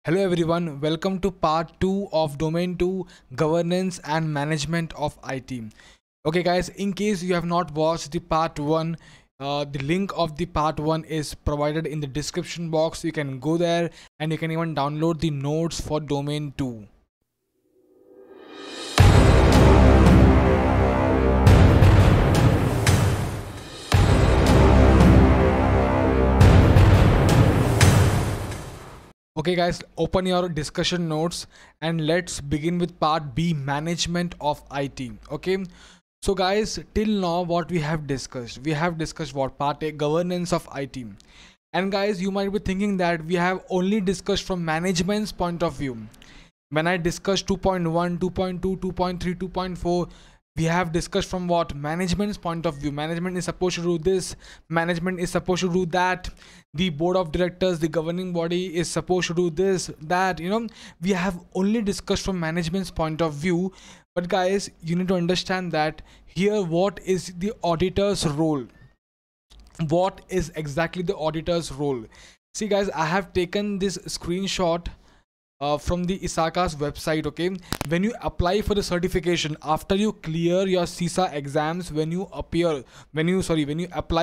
Hello everyone, welcome to part 2 of Domain 2 Governance and Management of IT. Okay guys, in case you have not watched the part 1, the link of the part 1 is provided in the description box. You can go there and you can even download the notes for Domain 2. Okay guys, open your discussion notes and let's begin with part B, management of IT. Okay, so guys, till now what we have discussed what part A, governance of IT. And guys, you might be thinking that we have only discussed from management's point of view. When I discussed 2.1, 2.2, 2.3, 2.4, we have discussed from what management's point of view. Management is supposed to do this, management is supposed to do that, the board of directors, the governing body is supposed to do this, that, we have only discussed from management's point of view. But guys, you need to understand that here what is the auditor's role. What is exactly the auditor's role? See guys, I have taken this screenshot from the ISACA's website. Okay, when you apply for the certification, after you clear your CISA exams, when you apply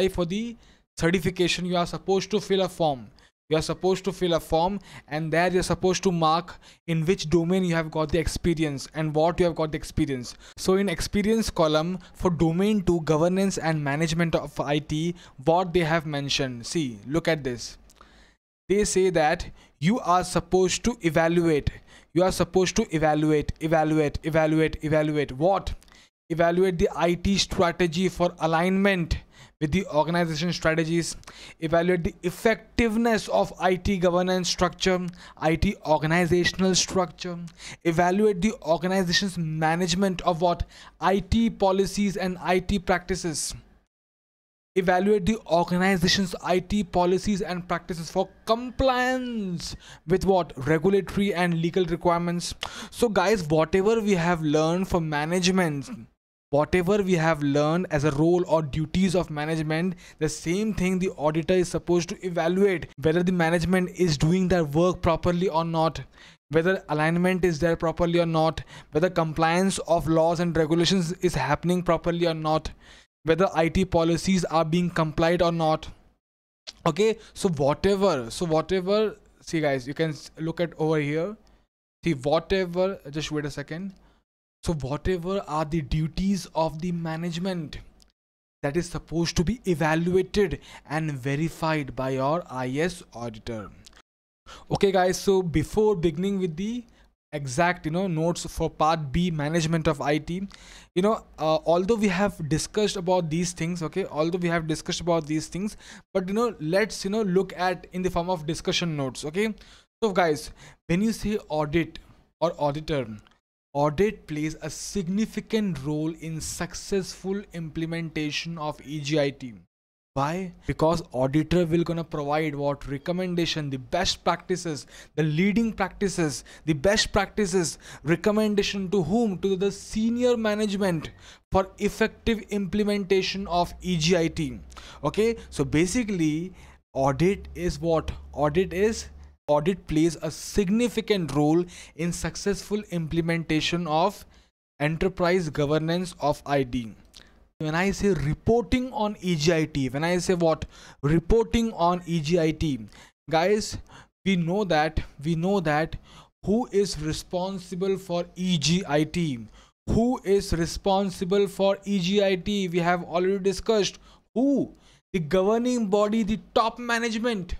for the certification, you are supposed to fill a form. And there you're supposed to mark in which domain you have got the experience and what you have got the experience. So in experience column for domain 2, governance and management of IT, what they have mentioned, see, look at this. They say that you are supposed to evaluate what? Evaluate the IT strategy for alignment with the organization strategies, evaluate the effectiveness of IT governance structure, IT organizational structure, evaluate the organization's management of what? IT policies and IT practices. Evaluate the organization's IT policies and practices for compliance with what? Regulatory and legal requirements. So guys, whatever we have learned for management, whatever we have learned as a role or duties of management, the same thing the auditor is supposed to evaluate whether the management is doing their work properly or not, whether alignment is there properly or not, whether compliance of laws and regulations is happening properly or not, whether IT policies are being complied or not. Okay, so whatever, see guys, you can look at over here. See, whatever, just wait a second. So whatever are the duties of the management that is supposed to be evaluated and verified by your IS auditor. Okay guys, so before beginning with the exact notes for part B, management of IT, although we have discussed about these things, but let's look at in the form of discussion notes. Okay, so guys, when you say audit or auditor, audit plays a significant role in successful implementation of EGIT. Why? Because auditor will gonna provide what? Recommendation, the best practices, the leading practices, the best practices, recommendation to whom? To the senior management for effective implementation of EGIT. Okay, so basically audit is what? Audit plays a significant role in successful implementation of enterprise governance of IT. When I say reporting on EGIT, when I say what? Reporting on EGIT, guys, we know that who is responsible for EGIT? Who is responsible for EGIT? We have already discussed who? The governing body, the top management.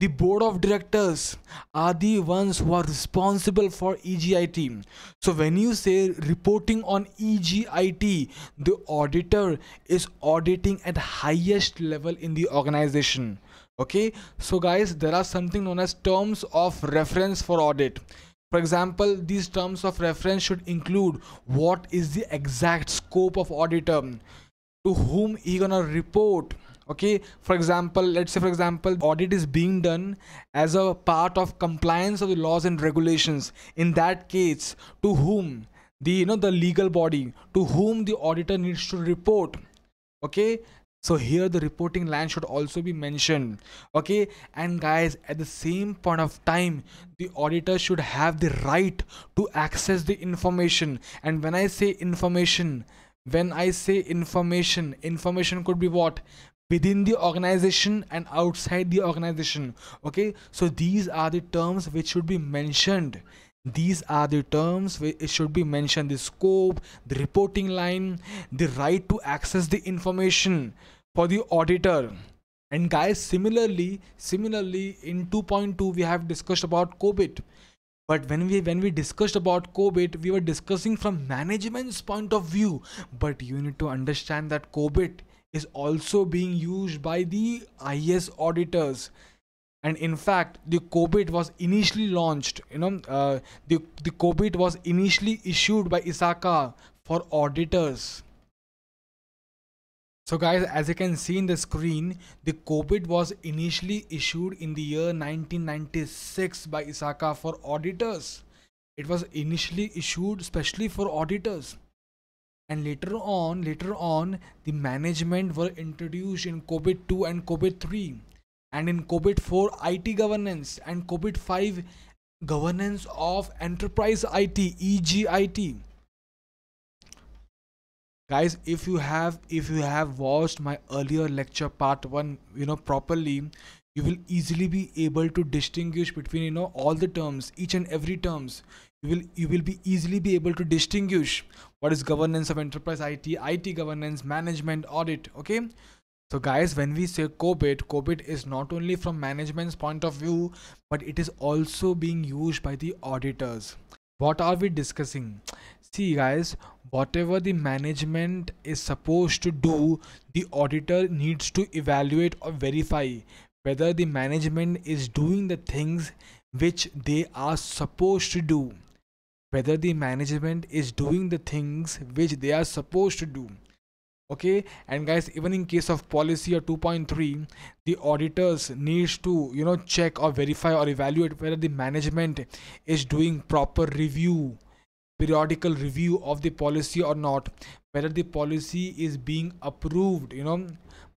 The board of directors are the ones who are responsible for EGIT. So when you say reporting on EGIT, the auditor is auditing at highest level in the organization. Okay, so guys, there are something known as terms of reference for audit. For example, these terms of reference should include what is the exact scope of auditor, to whom he gonna report. Okay, for example, let's say audit is being done as a part of compliance of the laws and regulations. In that case, to whom? The the legal body to whom the auditor needs to report. Okay, So here the reporting line should also be mentioned. Okay, and guys, at the same point of time, the auditor should have the right to access the information. And when I say information, information could be what? Within the organization and outside the organization. Okay, so these are the terms which should be mentioned. These are the terms which it should be mentioned: the scope, the reporting line, the right to access the information for the auditor. And guys, similarly in 2.2 we have discussed about COBIT. But when we discussed about COBIT, we were discussing from management's point of view. But you need to understand that COBIT is also being used by the IS auditors. And in fact, the COBIT was initially launched, the COBIT was initially issued by ISACA for auditors. So guys, as you can see in the screen, the COBIT was initially issued in the year 1996 by ISACA for auditors. It was initially issued specially for auditors. And later on, the management were introduced in COBIT 2 and COBIT 3. And in COBIT 4, IT governance, and COBIT 5, governance of enterprise IT, EGIT. Guys, if you have watched my earlier lecture part 1 properly, you will easily be able to distinguish between all the terms, each and every terms. You will be easily be able to distinguish what is governance of enterprise IT governance, management, audit. Okay, so guys, when we say COBIT is not only from management's point of view, but it is also being used by the auditors. What are we discussing? See guys, whatever the management is supposed to do, the auditor needs to evaluate or verify whether the management is doing the things which they are supposed to do. Whether the management is doing the things which they are supposed to do. Okay, and guys, even in case of policy or 2.3, the auditors needs to check or verify or evaluate whether the management is doing proper review, periodical review of the policy or not, whether the policy is being approved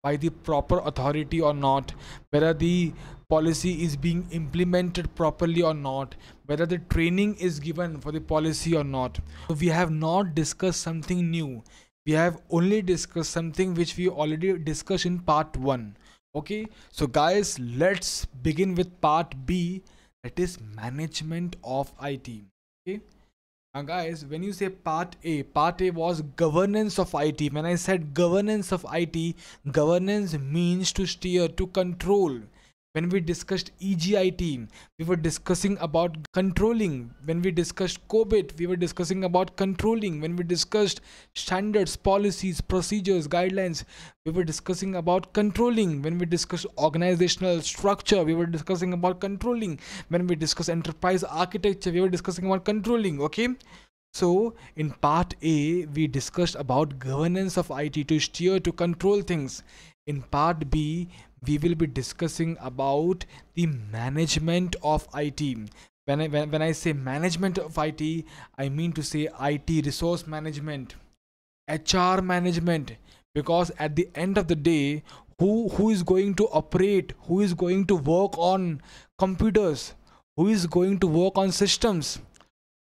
by the proper authority or not, whether the policy is being implemented properly or not, whether the training is given for the policy or not. So we have not discussed something new. We have only discussed something which we already discussed in part 1. Okay, so guys, let's begin with part B, that is management of IT. Okay, now guys, when you say part A was governance of IT. When I said governance of IT, governance means to steer, to control. When we discussed EGIT, we were discussing about controlling. When we discussed COBIT, we were discussing about controlling. When we discussed standards, policies, procedures, guidelines, we were discussing about controlling. When we discussed organizational structure, we were discussing about controlling. When we discussed enterprise architecture, we were discussing about controlling. Okay, so in part A, we discussed about governance of IT, to steer, to control things. In part B, we will be discussing about the management of IT. When I say management of IT, I mean to say IT resource management, HR management, because at the end of the day, who is going to operate, who is going to work on computers, who is going to work on systems,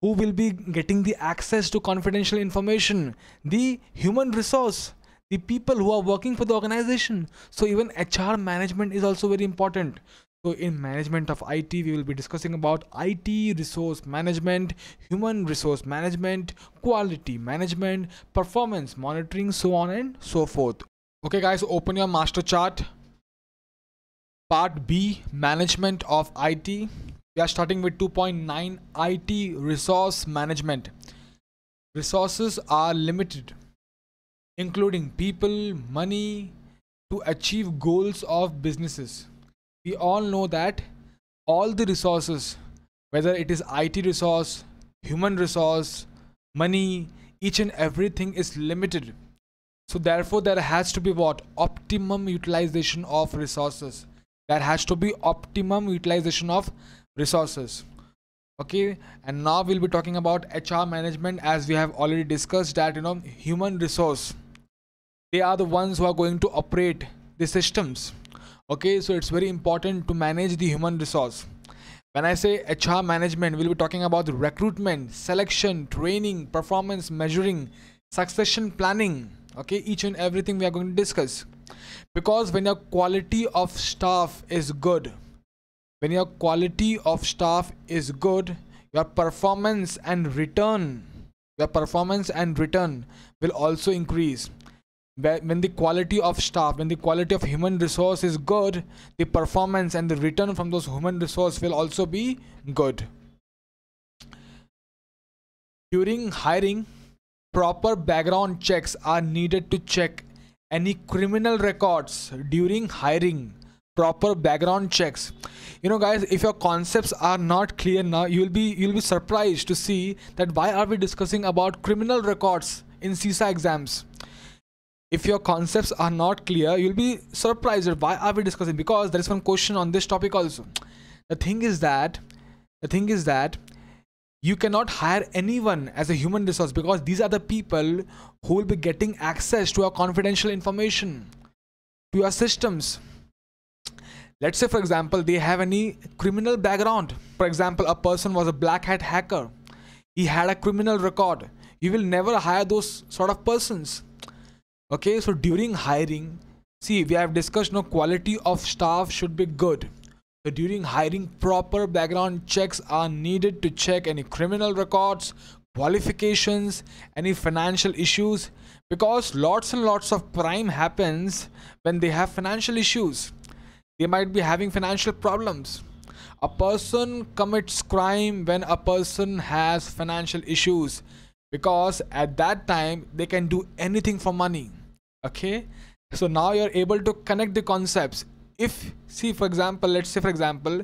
who will be getting the access to confidential information? The human resource, the people who are working for the organization. So even HR management is also very important. So in management of IT, we will be discussing about IT resource management, human resource management, quality management, performance monitoring, so on and so forth. Okay guys, open your master chart. Part B, management of IT. We are starting with 2.9, IT resource management. Resources are limited, including people, money, to achieve goals of businesses. We all know that all the resources, whether it is IT resource, human resource, money, each and everything is limited. So therefore there has to be what? Optimum utilization of resources. There has to be optimum utilization of resources. Okay, and now we'll be talking about HR management, as we have already discussed that human resource. They are the ones who are going to operate the systems. Okay, so it's very important to manage the human resource. When I say HR management, we'll be talking about the recruitment, selection, training, performance measuring, succession planning. Okay, each and everything we are going to discuss. Because when your quality of staff is good, when your quality of staff is good, your performance and return will also increase. When the quality of staff, when the quality of human resource is good, the performance and the return from those human resource will also be good. During hiring, proper background checks are needed to check any criminal records. During hiring, proper background checks. You know guys, if your concepts are not clear now, you'll be surprised to see that why are we discussing about criminal records in CISA exams. If your concepts are not clear, you'll be surprised at why are we discussing, because there is one question on this topic also. The thing is that you cannot hire anyone as a human resource, because these are the people who will be getting access to your confidential information, to your systems. Let's say for example they have any criminal background. For example, a person was a black hat hacker, he had a criminal record. You will never hire those sort of persons. Okay, so during hiring, see, we have discussed no quality of staff should be good. So during hiring, proper background checks are needed to check any criminal records, qualifications, any financial issues, because lots and lots of crime happens when they have financial issues. They might be having financial problems. A person commits crime when a person has financial issues, because at that time they can do anything for money. Okay, so now you're able to connect the concepts. If, see, for example, let's say for example,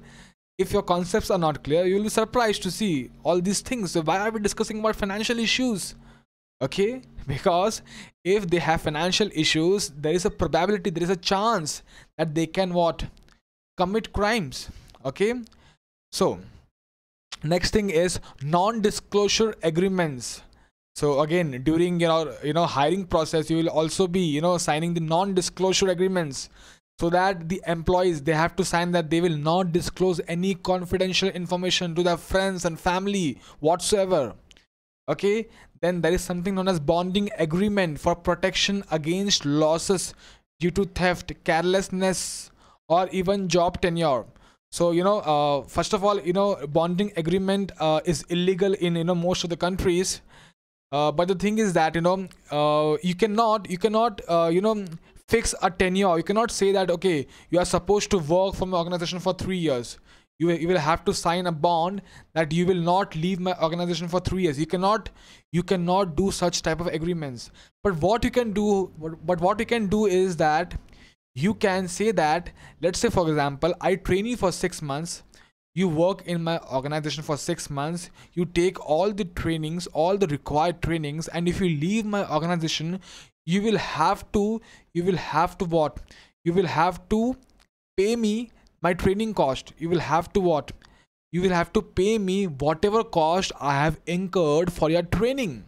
if your concepts are not clear, you'll be surprised to see all these things. So why are we discussing about financial issues? Okay, because if they have financial issues, there is a probability, there is a chance that they can what? Commit crimes. Okay, so next thing is non-disclosure agreements. So again, during your hiring process, you will also be signing the non-disclosure agreements, so that the employees, they have to sign that they will not disclose any confidential information to their friends and family whatsoever. Okay, then there is something known as bonding agreement for protection against losses due to theft, carelessness, or even job tenure. So first of all, bonding agreement is illegal in most of the countries. But the thing is that you cannot fix a tenure. You cannot say that okay, you are supposed to work from the organization for 3 years. You will have to sign a bond that you will not leave my organization for 3 years. You cannot do such type of agreements. But what you can do is that you can say that, let's say for example, I train you for 6 months. You work in my organization for 6 months, you take all the trainings, all the required trainings, and if you leave my organization, you will have to what? You will have to pay me my training cost. You will have to what? You will have to pay me whatever cost I have incurred for your training.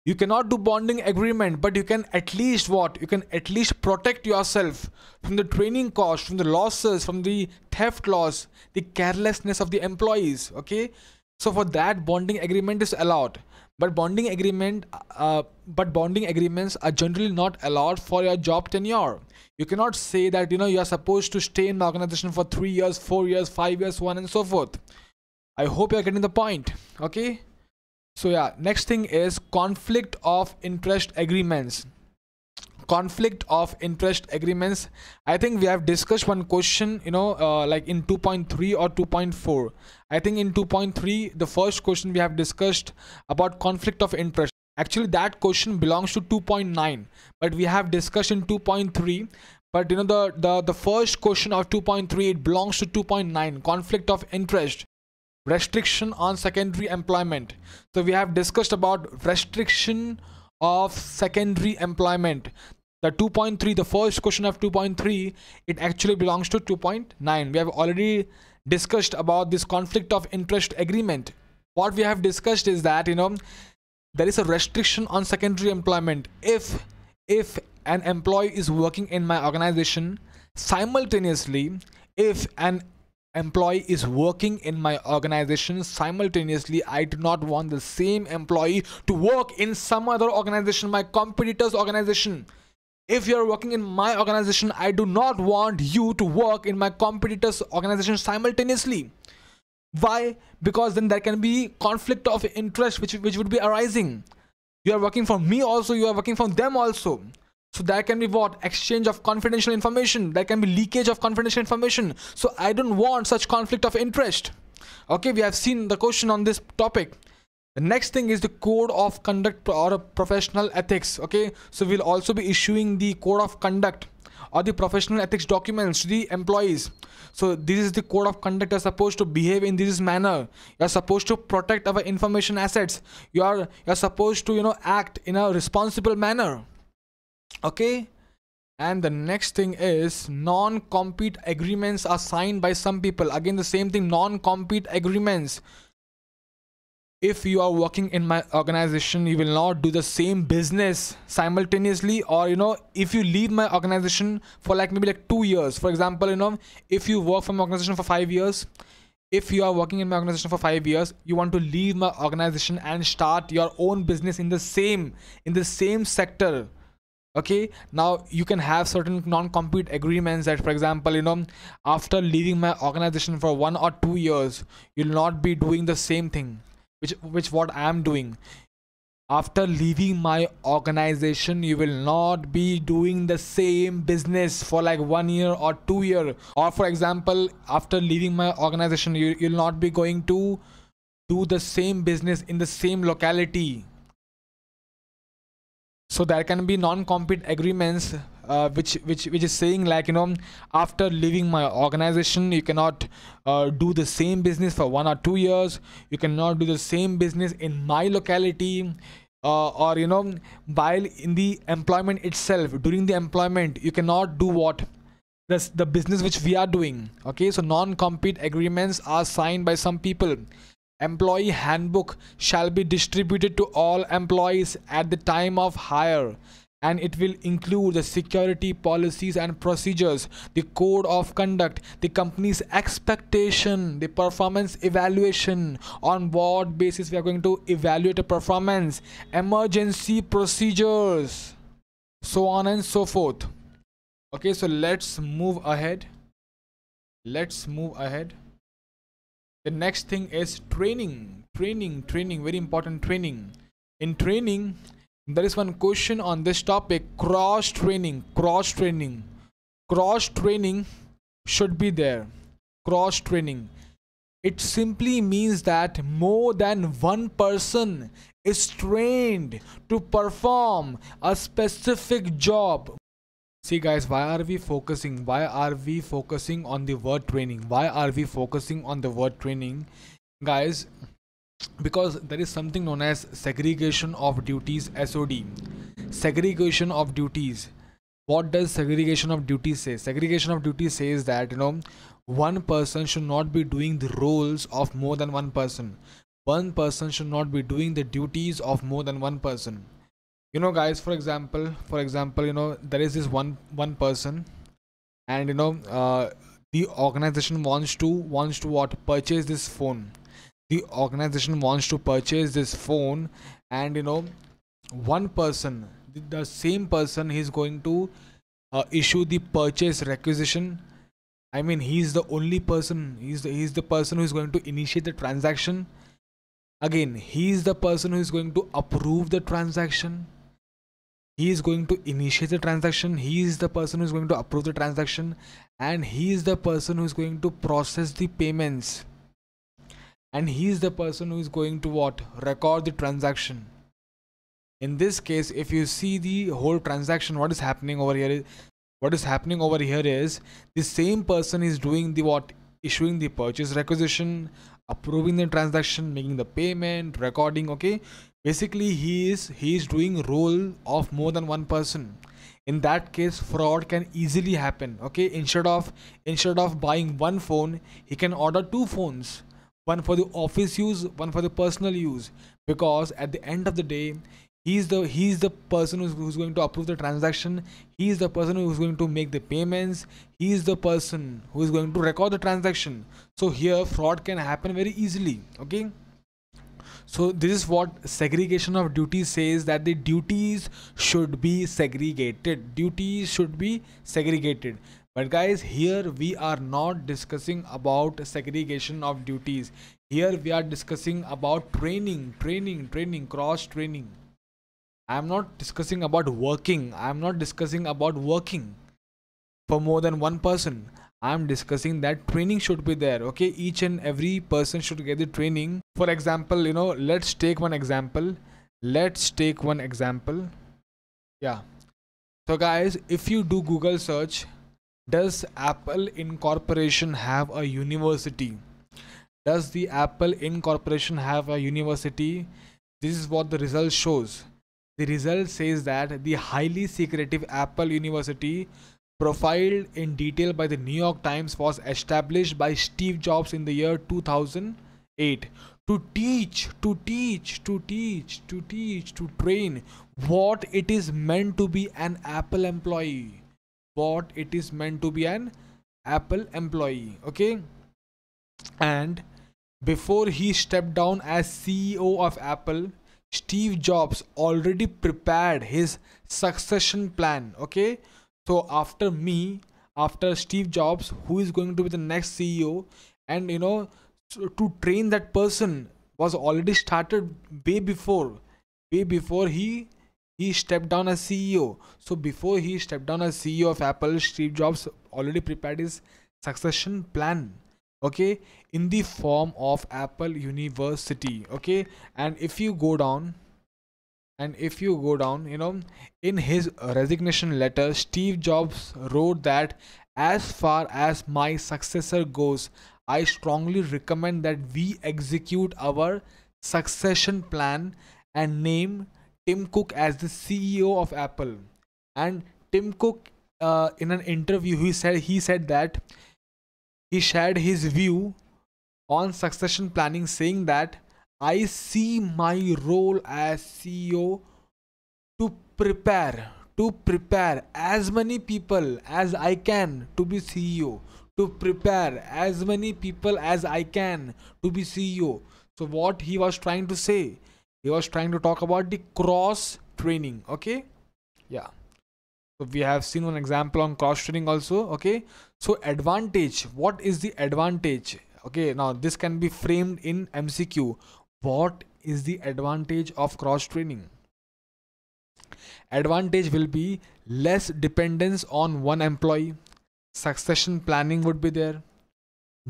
You cannot do bonding agreement, but you can at least what? You can at least protect yourself from the training cost, from the losses, from the theft loss, the carelessness of the employees. Okay, so for that, bonding agreement is allowed. But bonding agreements are generally not allowed for your job tenure. You cannot say that you are supposed to stay in the organization for 3 years, 4 years, 5 years, so on and so forth. I hope you're getting the point. Okay. So yeah, next thing is conflict of interest agreements. Conflict of interest agreements. I think we have discussed one question, like in 2.3 or 2.4. I think in 2.3, the first question we have discussed about conflict of interest. Actually, that question belongs to 2.9, but we have discussed in 2.3. But the first question of 2.3, it belongs to 2.9, conflict of interest. Restriction on secondary employment. So we have discussed about restriction of secondary employment. The 2.3, the first question of 2.3, it actually belongs to 2.9. We have already discussed about this conflict of interest agreement. What we have discussed is that there is a restriction on secondary employment. If if an employee is working in my organization simultaneously, if an employee is working in my organization simultaneously, I do not want the same employee to work in some other organization, my competitor's organization. If you are working in my organization, I do not want you to work in my competitor's organization simultaneously. Why? Because then there can be conflict of interest which would be arising. You are working for me also, you are working for them also. So there can be what? Exchange of confidential information. There can be leakage of confidential information. So I don't want such conflict of interest. Okay, we have seen the question on this topic. The next thing is the code of conduct or professional ethics. Okay, so we'll also be issuing the code of conduct or the professional ethics documents to the employees. So this is the code of conduct. You're supposed to behave in this manner. You're supposed to protect our information assets. You're supposed to act in a responsible manner. Okay, and the next thing is non-compete agreements are signed by some people. Again, the same thing, non-compete agreements. If you are working in my organization, you will not do the same business simultaneously, or if you leave my organization for maybe 2 years, for example, if you work for my organization for 5 years, if you are working in my organization for 5 years, you want to leave my organization and start your own business in the same sector. Okay, now you can have certain non-compete agreements that, for example, after leaving my organization for 1 or 2 years, you'll not be doing the same thing which what I am doing. After leaving my organization, you will not be doing the same business for 1 year or 2 year. Or for example, after leaving my organization, you'll not be going to do the same business in the same locality. So there can be non-compete agreements which is saying after leaving my organization, you cannot do the same business for 1 or 2 years. You cannot do the same business in my locality, or while in the employment itself, during the employment, you cannot do what? The business which we are doing. Okay, so non-compete agreements are signed by some people. Employee handbook shall be distributed to all employees at the time of hire, and it will include the security policies and procedures, the code of conduct, the company's expectation, the performance evaluation, on what basis we are going to evaluate a performance, emergency procedures, so on and so forth. Okay, so let's move ahead. The next thing is training, very important. Training. In training, there is one question on this topic: cross training should be there. Cross training, it simply means that more than one person is trained to perform a specific job. See guys, why are we focusing on the word training? Guys? Because there is something known as segregation of duties, SOD. Segregation of duties. What does segregation of duties say? Segregation of duties says that one person should not be doing the roles of more than one person. One person should not be doing the duties of more than one person. Guys, for example, there is this one person, and the organization wants to what? Purchase this phone. The organization wants to purchase this phone, and one person, the same person, is going to issue the purchase requisition. I mean, he's the only person. He's the person who is going to initiate the transaction. Again, he's the person who is going to approve the transaction. He is going to initiate the transaction. He is the person who is going to approve the transaction, and he is the person who is going to process the payments, and he is the person who is going to what? Record the transaction. In this case, if you see the whole transaction, what is happening over here is the same person is doing the what? Issuing the purchase requisition, approving the transaction, making the payment, recording. Okay, basically he is doing role of more than one person. In that case, fraud can easily happen. Okay, instead of buying one phone, he can order 2 phones, one for the office use, one for the personal use, because at the end of the day, He's the person who's going to approve the transaction. He's the person who's going to make the payments. He's the person who is going to record the transaction. So here fraud can happen very easily. Okay, so this is what segregation of duties says, that the duties should be segregated. Duties should be segregated. But guys, here we are not discussing about segregation of duties. Here we are discussing about training, cross training. I am not discussing about working. I am not discussing about working for more than one person. I am discussing that training should be there. Okay, each and every person should get the training. For example, let's take one example. Yeah. So guys, if you do Google search, does Apple Incorporation have a university? Does the Apple Incorporation have a university? This is what the result shows. The result says that the highly secretive Apple University, profiled in detail by the New York Times, was established by Steve Jobs in the year 2008 to train what it is meant to be an Apple employee. Okay, and before he stepped down as CEO of Apple, Steve Jobs already prepared his succession plan. Okay, so after Steve Jobs, who is going to be the next CEO, and to train that person was already started way before he stepped down as CEO. So before he stepped down as CEO of Apple, Steve Jobs already prepared his succession plan. Okay, in the form of Apple University. Okay, and if you go down, in his resignation letter, Steve Jobs wrote that, as far as my successor goes, I strongly recommend that we execute our succession plan and name Tim Cook as the CEO of Apple. And Tim Cook, in an interview, he said that he shared his view on succession planning, saying that, I see my role as CEO to prepare as many people as I can to be CEO. To prepare as many people as I can to be CEO. So what he was trying to say, he was trying to talk about the cross training. Okay, yeah. So we have seen one example on cross training also. Okay, so advantage, what is the advantage? Okay, now this can be framed in MCQ. What is the advantage of cross training? Advantage will be less dependence on one employee. Succession planning would be there.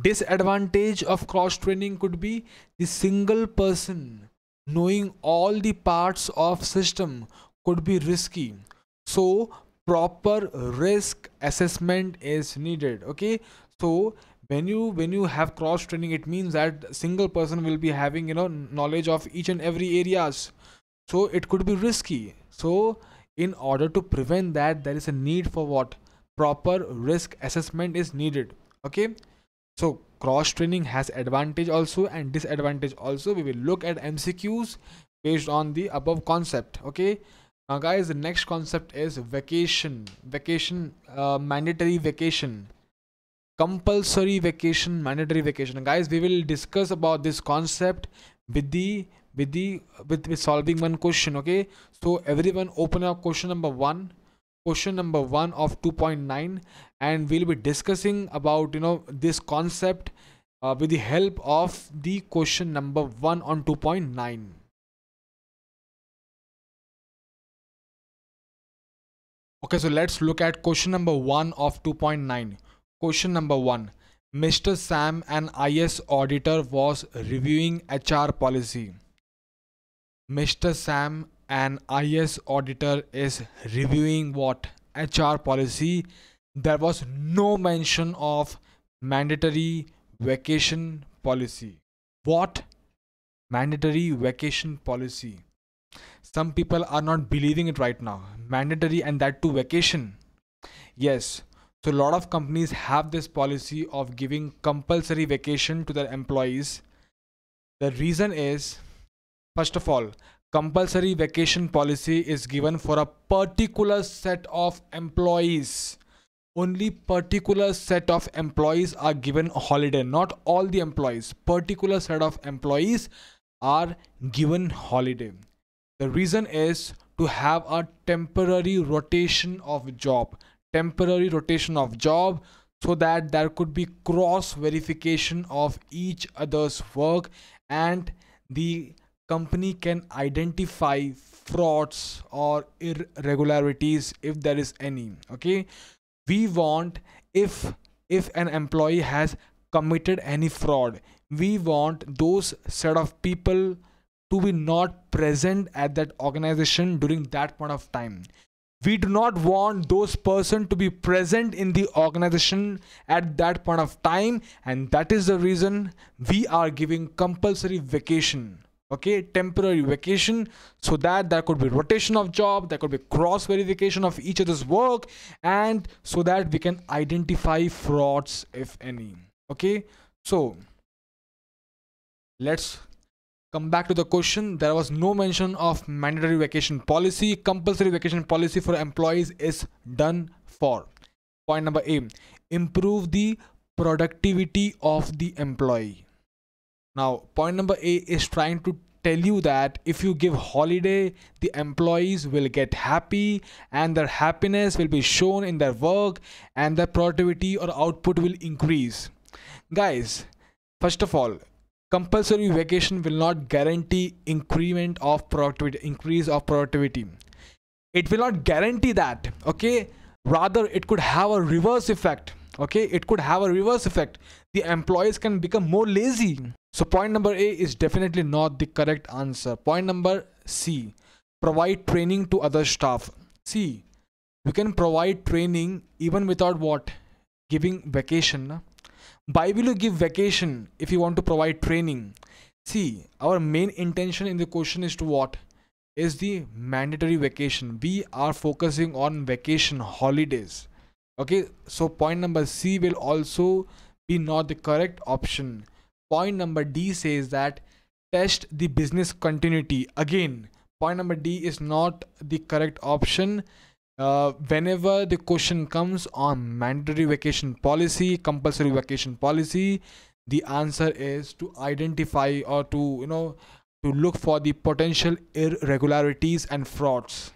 Disadvantage of cross training could be the single person knowing all the parts of system could be risky. So proper risk assessment is needed. Okay, so when you have cross training, it means that single person will be having knowledge of each and every areas, so it could be risky. So in order to prevent that, there is a need for what? Proper risk assessment is needed. Okay, so cross training has advantage also and disadvantage also. We will look at MCQs based on the above concept. Okay, now guys, the next concept is vacation. Mandatory vacation, compulsory vacation, mandatory vacation. Guys, we will discuss about this concept with solving one question. Okay, so everyone open up question number 1 of 2.9, and we'll be discussing about this concept with the help of the question number 1 on 2.9. Okay, so let's look at question number 1 of 2.9. Question number 1. Mr. Sam, an IS auditor, was reviewing HR policy. Mr. Sam, an IS auditor, is reviewing what? HR policy. There was no mention of mandatory vacation policy. What? Mandatory vacation policy. Some people are not believing it right now. Mandatory, and that too vacation. Yes. So a lot of companies have this policy of giving compulsory vacation to their employees. The reason is, first of all, compulsory vacation policy is given for a particular set of employees. Only particular set of employees are given a holiday, not all the employees. Particular set of employees are given holiday. The reason is to have a temporary rotation of job. Temporary rotation of job, so that there could be cross verification of each other's work, and the company can identify frauds or irregularities if there is any. Okay, we want, if an employee has committed any fraud, we want those set of people to be not present at that organization during that point of time. We do not want those person to be present in the organization at that point of time, and that is the reason we are giving compulsory vacation. Okay, temporary vacation, so that there could be rotation of job, there could be cross verification of each other's work, and so that we can identify frauds if any. Okay, so let's come back to the question. There was no mention of mandatory vacation policy. Compulsory vacation policy for employees is done for. Point number A, improve the productivity of the employee. Now, point number A is trying to tell you that if you give holiday, the employees will get happy, and their happiness will be shown in their work, and their productivity or output will increase. Guys, first of all, compulsory vacation will not guarantee increment of productivity, increase of productivity. It will not guarantee that. Okay, rather it could have a reverse effect. Okay, it could have a reverse effect. The employees can become more lazy. So point number A is definitely not the correct answer. Point number C, provide training to other staff. See, you can provide training even without what? Giving vacation. Why will you give vacation if you want to provide training? See, our main intention in the question is to what? Is the mandatory vacation. We are focusing on vacation holidays. Okay, so point number C will also be not the correct option. Point number D says that test the business continuity. Again, point number D is not the correct option. Whenever the question comes on mandatory vacation policy, compulsory vacation policy, the answer is to identify or to to look for the potential irregularities and frauds.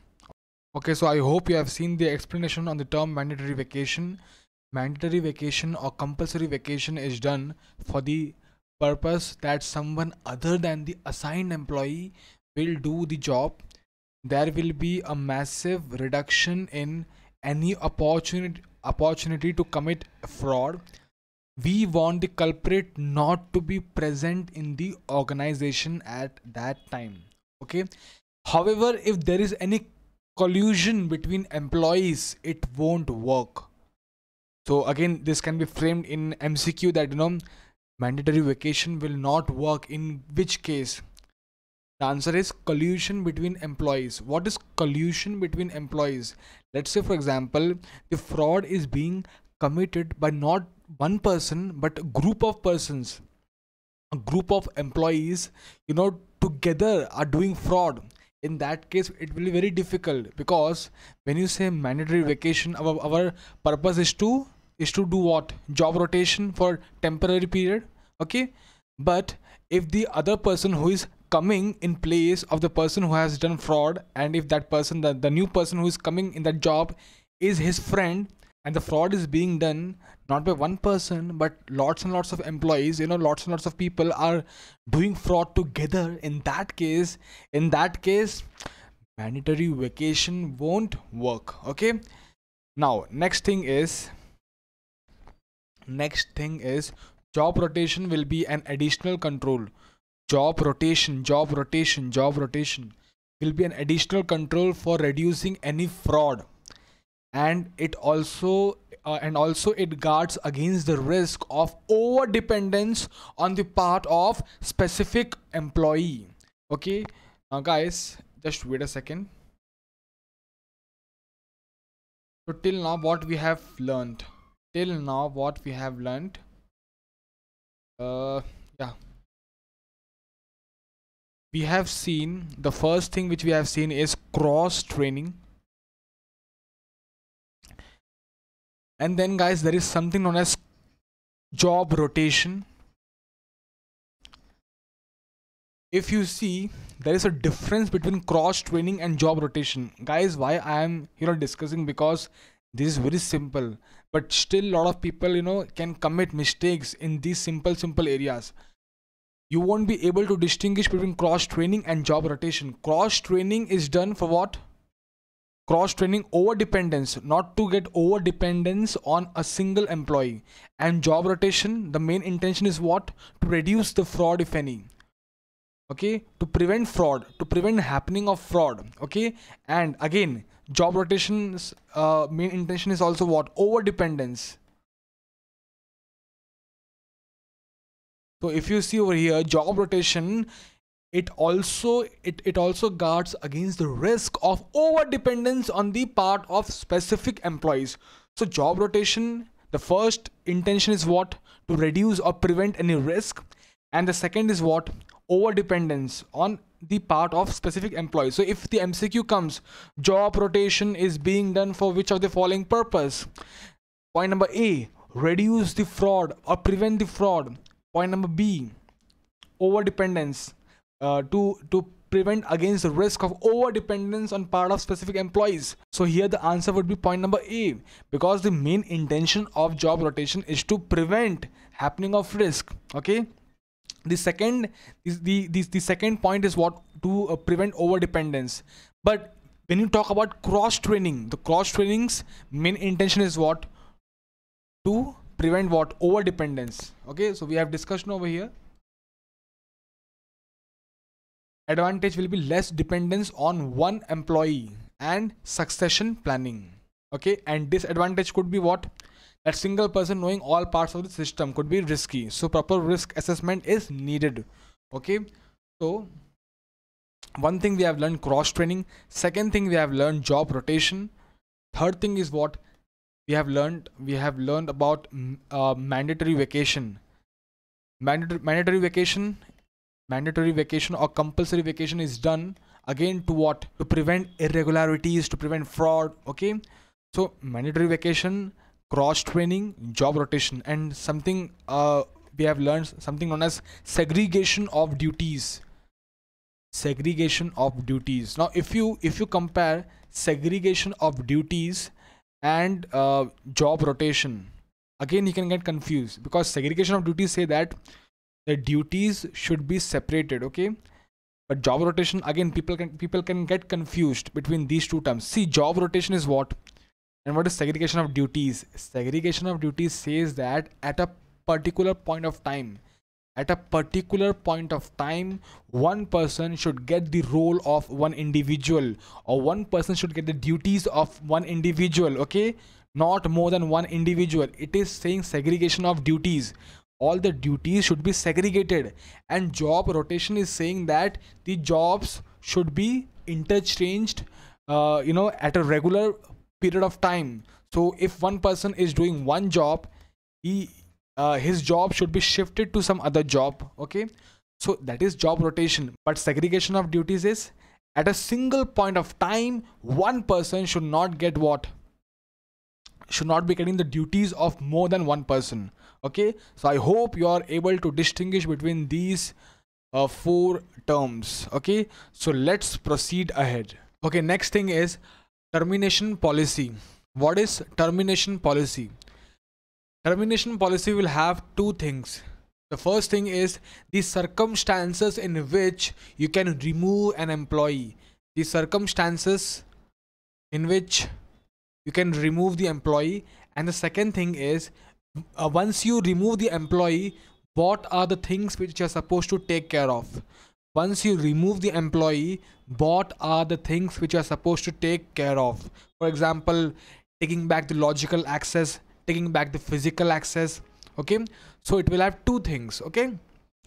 Okay, so I hope you have seen the explanation on the term mandatory vacation. Mandatory vacation or compulsory vacation is done for the purpose that someone other than the assigned employee will do the job. There will be a massive reduction in any opportunity to commit fraud. We want the culprit not to be present in the organization at that time. Okay, however, if there is any collusion between employees, it won't work. So again, this can be framed in MCQ that mandatory vacation will not work. In which case, the answer is collusion between employees. What is collusion between employees? Let's say, for example, the fraud is being committed by not one person but a group of persons. A group of employees, together are doing fraud. In that case, it will be very difficult, because when you say mandatory vacation, our purpose is to do what? Job rotation for temporary period. Okay, but if the other person who is coming in place of the person who has done fraud, and if that person, the new person who is coming in that job, is his friend, and the fraud is being done not by one person but lots and lots of employees, lots and lots of people are doing fraud together, in that case mandatory vacation won't work. Okay, now next thing is job rotation will be an additional control. Job rotation will be an additional control for reducing any fraud, and it also it guards against the risk of over dependence on the part of specific employee. Okay, now guys, just wait a second. So till now what we have learned, yeah, we have seen, the first thing which we have seen is cross training. And then guys, there is something known as job rotation. If you see, there is a difference between cross training and job rotation. Guys, why I am discussing, because this is very simple, but still a lot of people can commit mistakes in these simple areas. You won't be able to distinguish between cross training and job rotation. Cross training is done for what? Cross training over dependence, not to get over dependence on a single employee. And job rotation, the main intention is what? To reduce the fraud, if any. Okay, to prevent fraud, to prevent happening of fraud. Okay, and again, job rotation's main intention is also what? Over dependence. So if you see over here, job rotation, it also guards against the risk of over dependence on the part of specific employees. So job rotation, the first intention is what? To reduce or prevent any risk, and the second is what? Over dependence on the part of specific employees. So if the MCQ comes, job rotation is being done for which of the following purpose? Point number A, reduce the fraud or prevent the fraud. Point number B, over dependence, to prevent against the risk of over dependence on part of specific employees. So here the answer would be point number A, because the main intention of job rotation is to prevent happening of risk. Okay, the second is the second point is what? To prevent over dependence. But when you talk about cross training, the cross training's main intention is what? To prevent what? Over dependence. Okay, so we have discussion over here. Advantage will be less dependence on one employee and succession planning. Okay, and disadvantage could be what? That single person knowing all parts of the system could be risky. So proper risk assessment is needed. Okay, so one thing we have learned, cross training. Second thing we have learned, job rotation. Third thing is what? We have learned about mandatory vacation. Mandatory vacation or compulsory vacation is done again to what? To prevent irregularities, to prevent fraud. Okay, so mandatory vacation, cross training, job rotation, and something we have learned something known as segregation of duties. Segregation of duties. Now if you compare segregation of duties and job rotation, again you can get confused, because segregation of duties say that the duties should be separated. Okay, but job rotation, again people can get confused between these two terms. See, job rotation is what, and what is segregation of duties? Segregation of duties says that at a particular point of time, one person should get the role of one individual, or one person should get the duties of one individual. Okay, not more than one individual. It is saying segregation of duties. All the duties should be segregated, and job rotation is saying that the jobs should be interchanged at a regular period of time. So if one person is doing one job, his job should be shifted to some other job. Okay, so that is job rotation. But segregation of duties is at a single point of time, one person should not get what? Should not be getting the duties of more than one person. Okay, so I hope you are able to distinguish between these four terms. Okay, so let's proceed ahead. Okay, next thing is termination policy. What is termination policy? Termination policy will have two things. The first thing is the circumstances in which you can remove an employee. The circumstances in which you can remove the employee. And the second thing is, once you remove the employee, what are the things which you are supposed to take care of? Once you remove the employee, what are the things which you are supposed to take care of? For example, taking back the logical access, taking back the physical access. Okay, so it will have two things. Okay,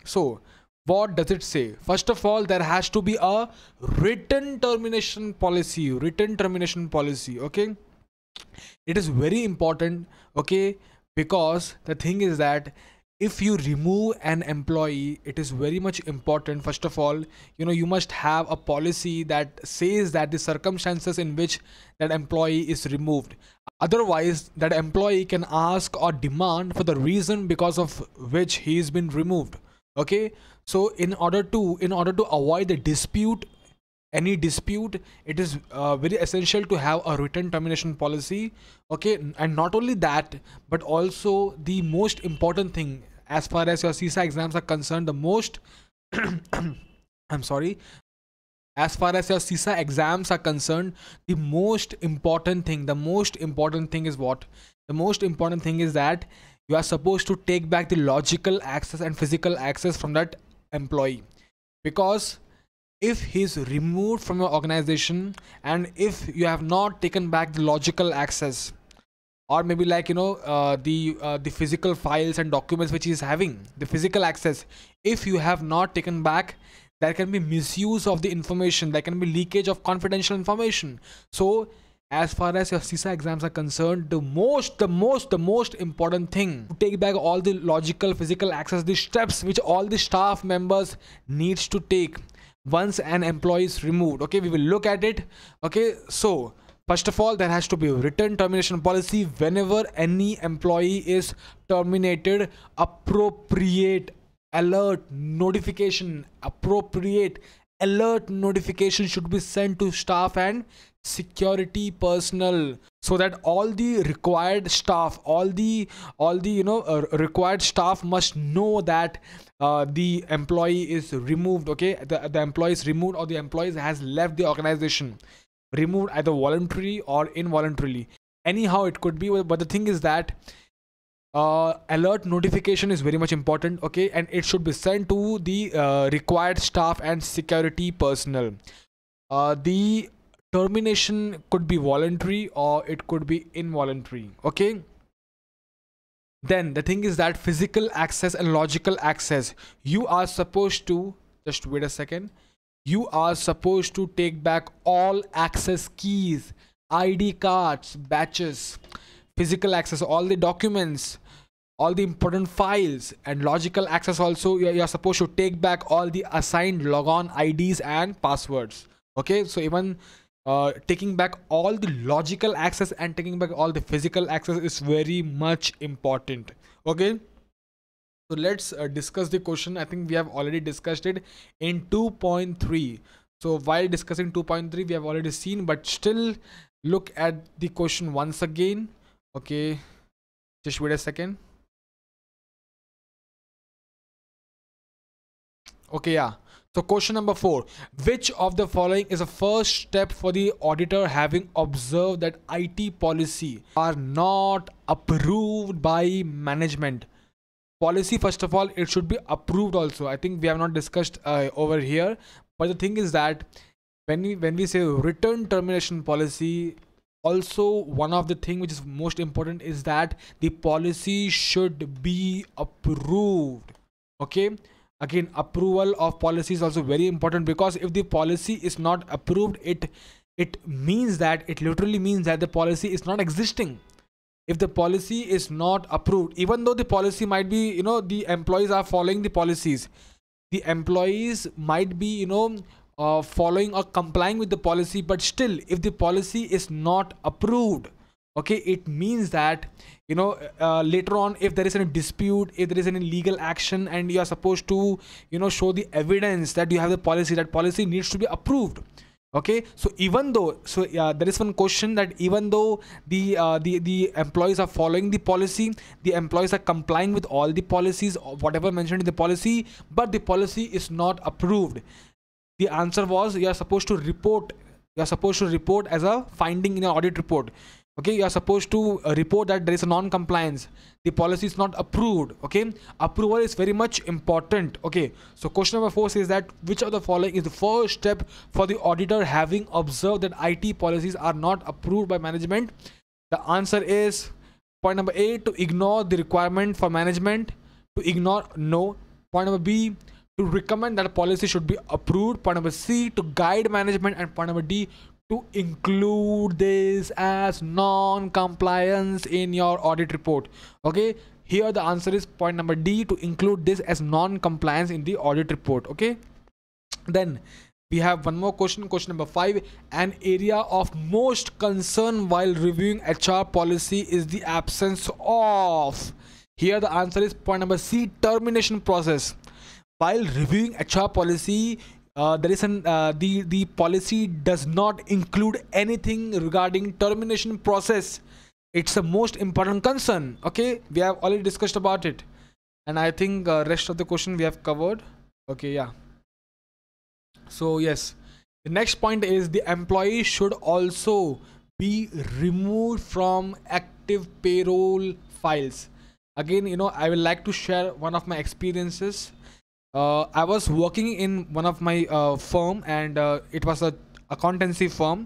so what does it say? First of all, there has to be a written termination policy. Okay, it is very important. Okay, because the thing is that if you remove an employee, it is very much important. First of all, you must have a policy that says that the circumstances in which that employee is removed. Otherwise, that employee can ask or demand for the reason because of which he has been removed. Okay, so in order to avoid the dispute, any dispute, it is very essential to have a written termination policy. Okay, and not only that, but also the most important thing, as far as your CISA exams are concerned, the most I'm sorry, as far as your CISA exams are concerned, the most important thing is what? The most important thing is that you are supposed to take back the logical access and physical access from that employee. Because if he's removed from your organization, and if you have not taken back the logical access, or maybe like the physical files and documents which he's having, the physical access, if you have not taken back, there can be misuse of the information, there can be leakage of confidential information. So as far as your CISA exams are concerned, the most important thing to take back all the logical physical access, the steps which all the staff members needs to take once an employee is removed. Okay, we will look at it. Okay, so first of all, there has to be a written termination policy. Whenever any employee is terminated, appropriate alert notification should be sent to staff and security personnel, so that all the required staff, required staff must know that the employee is removed. Okay, the employee is removed, or the employee has left the organization, removed either voluntarily or involuntarily, anyhow it could be. But the thing is that alert notification is very much important. Okay, and it should be sent to the required staff and security personnel. The termination could be voluntary or it could be involuntary. Okay, then the thing is that physical access and logical access, you are supposed to, just wait a second, you are supposed to take back all access keys, ID cards, badges, physical access, all the documents, all the important files, and logical access also. You are supposed to take back all the assigned logon IDs and passwords. Okay, so even taking back all the logical access and taking back all the physical access is very much important. Okay, so let's discuss the question. I think we have already discussed it in 2.3. so while discussing 2.3, we have already seen, but still look at the question once again. Okay, just wait a second. Okay, yeah. So question number 4, which of the following is a first step for the auditor having observed that IT policy are not approved by management? Policy, first of all, it should be approved also. I think we have not discussed over here, but the thing is that when we say written termination policy, also one of the thing which is most important is that the policy should be approved. Okay, again, approval of policy is also very important, because if the policy is not approved, it means that, it literally means that the policy is not existing. If the policy is not approved, even though the policy might be, the employees are following the policies, the employees might be, following or complying with the policy, but still if the policy is not approved, okay, it means that later on, if there is any dispute, if there is any legal action, and you are supposed to show the evidence that you have the policy, that policy needs to be approved. Okay, so even though, there is one question that even though the employees are following the policy, the employees are complying with all the policies or whatever mentioned in the policy, but the policy is not approved, the answer was you are supposed to report as a finding in an audit report. Okay, you are supposed to report that there is a non-compliance, the policy is not approved. Okay, approval is very much important. Okay, so question number 4 says that which of the following is the first step for the auditor having observed that IT policies are not approved by management? The answer is point number A, to ignore the requirement for management, to ignore, no. Point number B, to recommend that a policy should be approved. Point number C, to guide management. And point number D, to include this as non-compliance in your audit report. Okay, Here the answer is point number D, to include this as non-compliance in the audit report. Okay, then we have one more question, question number 5. An area of most concern while reviewing HR policy is the absence of. Here the answer is point number C, termination process. While reviewing HR policy, there is the policy does not include anything regarding termination process. It's a most important concern. Okay, we have already discussed about it, and I think rest of the question we have covered. Okay, yeah. So yes, the next point is the employee should also be removed from active payroll files. Again, I will like to share one of my experiences. I was working in one of my firm, and it was a accountancy firm,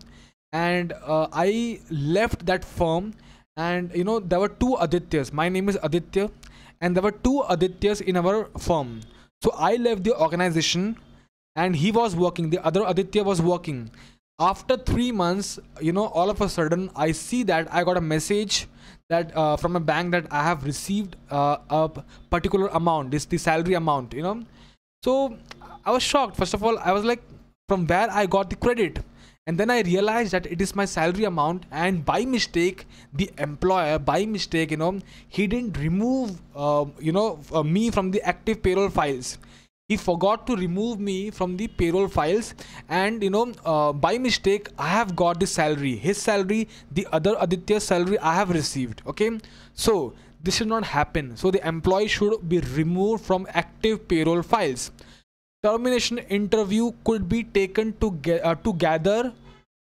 and I left that firm, and there were two Adityas. My name is Aaditya, and there were two Adityas in our firm. So I left the organization, and he was working, the other Aaditya was working. After 3 months, all of a sudden I see that I got a message that from a bank that I have received a particular amount, the salary amount. So I was shocked. First of all, I was like, from where I got the credit? And then I realized that it is my salary amount, and by mistake the employer, by mistake, he didn't remove me from the active payroll files. He forgot to remove me from the payroll files, and by mistake I have got the salary, his salary, the other Aditya's salary I have received. Okay, so this should not happen. So the employee should be removed from active payroll files. Termination interview could be taken to gather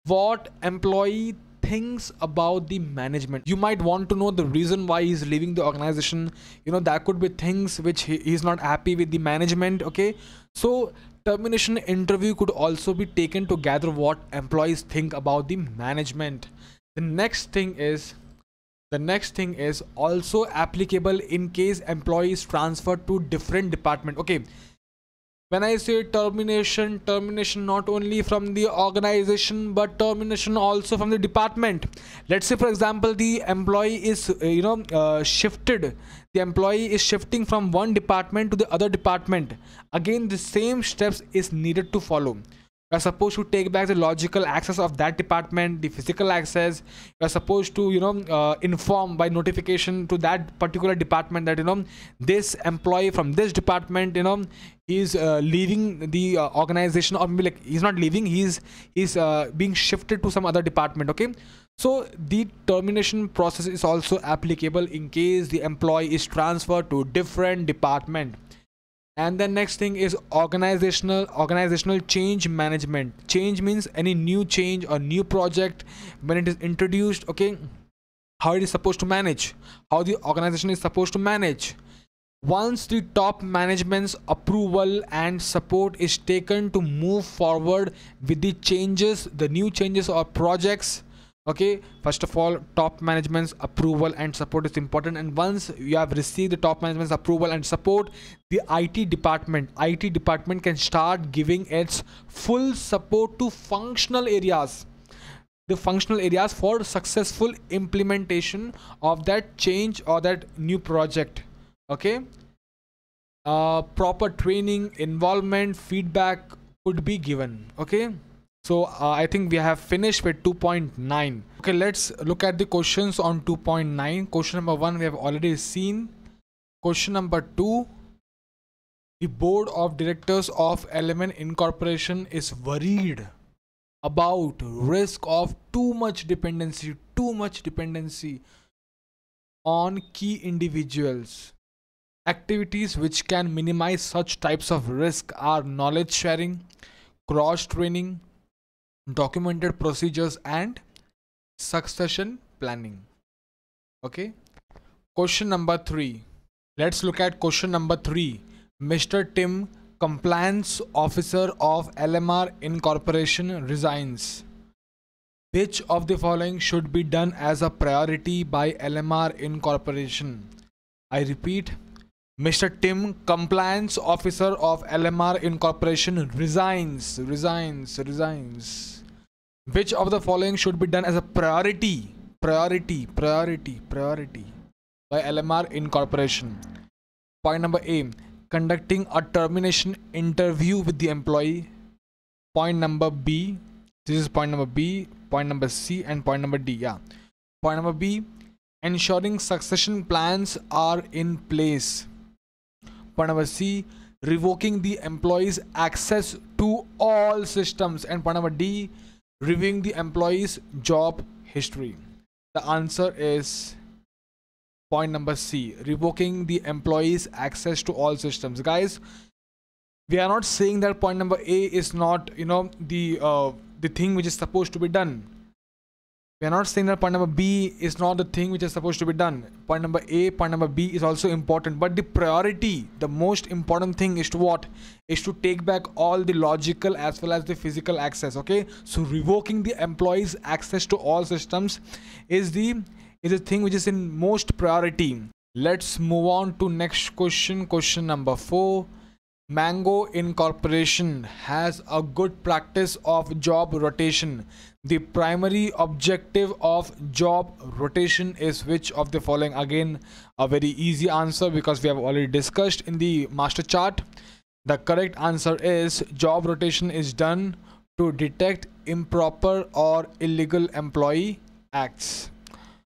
what employee thinks about the management. You might want to know the reason why he's leaving the organization. There could be things which he's not happy with the management. Okay, so termination interview could also be taken to gather what employees think about the management. The next thing is also applicable in case employees transfer to different department. Okay, when I say termination not only from the organization, but termination also from the department. Let's say, for example, the employee is shifted. The employee is shifting from one department to the other department. Again, the same steps is needed to follow. You are supposed to take back the logical access of that department, the physical access. You are supposed to inform by notification to that particular department that this employee from this department is leaving the organization, or maybe like he's not leaving, he's being shifted to some other department. Okay, so the termination process is also applicable in case the employee is transferred to different department. And then next thing is organizational change management. Change means any new change or new project when it is introduced. Okay, how it is supposed to manage, how the organization is supposed to manage. Once the top management's approval and support is taken to move forward with the changes, the new changes or projects. Okay, first of all, top management's approval and support is important, and once you have received the top management's approval and support, the IT department can start giving its full support to functional areas, the functional areas for successful implementation of that change or that new project. Okay, proper training, involvement, feedback could be given. Okay, so I think we have finished with 2.9. Okay, let's look at the questions on 2.9. Question number 1 we have already seen. Question number 2, the board of directors of Element Incorporation is worried about risk of too much dependency on key individuals. Activities which can minimize such types of risk are knowledge sharing, cross training, documented procedures, and succession planning. Okay, question number 3. Let's look at question number 3. Mr. Tim, compliance officer of LMR Incorporation, resigns. Which of the following should be done as a priority by LMR Incorporation? I repeat, Mr. Tim, compliance officer of LMR Incorporation, resigns. Which of the following should be done as a priority? Priority. by LMR Incorporation. Point number A, conducting a termination interview with the employee. Point number B, this is point number B, point number C, and point number D. Yeah. Point number B, ensuring succession plans are in place. Point number C, revoking the employee's access to all systems. And point number D, reviewing the employee's job history. The answer is point number C, revoking the employee's access to all systems. Guys, we are not saying that point number A is not, the thing which is supposed to be done. We are not saying that point number B is not the thing which is supposed to be done. Point number A, point number B is also important, but the priority, the most important thing is to what? Is to take back all the logical as well as the physical access. Okay, so revoking the employees' access to all systems is the thing which is in most priority. Let's move on to next question. Question number 4. Mango Incorporation has a good practice of job rotation. The primary objective of job rotation is which of the following? Again, a very easy answer because we have already discussed in the master chart. The correct answer is job rotation is done to detect improper or illegal employee acts.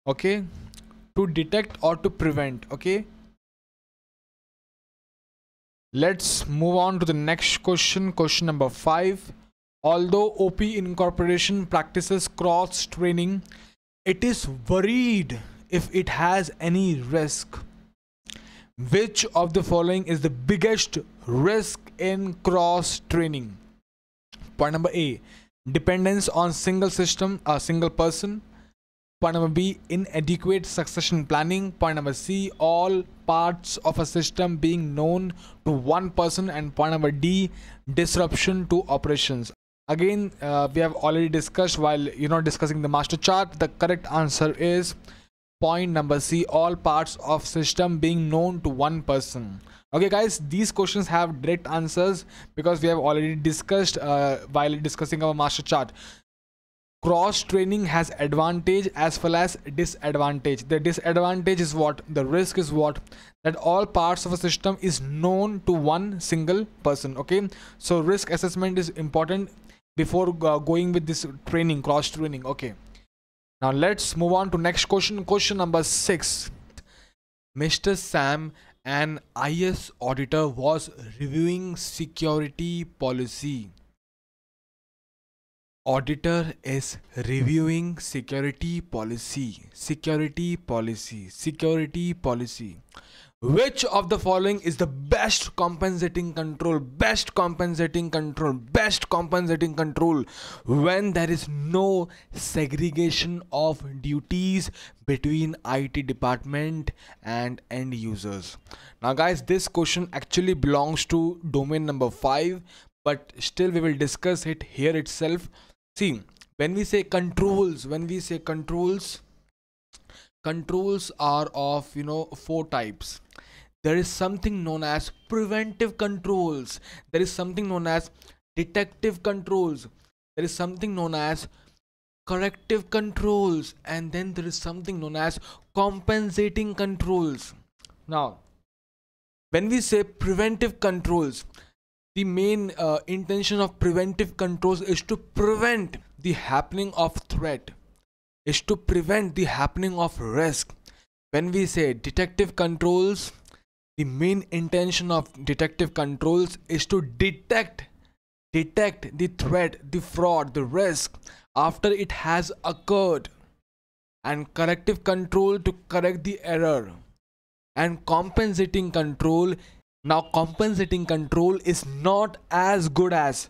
Okay, to detect or to prevent. Okay, let's move on to the next question. Question number 5. Although OP Incorporation practices cross training, it is worried if it has any risk. Which of the following is the biggest risk in cross training? Point number A, dependence on single system, a single person. Point number B, inadequate succession planning. Point number C, all parts of a system being known to one person. And point number D, disruption to operations. Again, we have already discussed while discussing the master chart. The correct answer is point number C, all parts of system being known to one person. Okay guys, these questions have direct answers because we have already discussed while discussing our master chart. Cross training has advantage as well as disadvantage. The disadvantage is what? The risk is what? That all parts of a system is known to one single person. Okay, so risk assessment is important before going with this training, cross training. Okay, now let's move on to next question. Question number 6. Mr. Sam, an IS auditor, was reviewing security policy. Auditor is reviewing security policy. Security policy. Security policy. Which of the following is the best compensating control? Best compensating control. Best compensating control when there is no segregation of duties between IT department and end users. Now guys, this question actually belongs to domain number 5, but still we will discuss it here itself. See, when we say controls, controls are of 4 types. There is something known as preventive controls, there is something known as detective controls, there is something known as corrective controls, and then there is something known as compensating controls. Now when we say preventive controls, the main intention of preventive controls is to prevent the happening of threat, is to prevent the happening of risk. When we say detective controls, the main intention of detective controls is to detect the threat, the fraud, the risk after it has occurred, and corrective control to correct the error, and compensating control. Now compensating control is not as good as,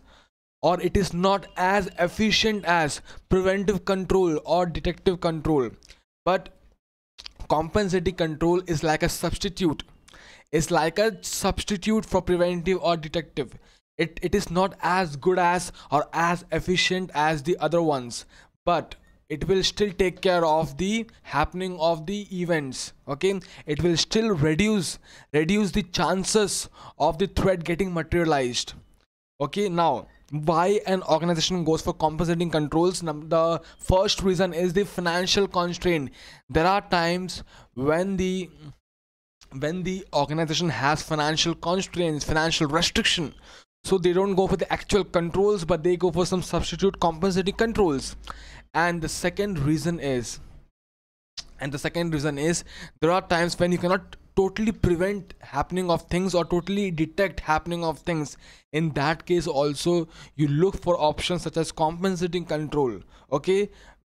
or it is not as efficient as preventive control or detective control, but compensating control is like a substitute. It's like a substitute for preventive or detective. It is not as good as or as efficient as the other ones, but it will still take care of the happening of the events. Okay, it will still reduce the chances of the threat getting materialized. Okay, now why an organization goes for compensating controls. The first reason is the financial constraint. There are times when the organization has financial constraints, financial restriction, so they don't go for the actual controls, but they go for some substitute compensating controls. And the second reason is there are times when you cannot totally prevent happening of things or totally detect happening of things. In that case also you look for options such as compensating control. Okay,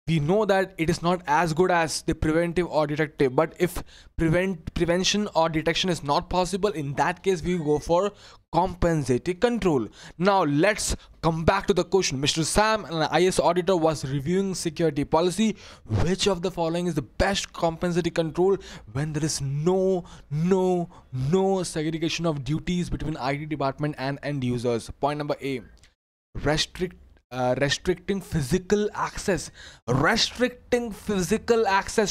we know that it is not as good as the preventive or detective, but if prevention or detection is not possible, in that case we go for compensating control. Now let's come back to the question. Mr. Sam, an IS auditor, was reviewing security policy. Which of the following is the best compensating control when there is no segregation of duties between IT department and end users? Point number A, restricting physical access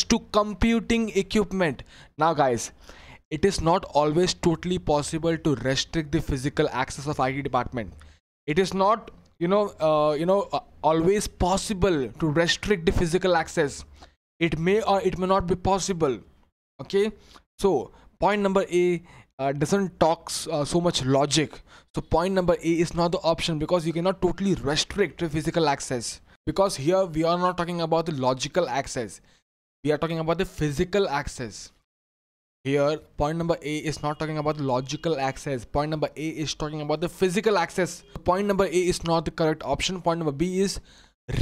to computing equipment. Now guys, it is not always totally possible to restrict the physical access of IT department. It is not always possible to restrict the physical access. It may or it may not be possible. Okay, so point number A doesn't talk so much logic. So point number A is not the option, because you cannot totally restrict the physical access, because here we are not talking about the logical access, we are talking about the physical access. Here point number A is not talking about the logical access, point number A is talking about the physical access. Point number A is not the correct option. Point number B is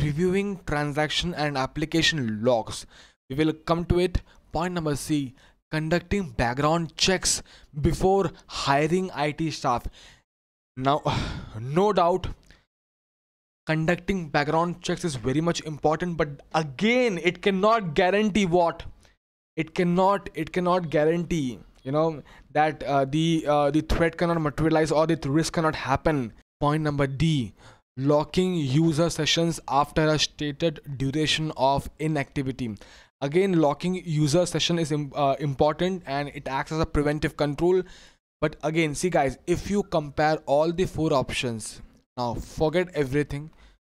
reviewing transaction and application logs. We will come to it. Point number C, conducting background checks before hiring IT staff. Now no doubt conducting background checks is very much important, but again it cannot guarantee what? It cannot guarantee, that the threat cannot materialize or the risk cannot happen. Point number D, locking user sessions after a stated duration of inactivity. Again, locking user session is important, and it acts as a preventive control. But again, see guys, if you compare all the four options, now forget everything,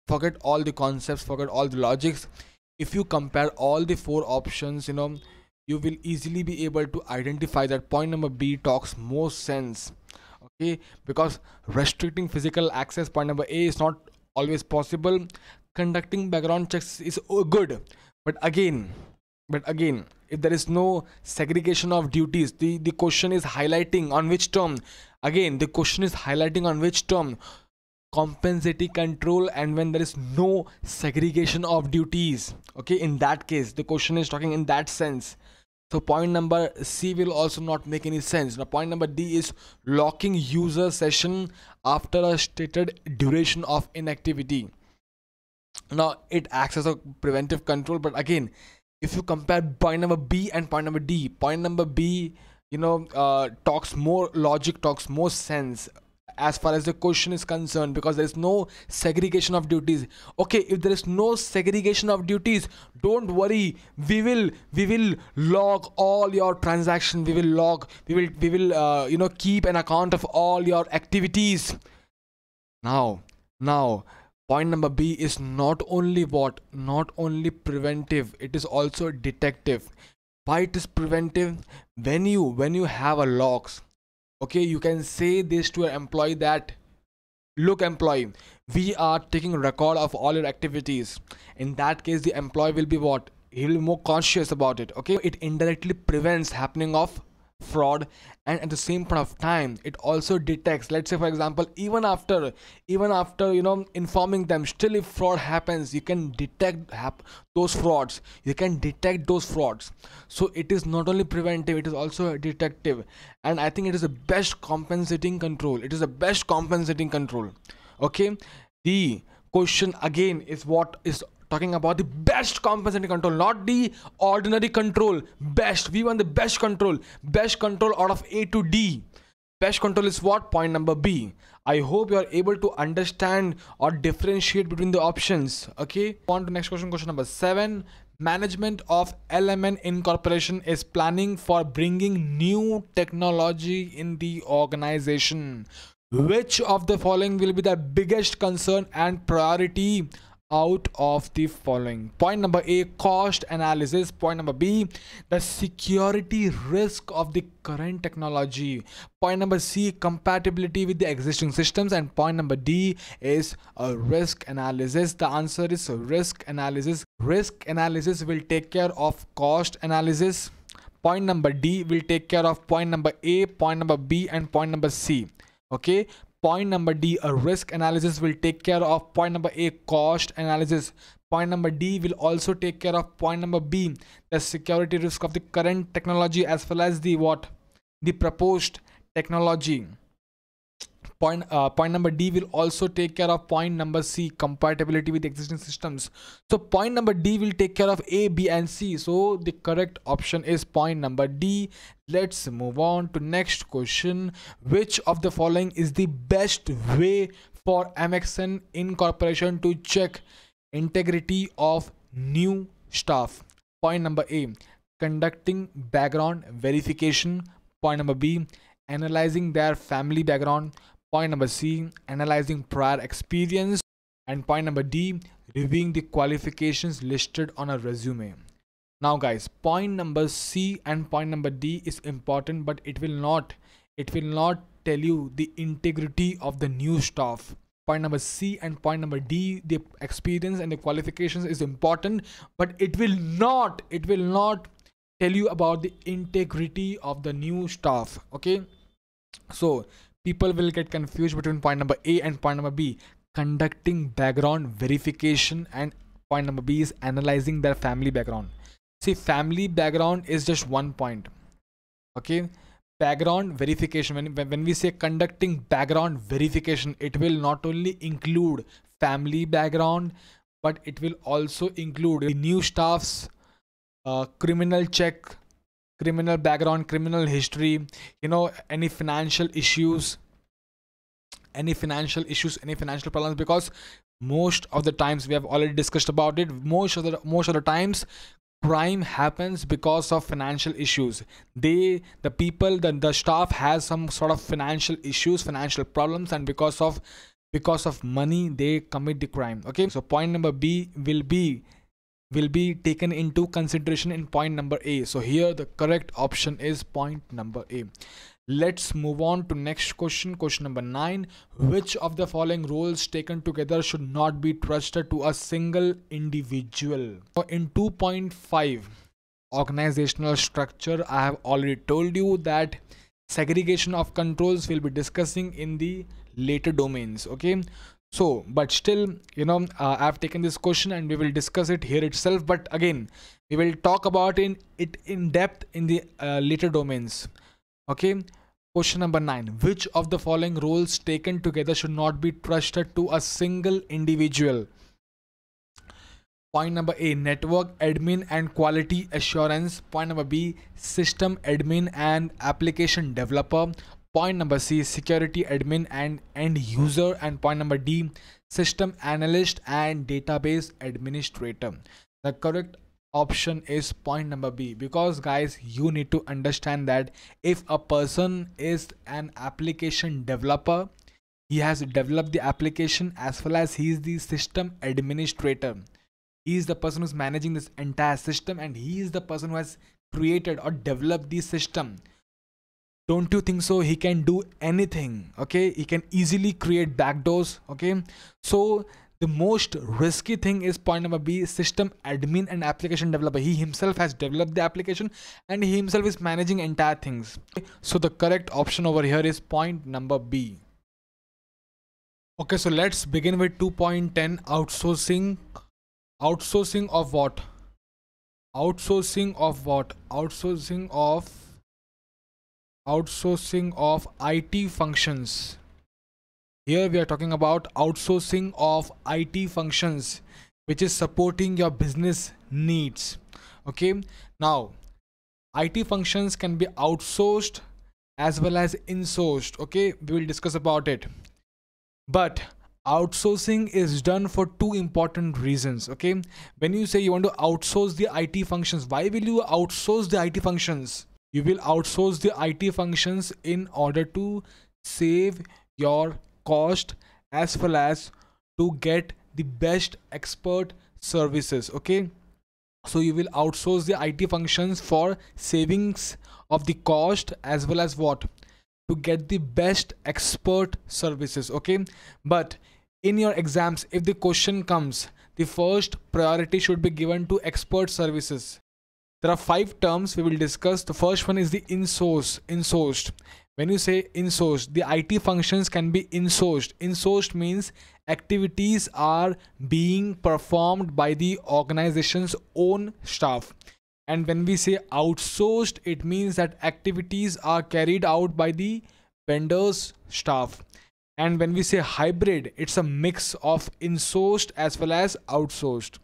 forget all the concepts, forget all the logics. If you compare all the four options, you will easily be able to identify that point number B talks more sense. Okay, because restricting physical access, point number A, is not always possible. Conducting background checks is good, but again, if there is no segregation of duties, the question is highlighting on which term? Again, the question is highlighting on which term? Compensating control, and when there is no segregation of duties. Okay, in that case the question is talking in that sense. So point number C will also not make any sense. Now point number D is locking user session after a stated duration of inactivity. Now it acts as a preventive control, but again, if you compare point number B and point number D, point number B talks more logic, talks more sense as far as the question is concerned, because there is no segregation of duties. Okay, if there is no segregation of duties, don't worry, we will log all your transactions, we will keep an account of all your activities. Now point number B is not only preventive, it is also detective. Why it is preventive? When you have a logs, okay, you can say this to an employee that, look employee, we are taking record of all your activities. In that case the employee will be what? He will be more conscious about it. Okay, it indirectly prevents happening of fraud, and at the same point of time it also detects. Let's say for example, even after informing them, still if fraud happens, you can detect those frauds. So it is not only preventive, it is also detective, and I think it is the best compensating control. Okay, the question again is what is talking about the best compensating control, not the ordinary control. Best, we want the best control out of A to D. Best control is what? Point number B. I hope you are able to understand or differentiate between the options. Okay, on to next question number 7. Management of LMN Incorporation is planning for bringing new technology in the organization. Which of the following will be the biggest concern and priority out of the following? Point number A, cost analysis. Point number B, the security risk of the current technology. Point number C, compatibility with the existing systems. And point number D is a risk analysis. The answer is risk analysis. Risk analysis will take care of cost analysis. Point number D will take care of point number A, point number B, and point number C. Okay, point number D, a risk analysis, will take care of point number A, cost analysis. Point number D will also take care of point number B, the security risk of the current technology, as well as the the proposed technology. Point number D will also take care of point number C, compatibility with existing systems. So point number D will take care of A, B, and C. So the correct option is point number D. Let's move on to next question. Which of the following is the best way for MXN Incorporation to check integrity of new staff? Point number A, conducting background verification. Point number B, analyzing their family background. Point number C, analyzing prior experience. And point number D, reviewing the qualifications listed on a resume. Now guys, point number C and point number D is important, but it will not tell you the integrity of the new staff. Point number C and point number D, the experience and the qualifications is important, but it will not tell you about the integrity of the new staff. Okay, so people will get confused between point number A and point number B, conducting background verification, and point number B is analyzing their family background. See, family background is just one point. Okay, background verification, when we say conducting background verification, it will not only include family background, but it will also include the new staff's criminal check, criminal background, criminal history, any financial issues, any financial problems, because most of the times, we have already discussed about it, most of the times crime happens because of financial issues. The staff has some sort of financial issues, financial problems, and because of money they commit the crime. Okay, so point number B will be taken into consideration in point number A. So here the correct option is point number A. Let's move on to next question. Question number 9. Which of the following roles taken together should not be trusted to a single individual? So in 2.5 organizational structure, I have already told you that segregation of controls will be discussing in the later domains. Okay, so but still, I've taken this question and we will discuss it here itself, but again we will talk about it in depth in the later domains. Okay, question number 9. Which of the following roles taken together should not be trusted to a single individual? Point number A, network admin and quality assurance. Point number B, system admin and application developer. Point number C, security admin and end user. And point number D, system analyst and database administrator. The correct option is point number B, because guys, you need to understand that if a person is an application developer, he has developed the application, as well as he is the system administrator. He is the person who's managing this entire system, and he is the person who has created or developed the system. Don't you think so? He can do anything. Okay, he can easily create backdoors. Okay, so the most risky thing is point number B, system admin and application developer. He himself has developed the application and he himself is managing entire things. Okay, so the correct option over here is point number B. Okay, so let's begin with 2.10, outsourcing. Outsourcing of what? Outsourcing of what? Outsourcing of IT functions. Here we are talking about outsourcing of IT functions, which is supporting your business needs. Okay, now IT functions can be outsourced as well as insourced. Okay, we will discuss about it, but outsourcing is done for two important reasons. Okay, when you say you want to outsource the IT functions, why will you outsource the IT functions? You will outsource the IT functions in order to save your cost as well as to get the best expert services. Okay, so you will outsource the IT functions for savings of the cost as well as what, to get the best expert services. Okay, but in your exams, if the question comes, the first priority should be given to expert services. There are 5 terms we will discuss. The first one is the insourced. When you say insourced, the IT functions can be insourced. Insourced means activities are being performed by the organization's own staff. And when we say outsourced, it means that activities are carried out by the vendor's staff. And when we say hybrid, it's a mix of insourced as well as outsourced.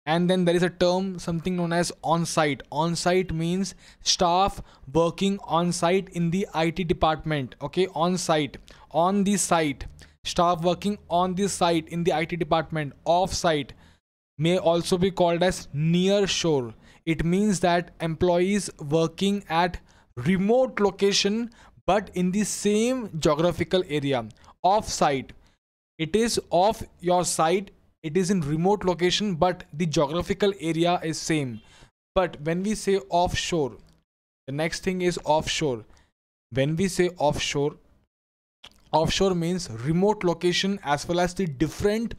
And then there is a term, something known as on-site. On-site means staff working on-site in the IT department. Okay, on-site, on the site, staff working on the site in the IT department. Off-site may also be called as near shore. It means that employees working at remote location but in the same geographical area. Off-site, it is off your site, it is in remote location but the geographical area is same. But when we say offshore, the next thing is offshore. When we say offshore, offshore means remote location as well as the different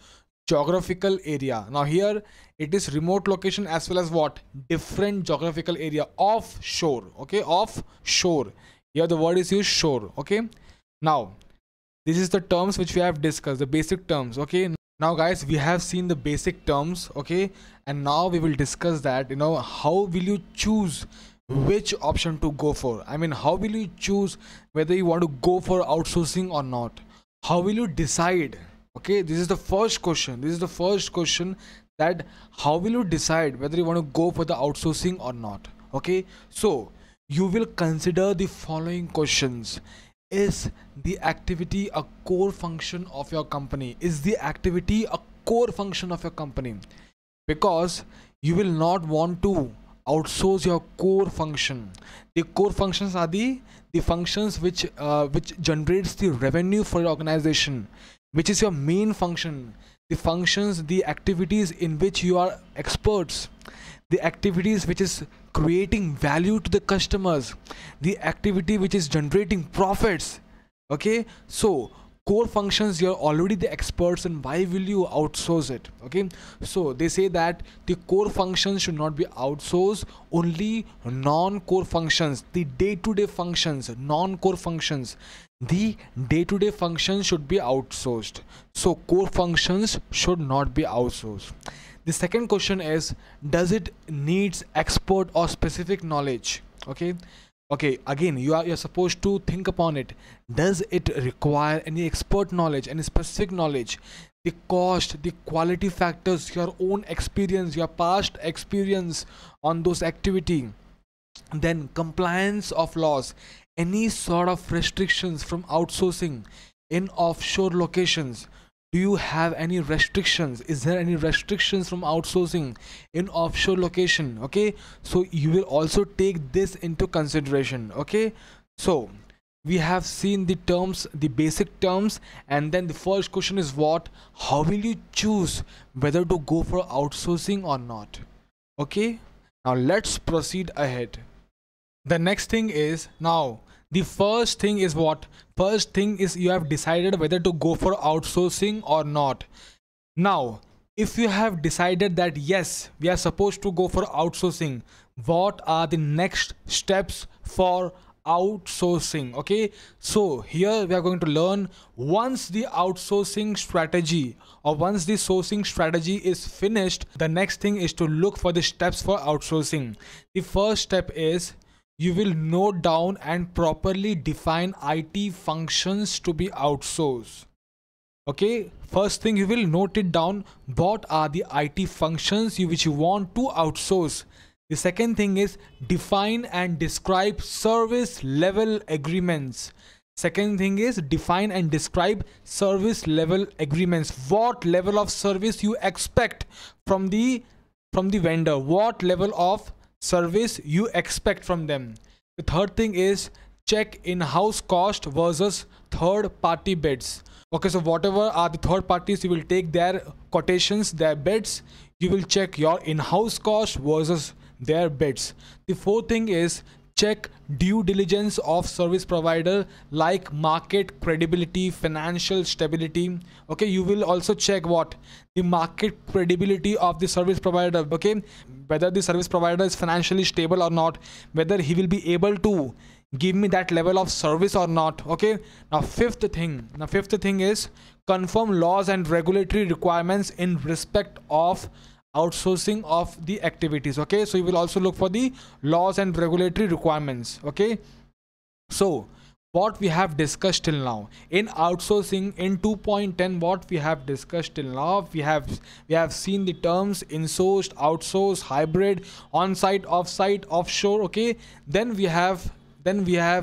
geographical area. Now here it is remote location as well as what, different geographical area. Offshore. Okay, offshore, here the word is used shore. Okay, now this is the terms which we have discussed, the basic terms. Okay, now guys, we have seen the basic terms. Okay, and now we will discuss that, you know, how will you choose which option to go for. I mean, how will you choose whether you want to go for outsourcing or not? How will you decide? Okay, this is the first question. This is the first question, that how will you decide whether you want to go for the outsourcing or not? Okay, so you will consider the following questions. Is the activity a core function of your company? Is the activity a core function of your company? Because you will not want to outsource your core function. The core functions are the functions which generates the revenue for your organization, which is your main function. The functions, the activities in which you are experts, the activities which is creating value to the customers, the activity which is generating profits. Okay, so core functions, you're already the experts, and why will you outsource it? Okay, so they say that the core functions should not be outsourced, only non-core functions, the day-to-day functions, non-core functions, the day-to-day functions should be outsourced. So core functions should not be outsourced. The second question is, does it needs expert or specific knowledge? Okay, again, you're supposed to think upon it. Does it require any expert knowledge, any specific knowledge? The cost, the quality factors, your own experience, your past experience on those activity. Then compliance of laws, any sort of restrictions from outsourcing in offshore locations. Do you have any restrictions? Is there any restrictions from outsourcing in offshore location? Okay, so you will also take this into consideration. Okay, so we have seen the terms, the basic terms, and then the first question is what? How will you choose whether to go for outsourcing or not? Okay, now let's proceed ahead. The next thing is, now the first thing is what? First thing is you have decided whether to go for outsourcing or not. Now, if you have decided that yes, we are supposed to go for outsourcing, what are the next steps for outsourcing? Okay, so here we are going to learn, once the outsourcing strategy or once the sourcing strategy is finished, the next thing is to look for the steps for outsourcing. The first step is, you will note down and properly define IT functions to be outsourced. Okay, first thing, you will note it down, what are the IT functions which you want to outsource. The second thing is, define and describe service level agreements. Second thing is, define and describe service level agreements. What level of service you expect from the vendor, what level of service you expect from them. The third thing is, check in-house cost versus third-party bids. Okay, so whatever are the third parties, you will take their quotations, their bids. You will check your in-house cost versus their bids. The fourth thing is check due diligence of service provider, like market credibility, financial stability. Okay, you will also check what the market credibility of the service provider. Okay, whether the service provider is financially stable or not, whether he will be able to give me that level of service or not. Okay, now fifth thing is confirm laws and regulatory requirements in respect of outsourcing of the activities. Okay, so you will also look for the laws and regulatory requirements. Okay, so what we have discussed till now in outsourcing in 2.10, what we have discussed till now, we have seen the terms insourced, outsourced, hybrid, on-site, off-site, offshore. Okay, then we have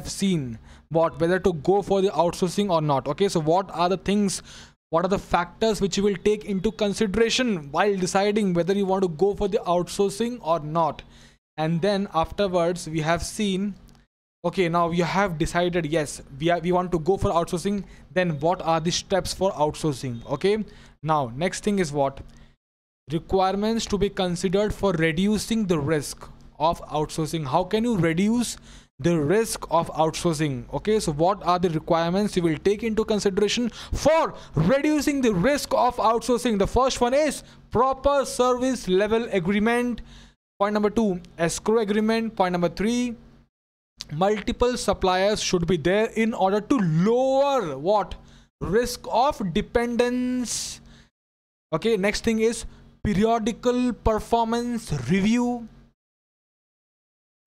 seen whether to go for the outsourcing or not. Okay, so what are the things, what are the factors which you will take into consideration while deciding whether you want to go for the outsourcing or not? And then afterwards we have seen, okay, now you have decided yes, we want to go for outsourcing. Then what are the steps for outsourcing? Okay, now next thing is what requirements to be considered for reducing the risk of outsourcing. How can you reduce the risk of outsourcing? Okay, so what are the requirements you will take into consideration for reducing the risk of outsourcing? The first one is proper service level agreement. Point number 2, escrow agreement. Point number 3, multiple suppliers should be there in order to lower what risk of dependence. Okay, next thing is periodical performance review.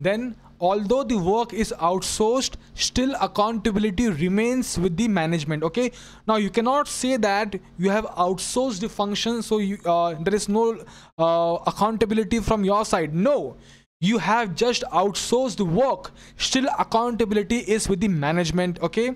Then although the work is outsourced, still accountability remains with the management. Okay, now you cannot say that you have outsourced the function, so there is no accountability from your side. No, you have just outsourced the work, still accountability is with the management. Okay,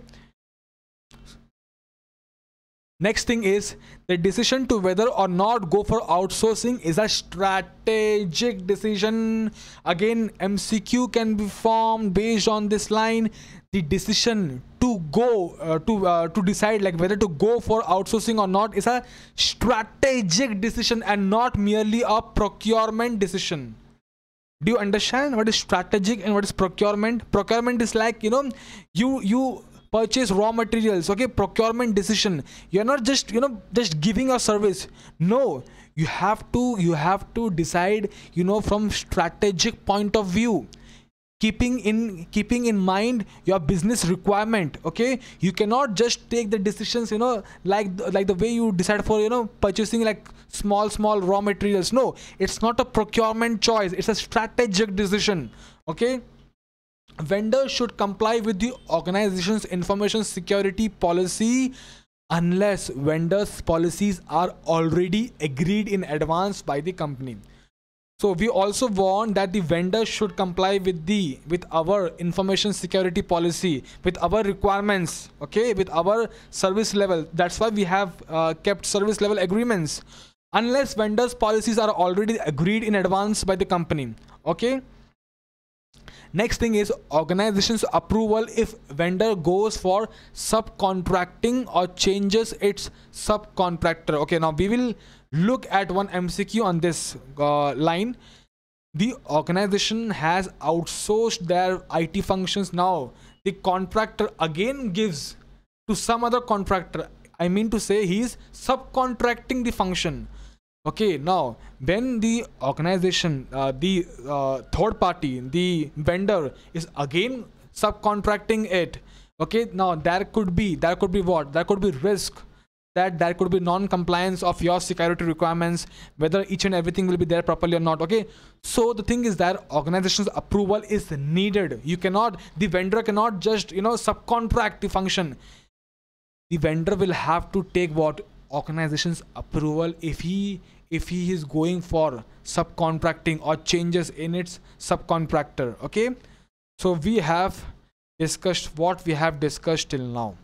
next thing is the decision to whether or not go for outsourcing is a strategic decision. Again, MCQ can be formed based on this line. The decision to go to decide like whether to go for outsourcing or not is a strategic decision and not merely a procurement decision. Do you understand what is strategic and what is procurement? Procurement is like, you purchase raw materials. Okay, procurement decision, you're not just just giving a service. No, you have to decide from strategic point of view, keeping in mind your business requirement. Okay, you cannot just take the decisions like the way you decide for purchasing like small raw materials. No, it's not a procurement choice, it's a strategic decision. Okay, vendors should comply with the organization's information security policy unless vendors' policies are already agreed in advance by the company. So we also want that the vendors should comply with our information security policy, with our requirements. Okay, with our service level. That's why we have kept service level agreements unless vendors' policies are already agreed in advance by the company. Okay, next thing is organization's approval if vendor goes for subcontracting or changes its subcontractor. Okay, now we will look at one MCQ on this line. The organization has outsourced their IT functions. Now the contractor again gives to some other contractor. I mean to say he is subcontracting the function. Okay, now when the organization, the third party, the vendor is again subcontracting it. Okay, now there could be what? There could be risk that there could be non-compliance of your security requirements, whether each and everything will be there properly or not. Okay, so the thing is that organization's approval is needed. The vendor cannot just subcontract the function. The vendor will have to take what? Organization's approval if he is going for subcontracting or changes in its subcontractor. Okay, so we have discussed what we have discussed till now.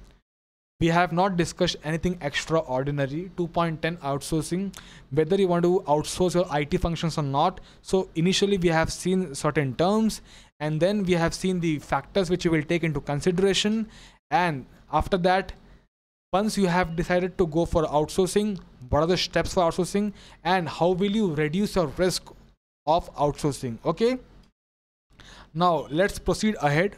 We have not discussed anything extraordinary. 2.10 outsourcing, whether you want to outsource your IT functions or not. So initially we have seen certain terms, and then we have seen the factors which you will take into consideration. And after that, once you have decided to go for outsourcing, what are the steps for outsourcing and how will you reduce your risk of outsourcing? Okay, now let's proceed ahead.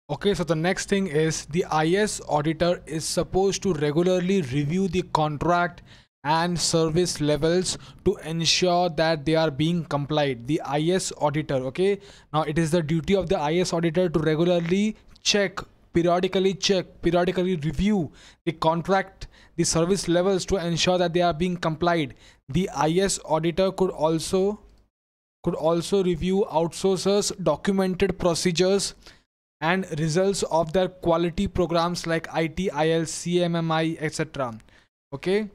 Okay, so the next thing is the IS auditor is supposed to regularly review the contract and service levels to ensure that they are being complied. The IS auditor, okay, now it is the duty of the IS auditor to regularly periodically review the contract, the service levels to ensure that they are being complied. The IS auditor could also review outsourcers' documented procedures and results of their quality programs like IT, IL, CMMI, etc. Okay,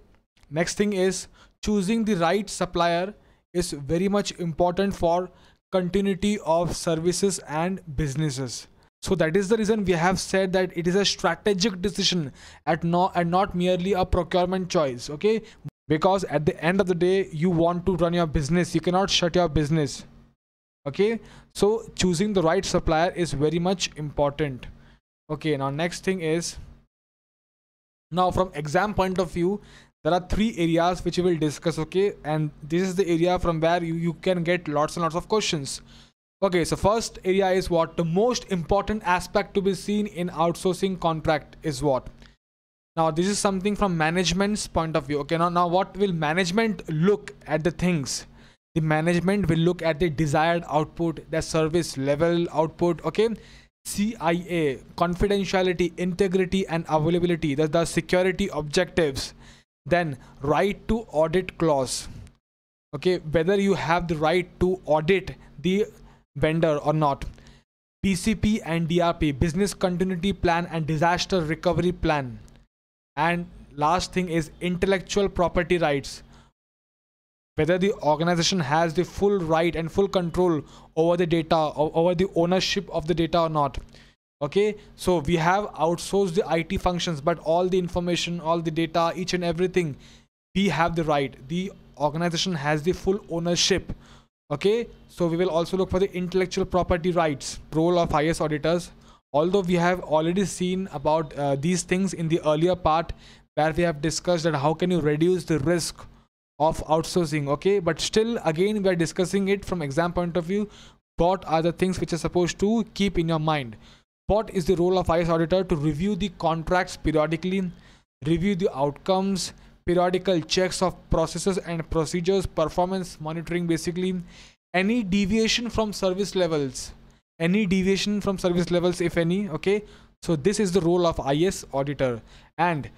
next thing is choosing the right supplier is very much important for continuity of services and businesses. So that is the reason we have said that it is a strategic decision and not merely a procurement choice. Okay, because at the end of the day you want to run your business, you cannot shut your business. Okay, so choosing the right supplier is very much important. Okay, now next thing is, now from exam point of view, there are three areas which we will discuss. Okay, and this is the area from where you can get lots and lots of questions. Okay, so first area is what? The most important aspect to be seen in outsourcing contract is what? Now this is something from management's point of view. Okay, now what will management look at the things? The management will look at the desired output, the service level output. Okay, CIA, confidentiality, integrity and availability, that's the security objectives. Then right to audit clause. Okay, whether you have the right to audit the vendor or not. BCP and DRP, business continuity plan and disaster recovery plan. And last thing is intellectual property rights, whether the organization has the full right and full control over the data, over the ownership of the data or not. Okay, so we have outsourced the IT functions, but all the information, all the data, each and everything, we have the right. The organization has the full ownership. Okay, so we will also look for the intellectual property rights, role of IS auditors. Although we have already seen about these things in the earlier part where we have discussed that how can you reduce the risk of outsourcing. Okay, but still again we are discussing it from exam point of view. What are the things which are supposed to keep in your mind? What is the role of IS auditor? To review the contracts periodically, review the outcomes, periodical checks of processes and procedures, performance monitoring, basically any deviation from service levels, if any. Okay, so this is the role of IS auditor. And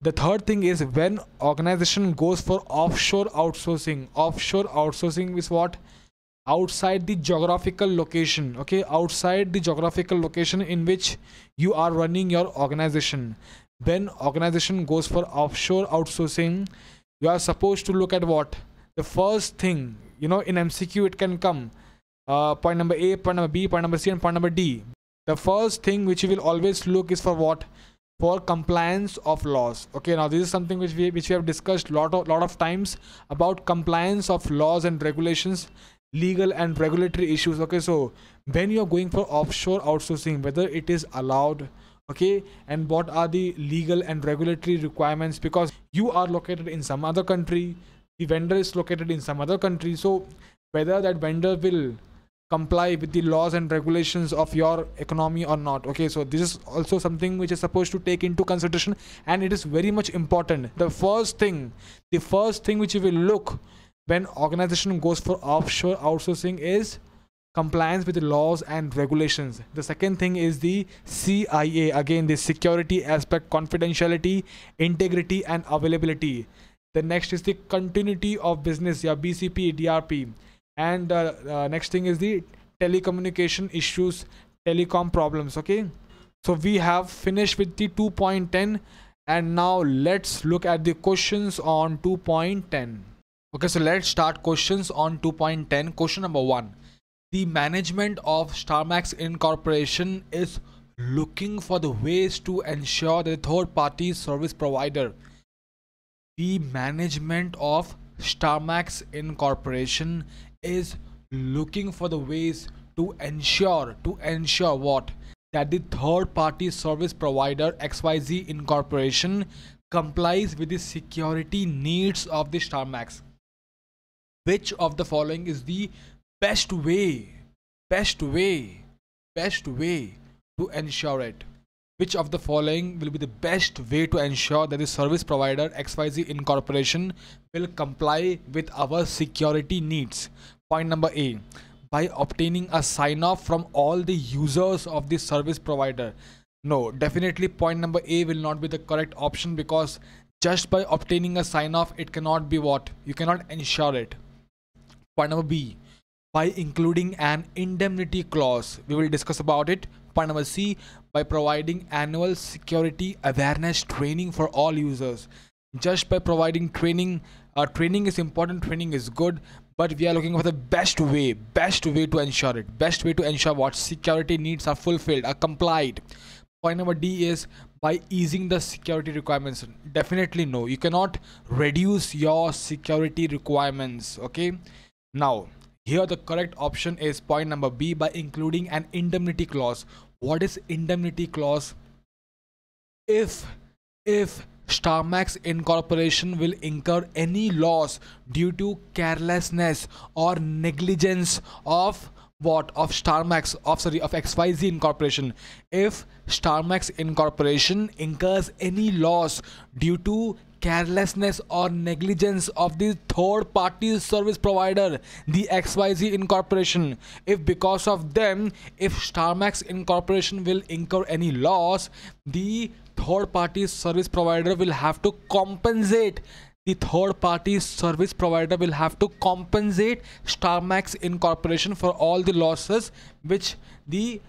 the third thing is when organization goes for offshore outsourcing is what? Outside the geographical location. Okay, outside the geographical location in which you are running your organization. When organization goes for offshore outsourcing, you are supposed to look at what? The first thing, in MCQ it can come point number A, point number B, point number C and point number D. The first thing which you will always look is for what? For compliance of laws. Okay, now this is something which we have discussed lot of times about compliance of laws and regulations, legal and regulatory issues. Okay, so when you are going for offshore outsourcing, whether it is allowed, okay, and what are the legal and regulatory requirements, because you are located in some other country, the vendor is located in some other country, so whether that vendor will comply with the laws and regulations of your economy or not. Okay, so this is also something which is supposed to take into consideration, and it is very much important. The first thing which you will look when organization goes for offshore outsourcing is compliance with the laws and regulations. The second thing is the CIA, again the security aspect, confidentiality, integrity and availability. The next is the continuity of business, BCP, DRP. And next thing is the telecommunication issues, telecom problems. Okay, so we have finished with the 2.10 and now let's look at the questions on 2.10. Okay, so let's start questions on 2.10. Question number 1. The management of Starmax Incorporation is looking for the ways to ensure that the third party service provider, the management of Starmax Incorporation, is looking for the ways to ensure what, that the third party service provider XYZ Incorporation complies with the security needs of the Starmax. Which of the following is the best way to ensure it? Which of the following will be the best way to ensure that the service provider XYZ Incorporation will comply with our security needs? Point number A, by obtaining a sign off from all the users of the service provider. No, definitely point number A will not be the correct option, because just by obtaining a sign off, it cannot be what? You cannot ensure it. Point number B, by including an indemnity clause. We will discuss about it. Point number C, by providing annual security awareness training for all users. Just by providing training, training is important, training is good, but we are looking for the best way to ensure it. Best way to ensure what? Security needs are fulfilled, are complied. Point number D is by easing the security requirements. Definitely no, you cannot reduce your security requirements. Okay, now here the correct option is point number B, by including an indemnity clause. What is indemnity clause? If Starmax Incorporation will incur any loss due to carelessness or negligence of what? Of Starmax, of XYZ Incorporation. If Starmax Incorporation incurs any loss due to carelessness or negligence of the third party service provider, the XYZ Incorporation, if because of them, if Starmax Incorporation will incur any loss, the third party service provider will have to compensate. The third party service provider will have to compensate Starmax Incorporation for all the losses which the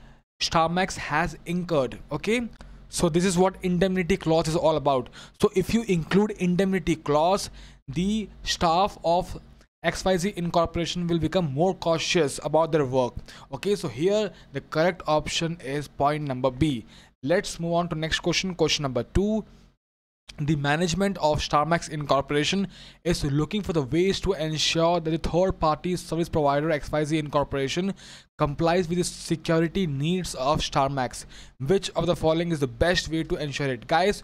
Starmax has incurred. Okay, so this is what indemnity clause is all about. So if you include indemnity clause, the staff of XYZ Incorporation will become more cautious about their work. Okay, so here the correct option is point number B. Let's move on to next question. Question number 2. The management of Starmax Incorporation is looking for the ways to ensure that the third party service provider XYZ Incorporation complies with the security needs of Starmax. Which of the following is the best way to ensure it? Guys,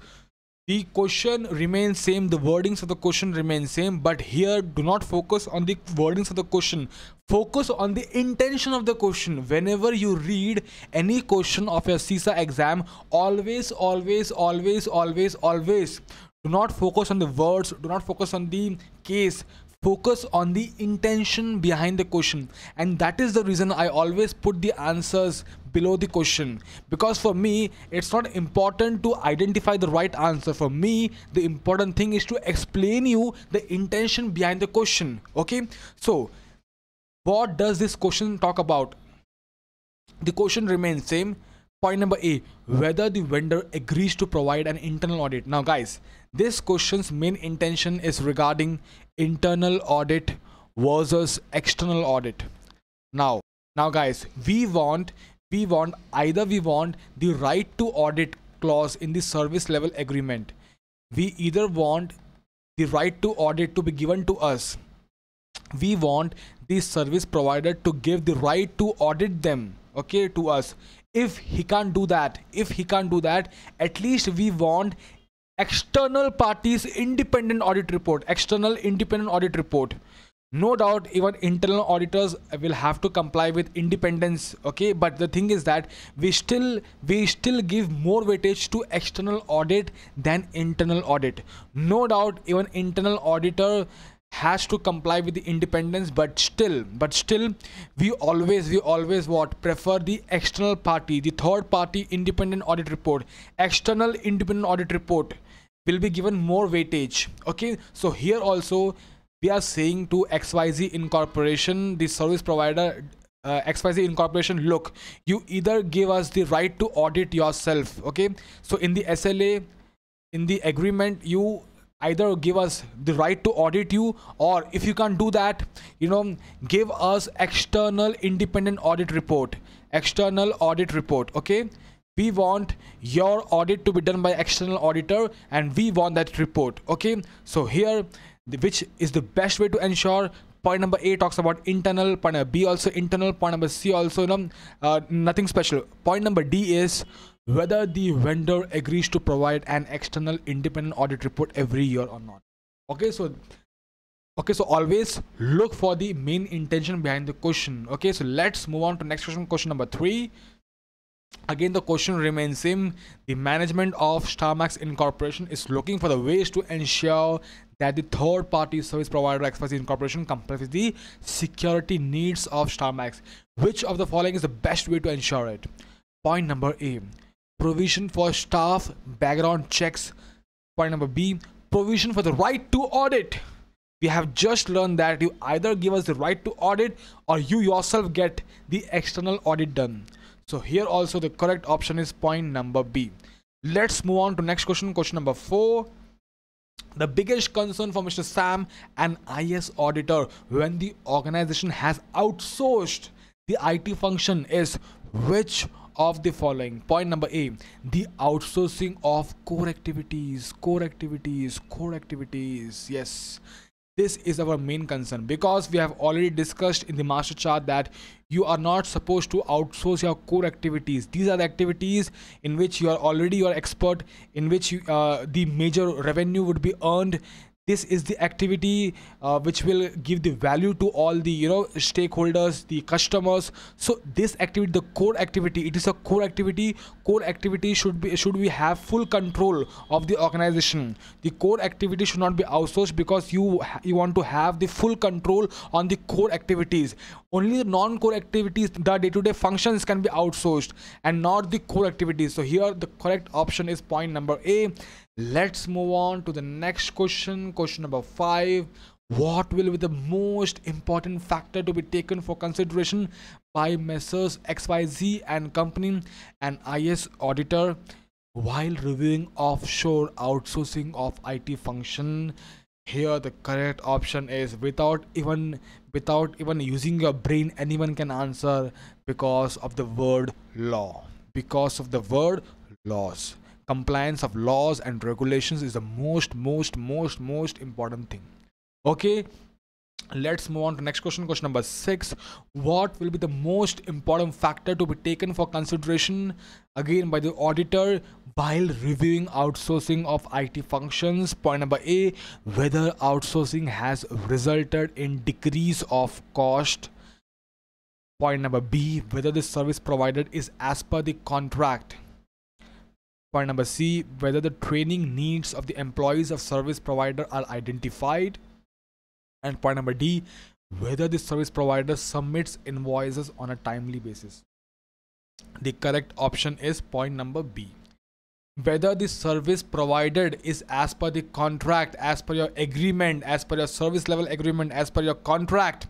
the question remains same, the wordings of the question remain same, but here do not focus on the wordings of the question, focus on the intention of the question. Whenever you read any question of your CISA exam, always do not focus on the words, do not focus on the case, focus on the intention behind the question. And that is the reason I always put the answers below the question, because for me it's not important to identify the right answer. For me the important thing is to explain you the intention behind the question. Okay, so what does this question talk about? The question remains same. Point number A, whether the vendor agrees to provide an internal audit. Now guys, this question's main intention is regarding internal audit versus external audit. Now guys, we want the right to audit clause in the service level agreement. We either want the right to audit to be given to us, we want the service provider to give the right to audit them, okay, to us. If he can't do that, at least we want external parties independent audit report, external independent audit report. No doubt even internal auditors will have to comply with independence, okay, but the thing is that we still give more weightage to external audit than internal audit. No doubt even internal auditor has to comply with the independence, but still we always what? Prefer the external party, the third party independent audit report. External independent audit report will be given more weightage. Okay, so here also we are saying to XYZ Incorporation, the service provider, XYZ Incorporation, look, you either give us the right to audit yourself. Okay, so in the SLA, in the agreement, you either give us the right to audit you, or if you can't do that, you know, give us external independent audit report, external audit report. Okay, We want your audit to be done by external auditor, and we want that report. Okay, so here which is the best way to ensure? Point number A talks about internal, point number B also internal, point number C also nothing special. Point number D is whether the vendor agrees to provide an external independent audit report every year or not. Okay, so always look for the main intention behind the question. Okay, so let's move on to next question, question number 3. Again, the question remains same. The management of StarMax Incorporation is looking for the ways to ensure that the third party service provider XYZ Incorporation complies with the security needs of StarMax. Which of the following is the best way to ensure it? Point number A, provision for staff background checks. Point number B, provision for the right to audit. We have just learned that you either give us the right to audit or you yourself get the external audit done. So here also the correct option is point number B. Let's move on to next question, question number 4. The biggest concern for Mr. Sam, an IS auditor, when the organization has outsourced the IT function is which of the following? Point number A, the outsourcing of core activities. Yes, this is our main concern, because we have already discussed in the master chart that you are not supposed to outsource your core activities. These are the activities in which you are already expert, in which the major revenue would be earned. This is the activity which will give the value to all the stakeholders, the customers. So this activity, the core activity, it is a core activity. Core activity should we have full control of the organization. The core activity should not be outsourced, because you want to have the full control on the core activities. Only the non-core activities, the day-to-day functions, can be outsourced and not the core activities. So here the correct option is point number A. Let's move on to the next question, question number 5. What will be the most important factor to be taken for consideration by Messrs XYZ and Company and IS auditor while reviewing offshore outsourcing of IT function? Here the correct option is without even using your brain, anyone can answer, because of the word law. Because of the word laws. Compliance of laws and regulations is the most important thing. Okay, let's move on to next question, question number 6. What will be the most important factor to be taken for consideration again by the auditor while reviewing outsourcing of IT functions? Point number A, whether outsourcing has resulted in decrease of cost. Point number B, whether the service provided is as per the contract. Point number C, whether the training needs of the employees of service provider are identified. And point number D, whether the service provider submits invoices on a timely basis. The correct option is point number B. Whether the service provided is as per the contract, as per your agreement, as per your service level agreement, as per your contract.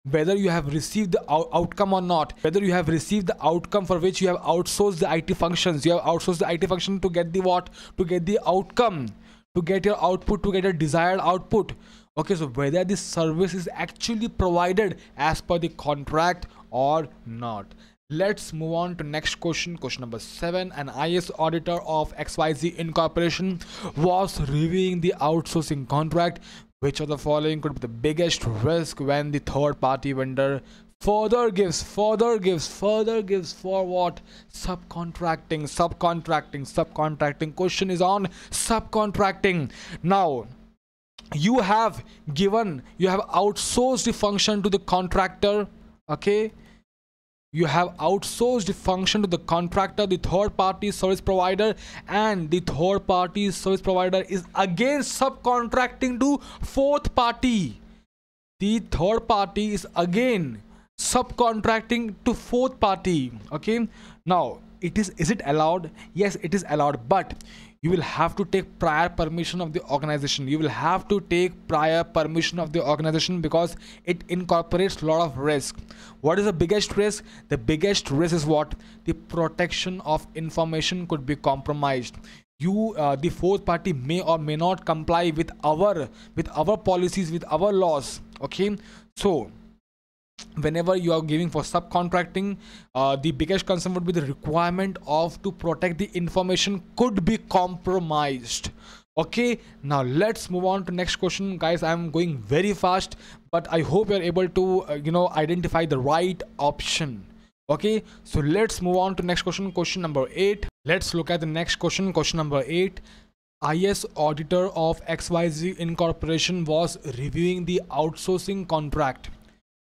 Whether you have received the outcome or not, whether you have received the outcome for which you have outsourced the IT functions. You have outsourced the IT function to get the what? To get the outcome, to get your output, to get your desired output. Okay, so whether this service is actually provided as per the contract or not. Let's move on to next question, question number 7. An IS auditor of XYZ Incorporation was reviewing the outsourcing contract. Which of the following could be the biggest risk when the third party vendor further gives for what? Subcontracting. Question is on subcontracting. Now you have outsourced the function to the contractor. Okay, you have outsourced the function to the contractor, the third party service provider, and the third party service provider is again subcontracting to fourth party. The third party is again subcontracting to fourth party. Okay, now is it allowed? Yes, it is allowed, but you will have to take prior permission of the organization. Because it incorporates a lot of risk. What is the biggest risk? The biggest risk is what? The protection of information could be compromised. The fourth party may or may not comply with our policies, with our laws. Okay, so whenever you are giving for subcontracting, the biggest concern would be the requirement of to protect the information could be compromised. Okay, now let's move on to next question, guys. I'm going very fast, but I hope you're able to identify the right option. Okay, so let's move on to next question, question number 8. Let's look at the next question, question number 8. IS auditor of XYZ Incorporation was reviewing the outsourcing contract.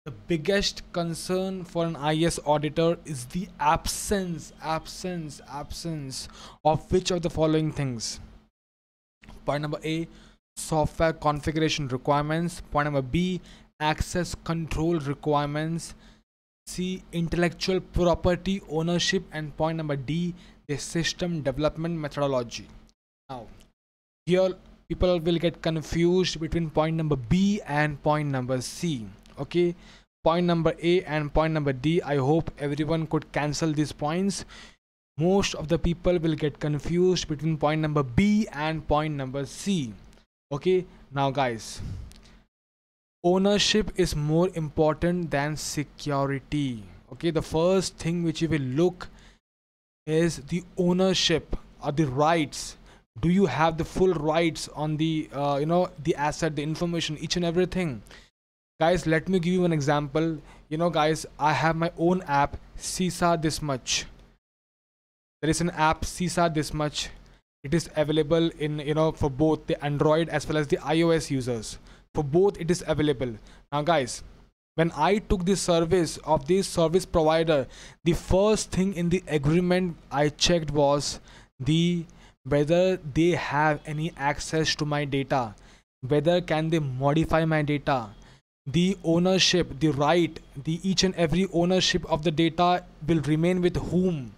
The biggest concern for an IS auditor is the absence of which of the following things? Point number A, software configuration requirements. Point number B, access control requirements. C, intellectual property ownership. And point number D, the system development methodology. Now, here people will get confused between point number B and point number C. Okay, point number A and point number D, I hope everyone could cancel these points. Most of the people will get confused between point number B and point number C. Okay, now guys, ownership is more important than security. Okay, the first thing which you will look is the ownership or the rights. Do you have the full rights on the the asset, the information, each and everything? Guys, let me give you an example. Guys, I have my own app, CISA-This-Much. There is an app, CISA-This-Much. It is available in for both the Android as well as the iOS users. For both it is available. Now guys, when I took the service of this service provider, the first thing in the agreement I checked was whether they have any access to my data, whether can they modify my data, the ownership, the right, the each and every ownership of the data will remain with whom.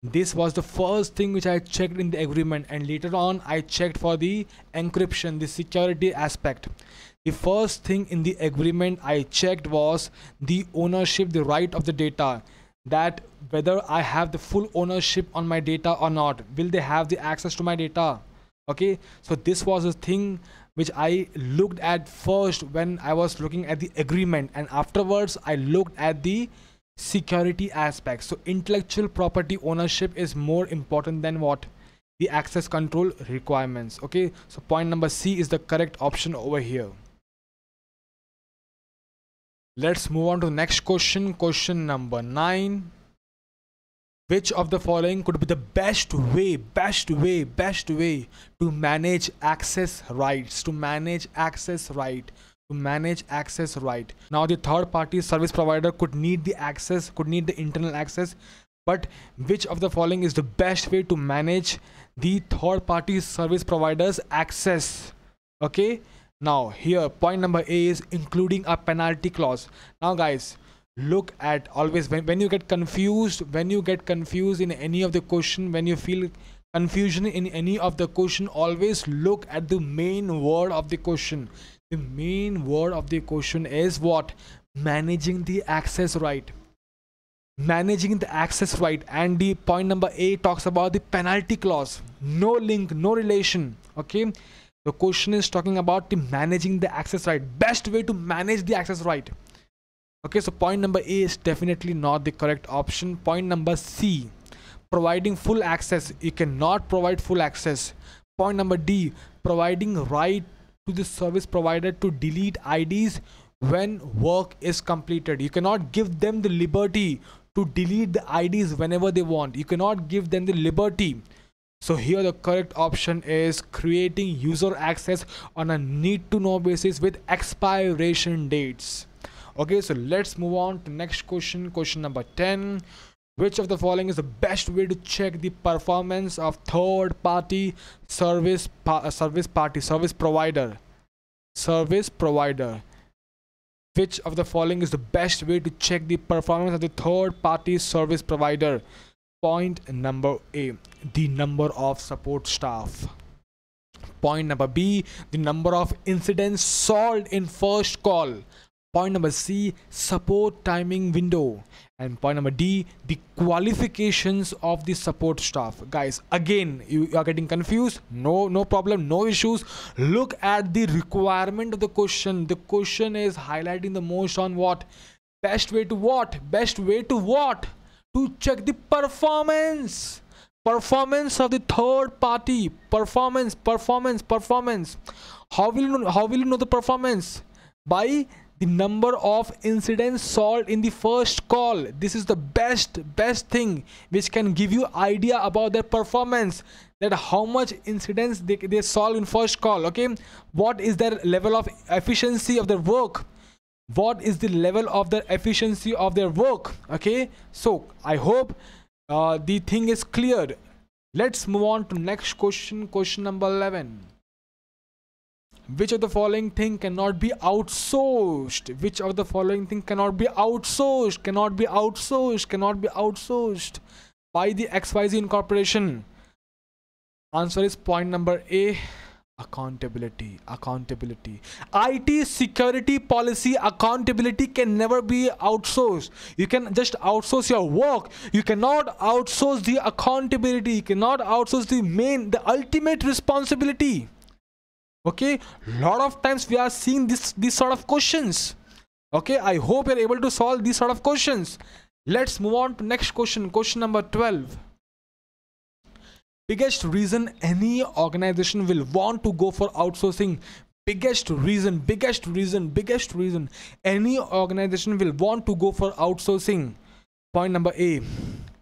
This was the first thing which I checked in the agreement, and later on I checked for the encryption, the security aspect. The first thing in the agreement I checked was the ownership, the right of the data, that whether I have the full ownership on my data or not. Will they have the access to my data? Okay, so this was the thing which I looked at first when I was looking at the agreement, and afterwards I looked at the security aspect. So intellectual property ownership is more important than what? The access control requirements. Okay, so point number C is the correct option over here. Let's move on to the next question, question number 9. Which of the following could be the best way to manage access rights, Now the third party service provider could need the internal access, but which of the following is the best way to manage the third party service provider's access? Okay, now here point number A is including a penalty clause. Now guys, look at always when you get confused in any of the question, when you feel confusion in any of the question, always look at the main word of the question. The main word of the question is what? Managing the access right. And the point number A talks about the penalty clause. No link, no relation. Okay, the question is talking about the managing the access right, best way to manage the access right. Okay, so point number A is definitely not the correct option. Point number C, providing full access. You cannot provide full access. Point number D, providing right to the service provider to delete IDs when work is completed. You cannot give them the liberty to delete the IDs whenever they want. You cannot give them the liberty. So here the correct option is creating user access on a need to know basis with expiration dates. Okay, so let's move on to next question, question number 10. Which of the following is the best way to check the performance of third party service provider? Which of the following is the best way to check the performance of the third party service provider? Point number A, the number of support staff. Point number B, the number of incidents solved in first call. Point number C, support timing window. And point number D, the qualifications of the support staff. Guys, again, you are getting confused. No problem, no issues. Look at the requirement of the question. The question is highlighting the most on what? Best way to what? Best way to what? To check the performance of the third party. Performance. How will you know the performance? By the number of incidents solved in the first call. This is the best thing which can give you idea about their performance, that how much incidents they solve in first call. Okay, what is their level of efficiency of their work? Okay, so I hope the thing is clear. Let's move on to next question. Question number 11. Which of the following thing cannot be outsourced? Which of the following thing cannot be outsourced? Cannot be outsourced by the XYZ incorporation? Answer is point number A. Accountability. IT security policy accountability can never be outsourced. You can just outsource your work. You cannot outsource the accountability. You cannot outsource the ultimate responsibility. Okay, lot of times we are seeing these sort of questions. Okay, I hope you're able to solve these sort of questions. Let's move on to next question. Question number 12. Biggest reason any organization will want to go for outsourcing. Biggest reason any organization will want to go for outsourcing. Point number A,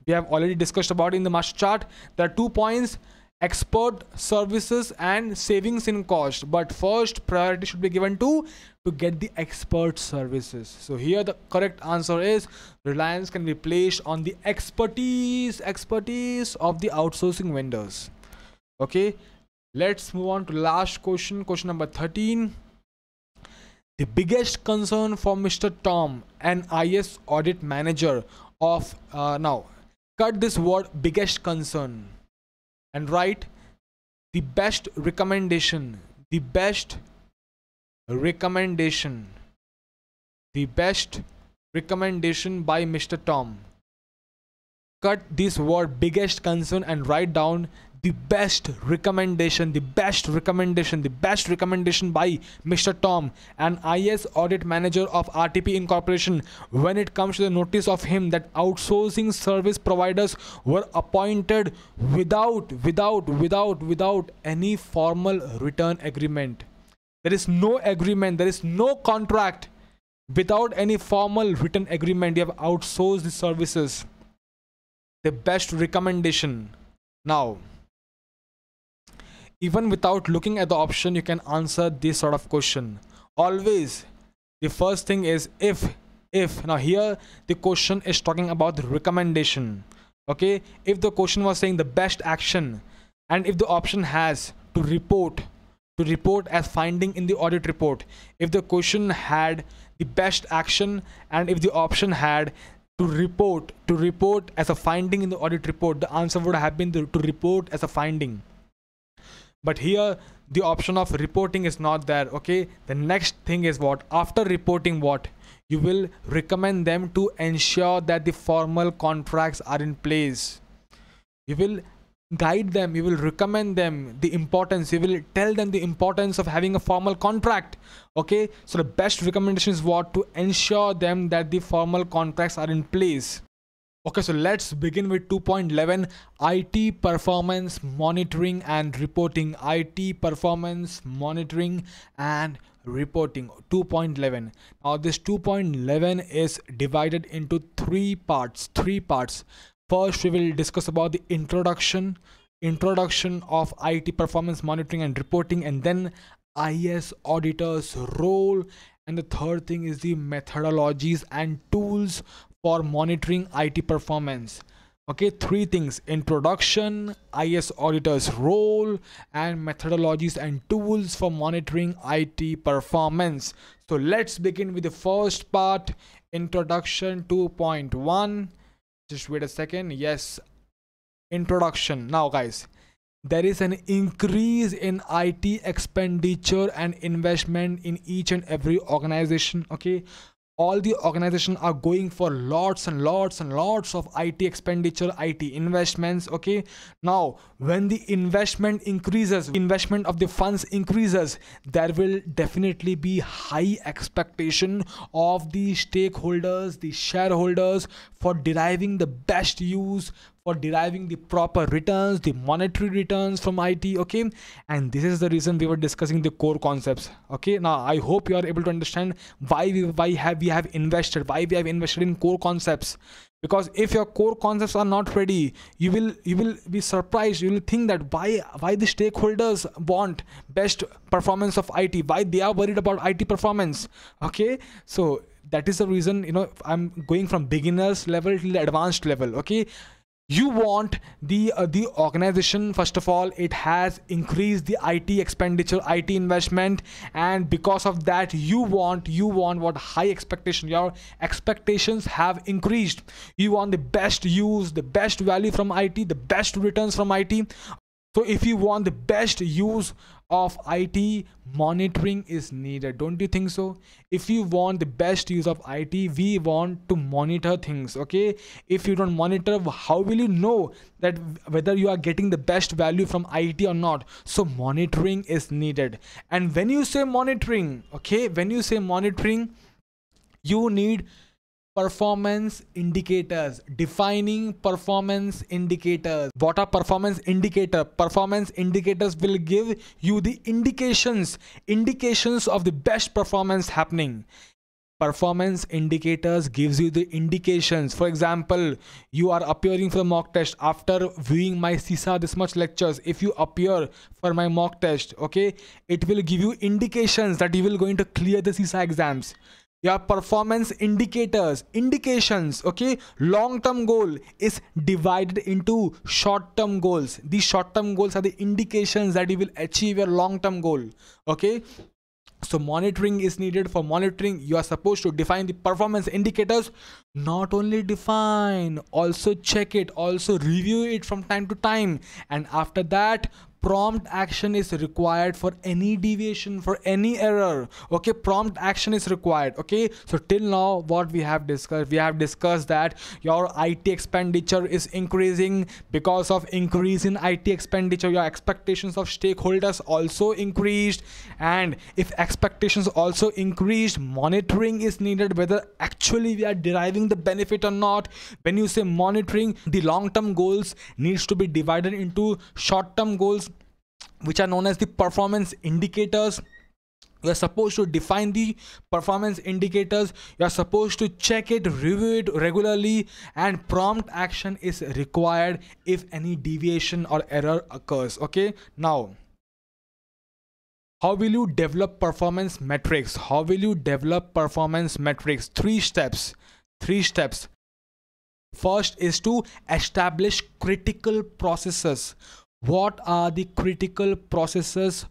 we have already discussed about in the master chart. There are 2 points: expert services and savings in cost. But first priority should be given to get the expert services. So here the correct answer is reliance can be placed on the expertise of the outsourcing vendors. Okay, let's move on to last question. Question number 13. The biggest concern for Mr. Tom, an IS audit manager of now cut this word biggest concern and write the best recommendation by Mr. Tom. Cut this word biggest concern and write down the best recommendation by Mr. Tom, an IS audit manager of RTP Incorporation, when it comes to the notice of him that outsourcing service providers were appointed without any formal written agreement. There is no agreement, there is no contract. Without any formal written agreement, you have outsourced the services. The best recommendation. Now, even without looking at the option, you can answer this sort of question. Always the first thing is if. Now here the question is talking about the recommendation. Okay, if the question was saying the best action, and if the option has to report as finding in the audit report, if the question had the best action and if the option had to report as a finding in the audit report, the answer would have been to report as a finding. But here the option of reporting is not there. Okay, the next thing is what? After reporting, what you will recommend them to ensure that the formal contracts are in place. You will guide them, you will recommend them the importance, you will tell them the importance of having a formal contract. Okay, so the best recommendation is what? To ensure them that the formal contracts are in place. Okay, so let's begin with 2.11, IT performance monitoring and reporting. IT performance monitoring and reporting 2.11. Now this 2.11 is divided into three parts. First, we will discuss about the introduction of IT performance monitoring and reporting, and then IS auditor's role, and the third thing is the methodologies and tools for monitoring IT performance. Okay, three things: introduction, IS auditor's role, and methodologies and tools for monitoring IT performance. So let's begin with the first part, introduction 2.1. Just wait a second. Yes, introduction. Now guys, there is an increase in IT expenditure and investment in each and every organization. Okay, all the organizations are going for lots and lots and lots of IT expenditure, IT investments. Okay, now when the investment increases, investment of the funds increases, there will definitely be high expectation of the stakeholders, the shareholders, for deriving the best use, for deriving the proper returns, the monetary returns from IT. Okay, and this is the reason we were discussing the core concepts. Okay, now I hope you are able to understand why we have invested in core concepts. Because if your core concepts are not ready, you will be surprised. You will think that why the stakeholders want best performance of IT, why they are worried about IT performance. Okay, so that is the reason, you know, I'm going from beginners level to the advanced level. Okay, you want the organization, first of all, it has increased the IT expenditure, IT investment, and because of that you want what high expectation. Your expectations have increased. You want the best use, the best value from IT, the best returns from IT. So if you want the best use of IT, monitoring is needed. Don't you think so? If you want the best use of IT, we want to monitor things. Okay, if you don't monitor, how will you know that whether you are getting the best value from IT or not? So monitoring is needed. And when you say monitoring, okay, when you say monitoring, you need performance indicators. Defining performance indicators. What are performance indicators? Performance indicators will give you the indications of the best performance happening. Performance indicators gives you the indications. For example, you are appearing for the mock test. After viewing my CISA-This-Much lectures, if you appear for my mock test, okay, it will give you indications that you will going to clear the CISA exams. Your performance indicators, indications. Okay, long-term goal is divided into short-term goals. These short-term goals are the indications that you will achieve your long-term goal. Okay, so monitoring is needed. For monitoring, you are supposed to define the performance indicators. Not only define, also check it, also review it from time to time, and after that prompt action is required for any deviation, for any error. Okay, prompt action is required. Okay, so till now what we have discussed that your IT expenditure is increasing. Because of increase in IT expenditure, your expectations of stakeholders also increased, and if expectations also increased, monitoring is needed whether actually we are deriving the benefit or not. When you say monitoring, the long-term goals needs to be divided into short-term goals, which are known as the performance indicators. You are supposed to define the performance indicators. You are supposed to check it, review it regularly, and prompt action is required if any deviation or error occurs. Okay, now how will you develop performance metrics? How will you develop performance metrics? Three steps. First is to establish critical processes. What are the critical processes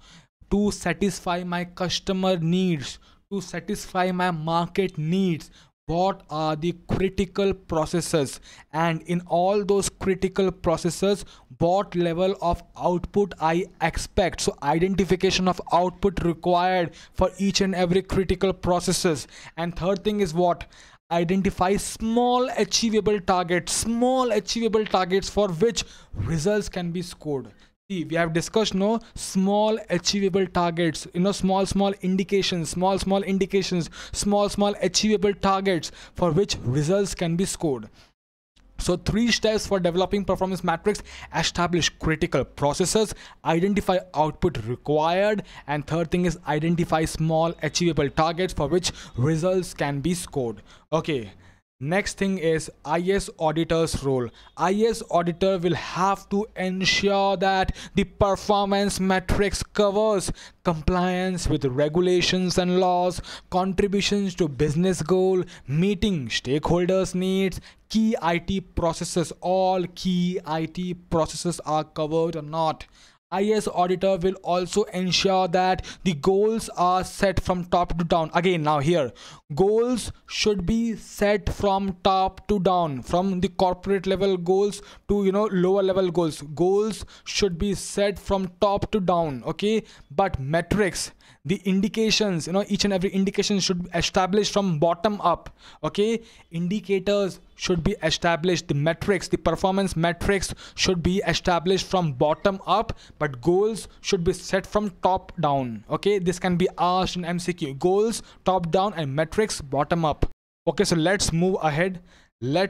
to satisfy my customer needs, to satisfy my market needs? What are the critical processes? And in all those critical processes, what level of output I expect? So identification of output required for each and every critical processes. And third thing is what? Identify small achievable targets for which results can be scored. See, we have discussed small achievable targets, small indications, small achievable targets for which results can be scored. So 3 steps for developing performance metrics: establish critical processes, identify output required, and third thing is identify small achievable targets for which results can be scored. Okay, next thing is IS auditor's role. IS auditor will have to ensure that the performance metrics covers compliance with regulations and laws, contributions to business goal, meeting stakeholders' needs, key IT processes. All key IT processes are covered or not. IS auditor will also ensure that the goals are set from top to down. Again, now here, Goals should be set from top to down, from the corporate level goals to lower level goals. Goals should be set from top to down, okay? But metrics, the indications, each and every indication should be established from bottom up, okay? Indicators should be established, the metrics, the performance metrics should be established from bottom up, but goals should be set from top down, okay? This can be asked in MCQ. Goals top down and metrics bottom up. Okay, so let's move ahead. The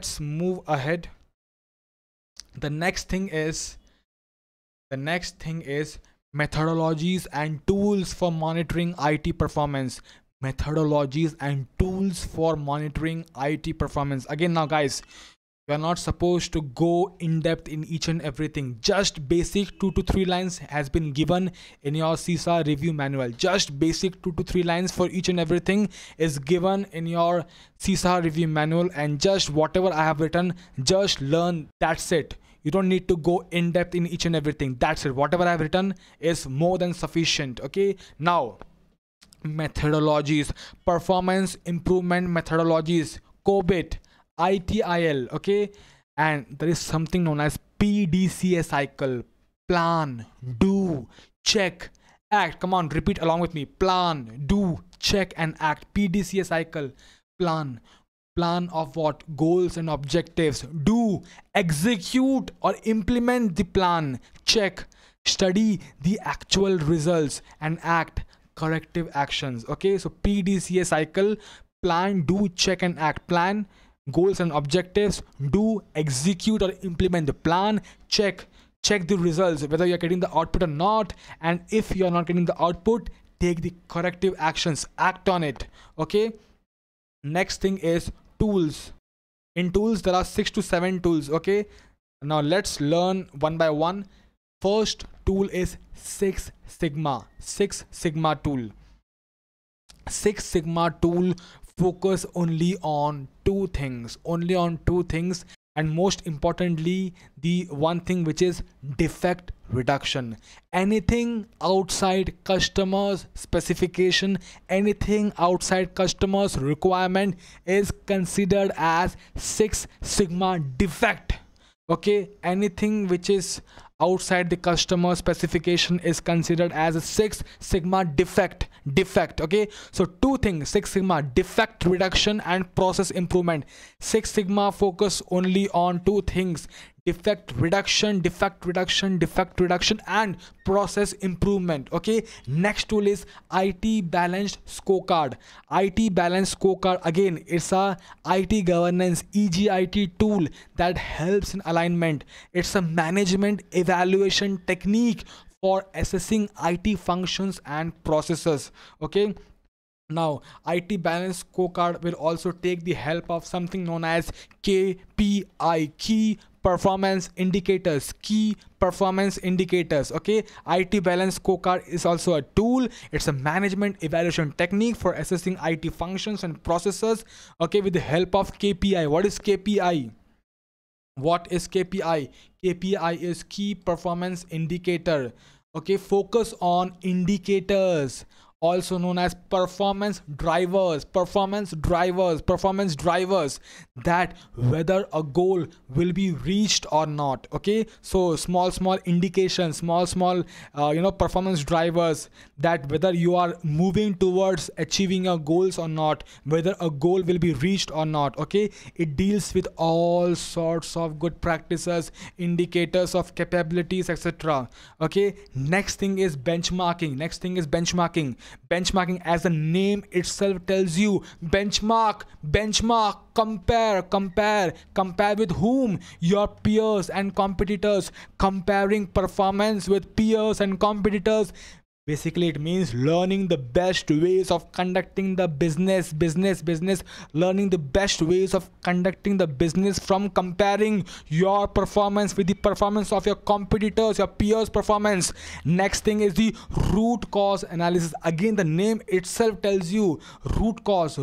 next thing is methodologies and tools for monitoring IT performance. Methodologies and tools for monitoring IT performance. Again, now guys, we are not supposed to go in depth in each and everything. Just basic 2 to 3 lines has been given in your CISA review manual. Just basic 2 to 3 lines for each and everything is given in your CISA review manual, and just whatever I have written, just learn. That's it. You don't need to go in depth in each and everything. That's it. Whatever I have written is more than sufficient. Okay, now methodologies, performance improvement methodologies, COBIT, ITIL, okay? And there is something known as PDCA cycle: plan, do, check, act. Come on, repeat along with me. Plan, do, check and act. PDCA cycle: plan of what? Goals and objectives. Do, execute or implement the plan. Check, study the actual results, and act, corrective actions. Okay, so PDCA cycle: plan, do, check and act. Plan, goals and objectives. Do, execute or implement the plan. Check the results, whether you're getting the output or not, and if you're not getting the output, take the corrective actions, act on it. Okay, next thing is tools. In tools there are 6 to 7 tools. Okay, now let's learn one by one. First tool is Six Sigma tool. Six Sigma tool focus only on two things, and most importantly, the one thing which is defect reduction. Anything outside customers specification, anything outside customers requirement is considered as Six Sigma defect. Okay, anything which is outside the customer specification is considered as a Six Sigma defect. Okay, so two things: Six Sigma defect reduction and process improvement. Six Sigma focus only on two things: defect reduction and process improvement. Okay, next tool is IT balanced scorecard. IT balanced scorecard, again, it's a IT governance EGIT tool that helps in alignment. It's a management evaluation technique for assessing IT functions and processes. Okay, now IT balance scorecard will also take the help of something known as KPI, key performance indicators. Okay, IT balance scorecard is also a tool. It's a management evaluation technique for assessing IT functions and processes, okay, with the help of KPI. What is KPI? KPI is key performance indicator. Okay, focus on indicators, also known as performance drivers, that whether a goal will be reached or not. Okay, so small indications, small performance drivers, that whether you are moving towards achieving your goals or not, whether a goal will be reached or not. Okay, it deals with all sorts of good practices, indicators of capabilities, etc. Okay, next thing is benchmarking. Benchmarking, as the name itself tells you, benchmark, compare with whom? Your peers and competitors. Comparing performance with peers and competitors. Basically, it means learning the best ways of conducting the business, learning the best ways of conducting the business from comparing your performance with the performance of your competitors, your peers' performance. Next thing is the root cause analysis. Again, the name itself tells you root cause.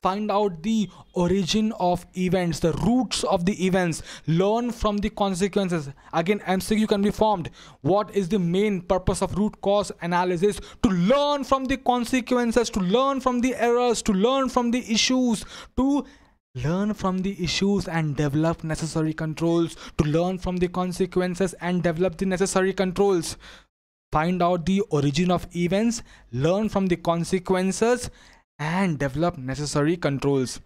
Find out the origin of events, the roots of the events. Learn from the consequences. Again, MCQ can be formed. What is the main purpose of root cause analysis? To learn from the consequences, to learn from the errors, to learn from the issues, to learn from the issues and develop necessary controls, to learn from the consequences and develop the necessary controls. Find out the origin of events, learn from the consequences, and develop necessary controls.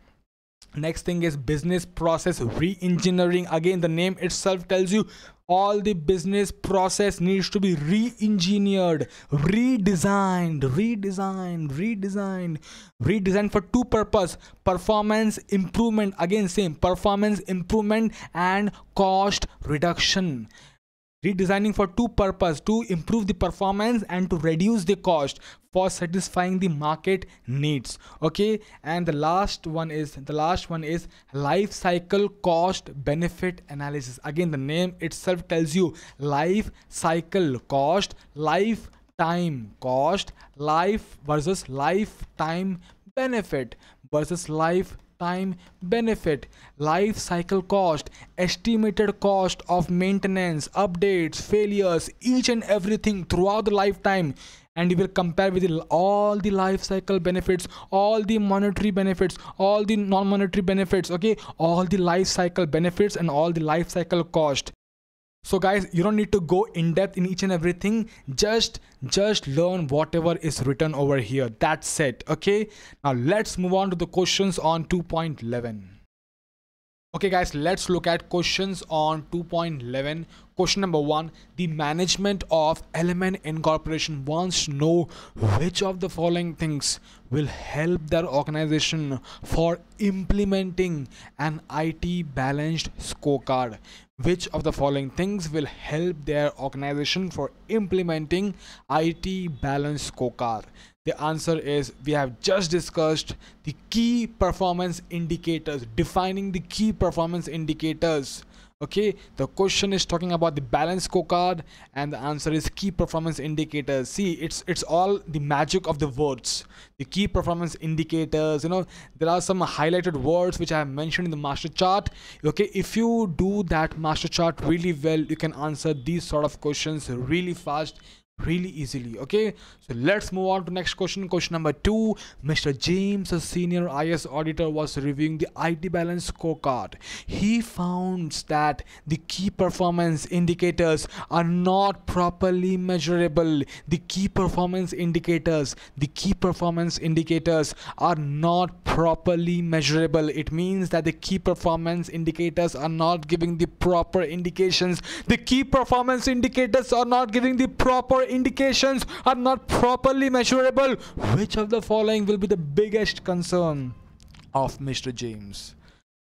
Next thing is business process re-engineering. Again, the name itself tells you all the business process needs to be re-engineered, redesigned for two purposes: performance improvement, again same, performance improvement and cost reduction. Redesigning for two purposes: to improve the performance and to reduce the cost for satisfying the market needs. Okay, and the last one is life cycle cost benefit analysis. Again, the name itself tells you life cycle cost, lifetime cost, life versus lifetime benefit versus lifetime benefit. Life cycle cost, estimated cost of maintenance, updates, failures, each and everything throughout the lifetime, and you will compare with all the life cycle benefits, all the monetary benefits, all the non-monetary benefits. Okay, all the life cycle benefits and all the life cycle cost. So guys, you don't need to go in depth in each and everything, just learn whatever is written over here. That's it. Okay, now let's move on to the questions on 2.11. Okay guys, let's look at questions on 2.11. Question number 1, the management of element incorporation wants to know which of the following things will help their organization for implementing an IT balanced scorecard. Which of the following things will help their organization for implementing IT balanced scorecard? The answer is, we have just discussed the key performance indicators, defining the key performance indicators. Okay, the question is talking about the balanced scorecard and the answer is key performance indicators. See, it's all the magic of the words, the key performance indicators. You know, there are some highlighted words which I have mentioned in the master chart. Okay, if you do that master chart really well, you can answer these sort of questions really fast, really easily. Okay, so let's move on to next question. Question number 2, Mr. James, a senior IS auditor, was reviewing the IT balance scorecard. He found that the key performance indicators are not properly measurable. The key performance indicators are not properly measurable. It means that the key performance indicators are not giving the proper indications. The key performance indicators are not giving the proper indications, are not properly measurable. Which of the following will be the biggest concern of Mr. James?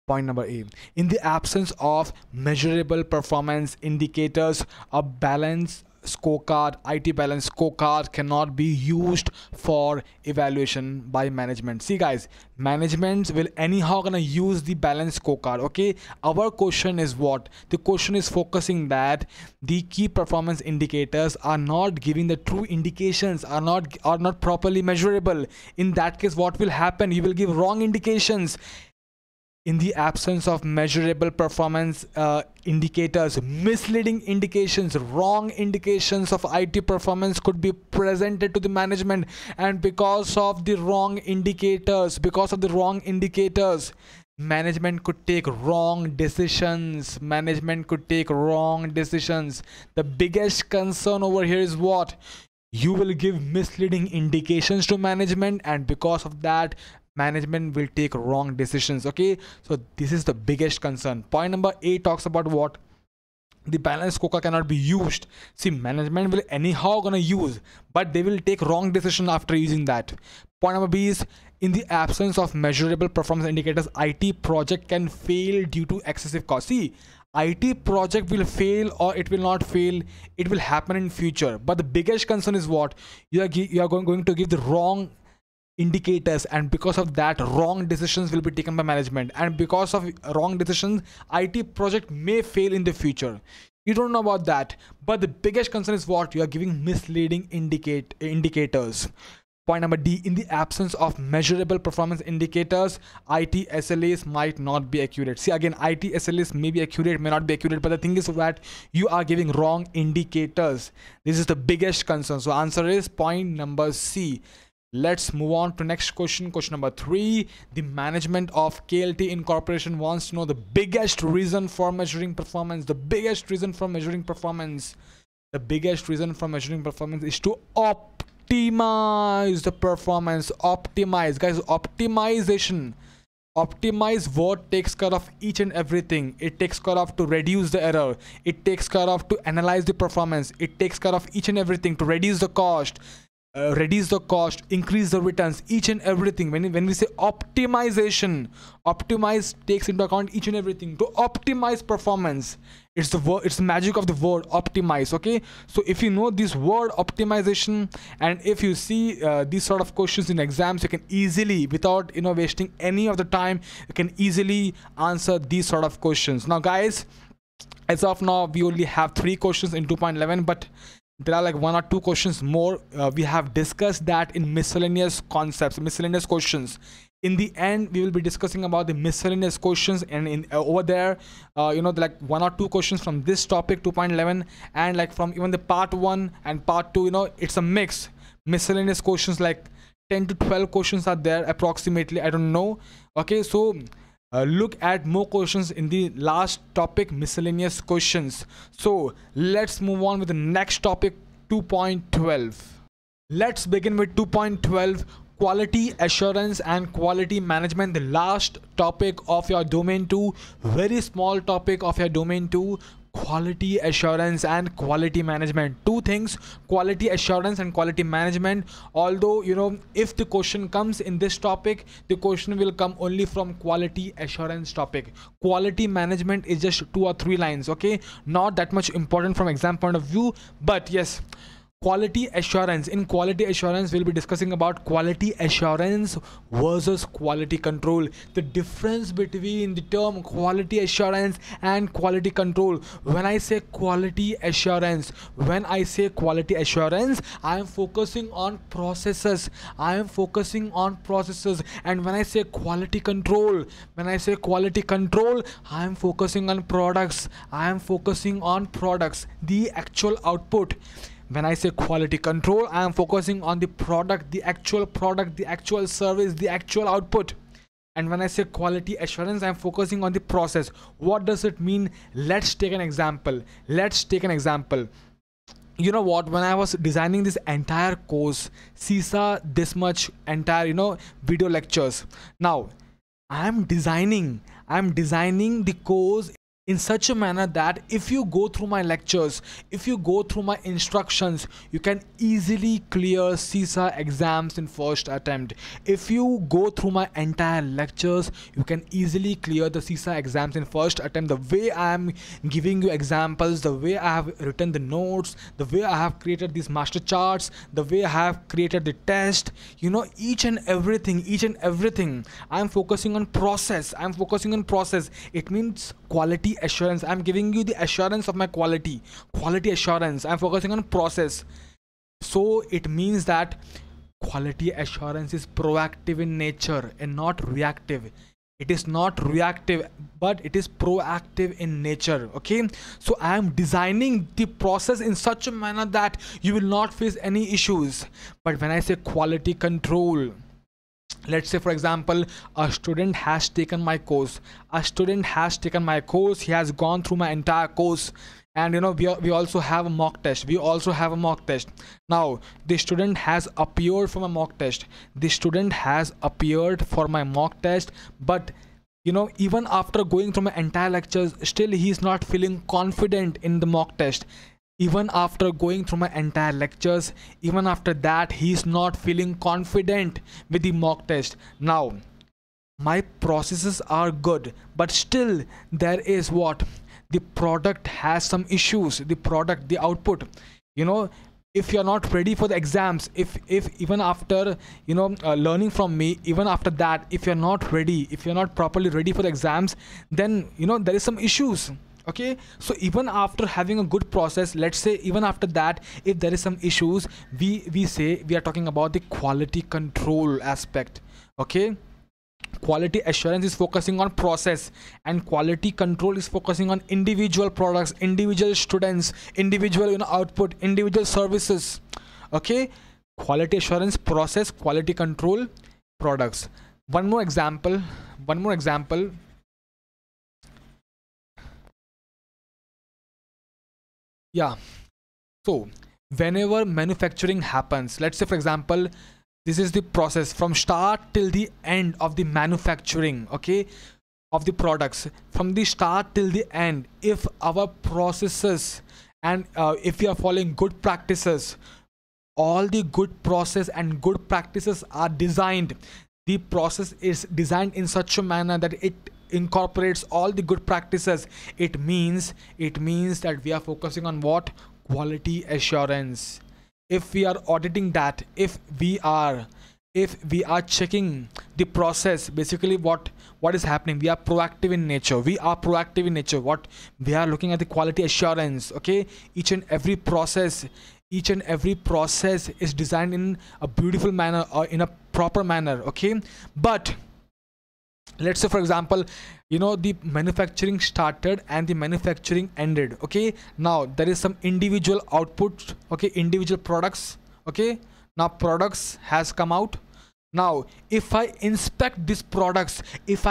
Point number A, in the absence of measurable performance indicators, a balance scorecard, IT balance scorecard, cannot be used for evaluation by management. See guys, management will anyhow gonna use the balance scorecard. Okay, our question is what? The question is focusing that the key performance indicators are not giving the true indications, are not properly measurable. In that case, what will happen? You will give wrong indications. In the absence of measurable performance indicators, misleading indications, wrong indications of IT performance could be presented to the management, and because of the wrong indicators, management could take wrong decisions. The biggest concern over here is what? You will give misleading indications to management, and because of that, management will take wrong decisions. Okay, so this is the biggest concern. Point number A talks about what? The balanced scorecard cannot be used. See, management will anyhow gonna use, but they will take wrong decision after using that. Point number B is, in the absence of measurable performance indicators, IT project can fail due to excessive cost. See, IT project will fail or it will not fail. It will happen in future. But the biggest concern is what? You are going to give the wrong indicators, and because of that, wrong decisions will be taken by management, and because of wrong decisions, IT project may fail in the future. You don't know about that, but the biggest concern is what? You are giving misleading indicators. Point number D, in the absence of measurable performance indicators, IT SLAs might not be accurate. See, again, IT SLAs may be accurate, may not be accurate, but the thing is that you are giving wrong indicators. This is the biggest concern. So answer is point number C. Let's move on to next question. Question number 3. The management of KLT Incorporation wants to know the biggest reason for measuring performance. The biggest reason for measuring performance. The biggest reason for measuring performance is to optimize the performance. Optimize, guys. Optimization. Optimize word takes care of each and everything. It takes care of to reduce the error. It takes care of to analyze the performance. It takes care of each and everything to reduce the cost. Increase the returns, each and everything. When we say optimization, optimize takes into account each and everything to optimize performance. It's the word, it's the magic of the word optimize. Okay, so if you know this word optimization, and if you see these sort of questions in exams, you can easily, without wasting any of the time, you can easily answer these sort of questions. Now guys, as of now we only have 3 questions in 2.11, but there are like 1 or 2 questions more. We have discussed that in miscellaneous concepts, miscellaneous questions. In the end, we will be discussing about the miscellaneous questions, and in over there, like 1 or 2 questions from this topic 2.11, and like from even the part 1 and part 2. It's a mix. Miscellaneous questions, like 10 to 12 questions are there approximately. I don't know. Okay, so look at more questions in the last topic, miscellaneous questions. So let's move on with the next topic, 2.12. Let's begin with 2.12, quality assurance and quality management, the last topic of your domain 2. Very small topic of your domain 2. Quality assurance and quality management. 2 things, quality assurance and quality management. Although if the question comes in this topic, the question will come only from quality assurance topic. Quality management is just 2 or 3 lines. Okay, not that much important from exam point of view, but yes, quality assurance. In quality assurance, we'll be discussing about quality assurance versus quality control. The difference between the term quality assurance and quality control. When I say quality assurance, I am focusing on processes. And when I say quality control, I am focusing on products. The actual output. When I say quality control, I am focusing on the product, the actual service, the actual output. And when I say quality assurance, I am focusing on the process. What does it mean? Let's take an example. You know what? When I was designing this entire course, CISA-This-Much, entire video lectures. Now, I am designing the course in such a manner that if you go through my lectures, if you go through my instructions, you can easily clear CISA exams in first attempt. If you go through my entire lectures, you can easily clear the CISA exams in first attempt. The way I am giving you examples, the way I have written the notes, the way I have created these master charts, the way I have created the test, each and everything. I am focusing on process. It means quality assurance. I'm giving you the assurance of my quality assurance. I'm focusing on process. So it means that quality assurance is proactive in nature and not reactive. It is not reactive, but it is proactive in nature. Okay, so I am designing the process in such a manner that you will not face any issues. But when I say quality control, let's say for example, a student has taken my course. He has gone through my entire course, and we also have a mock test. Now the student has appeared for my mock test. But even after going through my entire lectures, still he is not feeling confident in the mock test. Even after going through my entire lectures, even after that, he is not feeling confident with the mock test. Now, my processes are good, but still there is what? The product has some issues. The output. If you're not ready for the exams, if even after learning from me, even after that, if you're not properly ready for the exams, then there is some issues. Okay, so even after having a good process, let's say even after that, if there is some issues, we say we are talking about the quality control aspect. Okay, quality assurance is focusing on process, and quality control is focusing on individual products, individual students, individual output, individual services. Okay, quality assurance, process, quality control, products. One more example. Yeah, so whenever manufacturing happens, let's say for example, this is the process from start till the end of the manufacturing, okay, of the products, from the start till the end. If our processes and if we are following good practices, all the good process and good practices are designed, the process is designed in such a manner that it incorporates all the good practices, it means that we are focusing on what? Quality assurance. If we are auditing that, if we are checking the process, basically what is happening, we are proactive in nature. What we are looking at, the quality assurance. Okay, each and every process is designed in a beautiful manner or in a proper manner. Okay, but let's say for example, the manufacturing started and the manufacturing ended. Okay, now there is some individual output, okay, individual products. Okay, now products has come out. Now if I inspect these products, it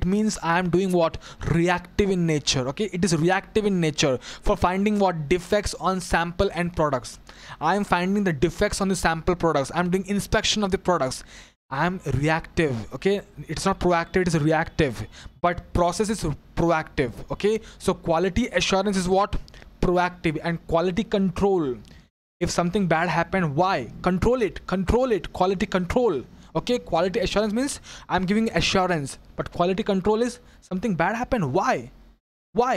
means I am doing what? Reactive in nature. Okay, it is reactive in nature for finding what? Defects on sample and products. I am finding the defects on the sample products, I'm doing inspection of the products. I'm reactive. Okay, it's not proactive, it is reactive, but process is proactive. Okay, so quality assurance is what? Proactive. And quality control, if something bad happened, why? Control it, quality control. Okay, quality assurance means I'm giving assurance, but quality control is something bad happened, why?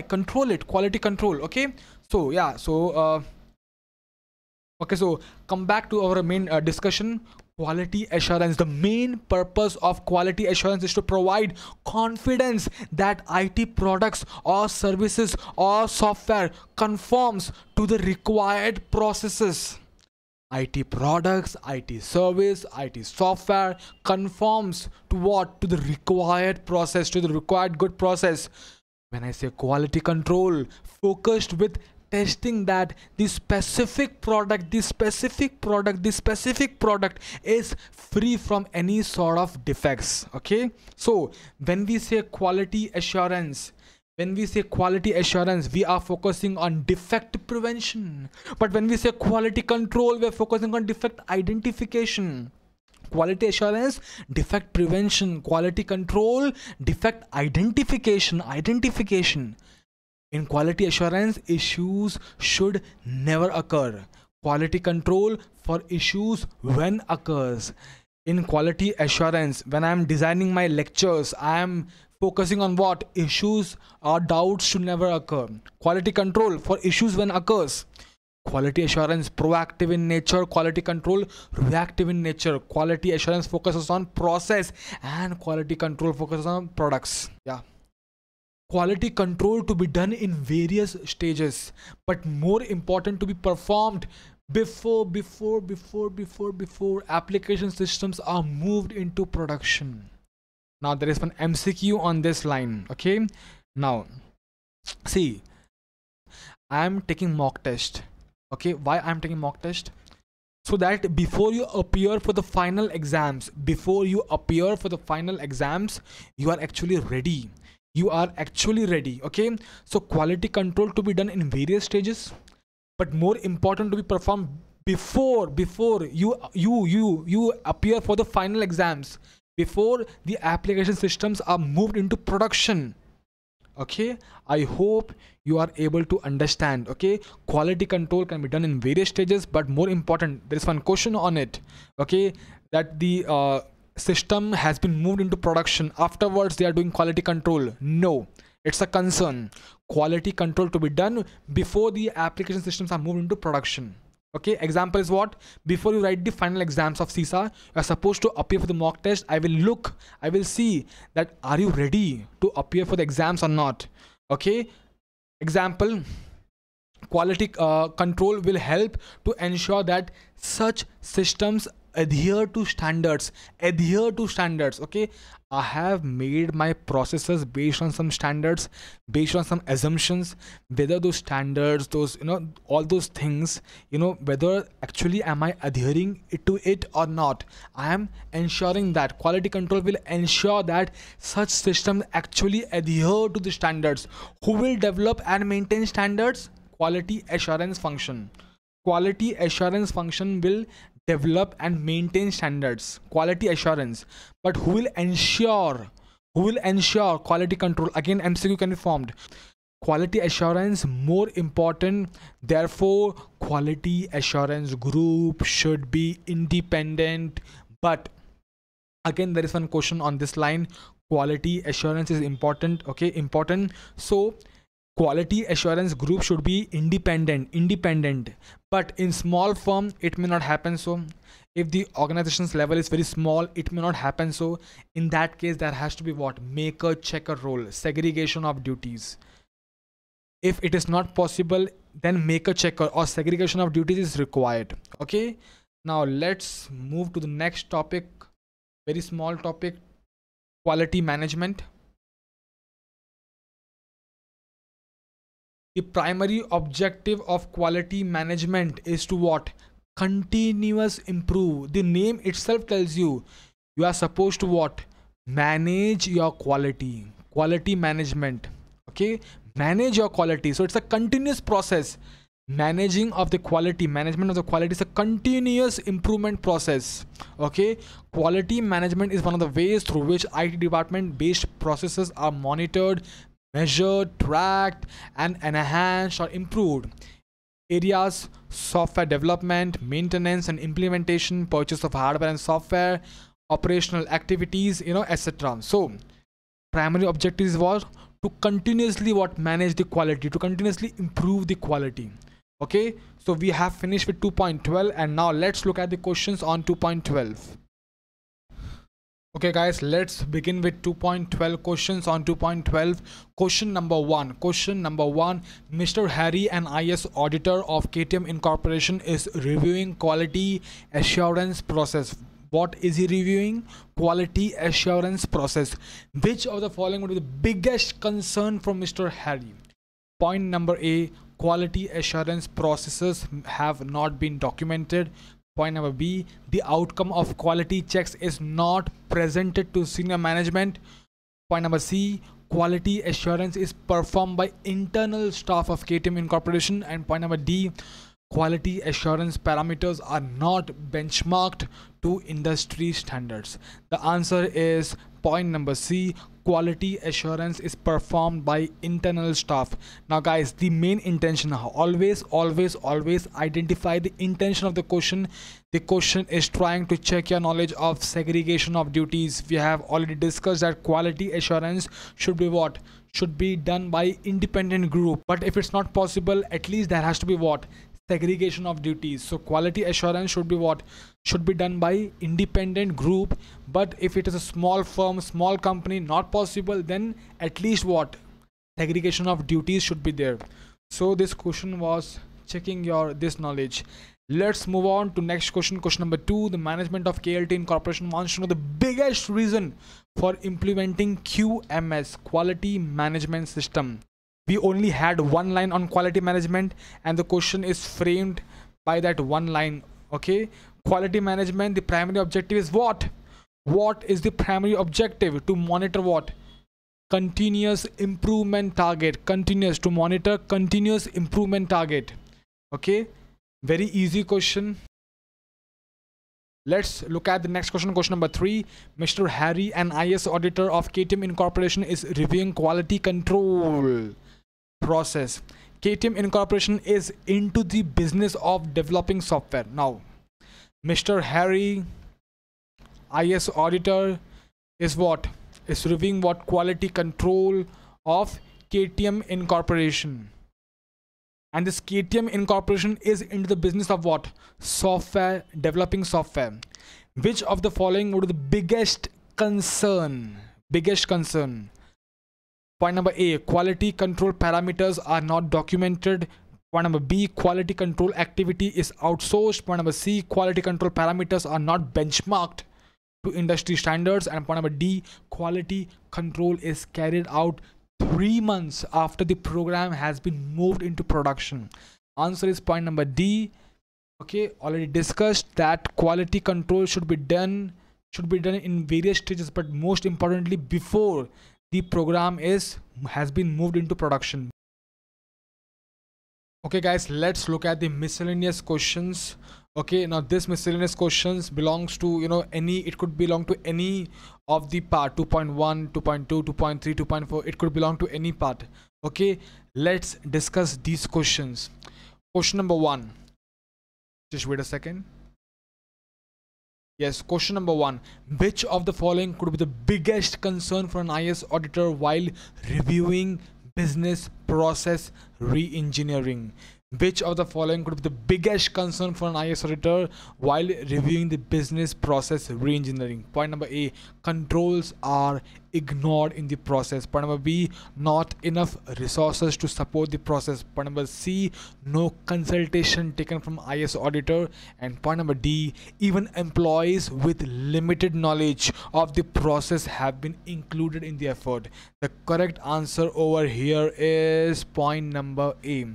Control it, quality control. Okay, so yeah, so okay, so come back to our main discussion. Quality assurance, the main purpose of quality assurance is to provide confidence that IT products or services or software conforms to the required processes. IT products, IT service, IT software conforms to what? To the required process, to the required good process. When I say quality control, focused with testing that the specific product is free from any sort of defects. Okay, so when we say quality assurance, we are focusing on defect prevention, but when we say quality control, we are focusing on defect identification. Quality assurance, defect prevention; quality control, defect identification. In quality assurance, issues should never occur. Quality control for issues when occurs. In quality assurance, when I am designing my lectures, I am focusing on what? Issues or doubts should never occur. Quality control for issues when occurs. Quality assurance, proactive in nature. Quality control, reactive in nature. Quality assurance focuses on process, and quality control focuses on products. Yeah. Quality control to be done in various stages, but more important to be performed before application systems are moved into production. Now there is one MCQ on this line. Okay, now see, I am taking mock test. Okay, why I am taking mock test? So that before you appear for the final exams, you are actually ready. Okay, so quality control to be done in various stages, but more important to be performed before you appear for the final exams, before the application systems are moved into production. Okay, I hope you are able to understand. Okay, quality control can be done in various stages, but more important, there is one question on it. Okay, that the system has been moved into production, afterwards they are doing quality control. No, it's a concern. Quality control to be done before the application systems are moved into production. Okay, example is what? Before you write the final exams of CISA, you are supposed to appear for the mock test. I will see that are you ready to appear for the exams or not. Okay, example, quality control will help to ensure that such systems adhere to standards. Okay, I have made my processes based on some standards, based on some assumptions, whether those standards, those, all those things, whether actually am I adhering to it or not. I am ensuring that quality control will ensure that such systems actually adhere to the standards. Who will develop and maintain standards? Quality assurance function. Quality assurance function will develop and maintain standards. Quality assurance. But who will ensure? Who will ensure quality control? Again, MCQ can be formed. Quality assurance more important. Therefore, quality assurance group should be independent. But again, there is one question on this line. Quality assurance is important. Okay, important. So quality assurance group should be independent, but in small firm it may not happen. So if the organization's level is very small, it may not happen. So in that case, there has to be what? Maker checker role, segregation of duties. If it is not possible, then maker checker or segregation of duties is required. Okay, now let's move to the next topic, very small topic, quality management. The primary objective of quality management is to what? Continuous improve. The name itself tells you, you are supposed to what? Manage your quality. Quality management. Okay, manage your quality. So it's a continuous process. Management of the quality is a continuous improvement process. Okay, quality management is one of the ways through which IT department based processes are monitored, measured, tracked, and enhanced or improved. Areas: software development, maintenance and implementation, purchase of hardware and software, operational activities, etc. So primary objective is what? To continuously manage the quality, to continuously improve the quality. Okay, so we have finished with 2.12, and now let's look at the questions on 2.12. Okay guys, let's begin with 2.12 questions on 2.12. Question number one. Mr. Harry, an IS auditor of KTM Incorporation, is reviewing quality assurance process. What is he reviewing? Quality assurance process. Which of the following would be the biggest concern from Mr. Harry? Point number A, quality assurance processes have not been documented. Point number B, the outcome of quality checks is not presented to senior management. Point number C, quality assurance is performed by internal staff of KTM Incorporation. And point number D, quality assurance parameters are not benchmarked to industry standards. The answer is point number C, quality assurance is performed by internal staff. Now guys, the main intention, always identify the intention of the question. The question is trying to check your knowledge of segregation of duties. We have already discussed that quality assurance should be what? Should be done by independent group. But if it's not possible, at least there has to be what? Segregation of duties. So quality assurance should be what? Should be done by independent group. But if it is a small firm, small company, not possible, then at least what? Segregation of duties should be there. So this question was checking your this knowledge. Let's move on to next question. Question number 2. The management of KLT Incorporation wants to know the biggest reason for implementing QMS, quality management system. We only had one line on quality management, and the question is framed by that one line. Okay, quality management, the primary objective is what? What is the primary objective? To monitor what? Continuous improvement target. Continuous, to monitor continuous improvement target. Okay, very easy question. Let's look at the next question. Question number 3. Mr. Harry, an IS auditor of KTM Incorporation, is reviewing quality control process. KTM Incorporation is into the business of developing software. Now Mr. Harry, IS auditor, is what? Is reviewing what? Quality control of KTM Incorporation. And this KTM Incorporation is into the business of what? Software, developing software. Which of the following would be the biggest concern? Biggest concern. Point number A, quality control parameters are not documented. Point number B, quality control activity is outsourced. Point number C, quality control parameters are not benchmarked to industry standards. And point number D, quality control is carried out 3 months after the program has been moved into production. Answer is point number D. Okay, already discussed that quality control should be done in various stages, but most importantly before the program has been moved into production. Okay guys, let's look at the miscellaneous questions. Okay, now this miscellaneous questions belongs to it could belong to any of the part 2.1, 2.2, 2.3, 2.4. It could belong to any part. Okay, let's discuss these questions. Question number 1, just wait a second. Yes, question number 1, which of the following could be the biggest concern for an IS auditor while reviewing business process re-engineering? Which of the following could be the biggest concern for an IS auditor while reviewing the business process re-engineering? Point number A, controls are ignored in the process. Point number B, not enough resources to support the process. Point number C, no consultation taken from IS auditor. And point number D, even employees with limited knowledge of the process have been included in the effort. The correct answer over here is point number A.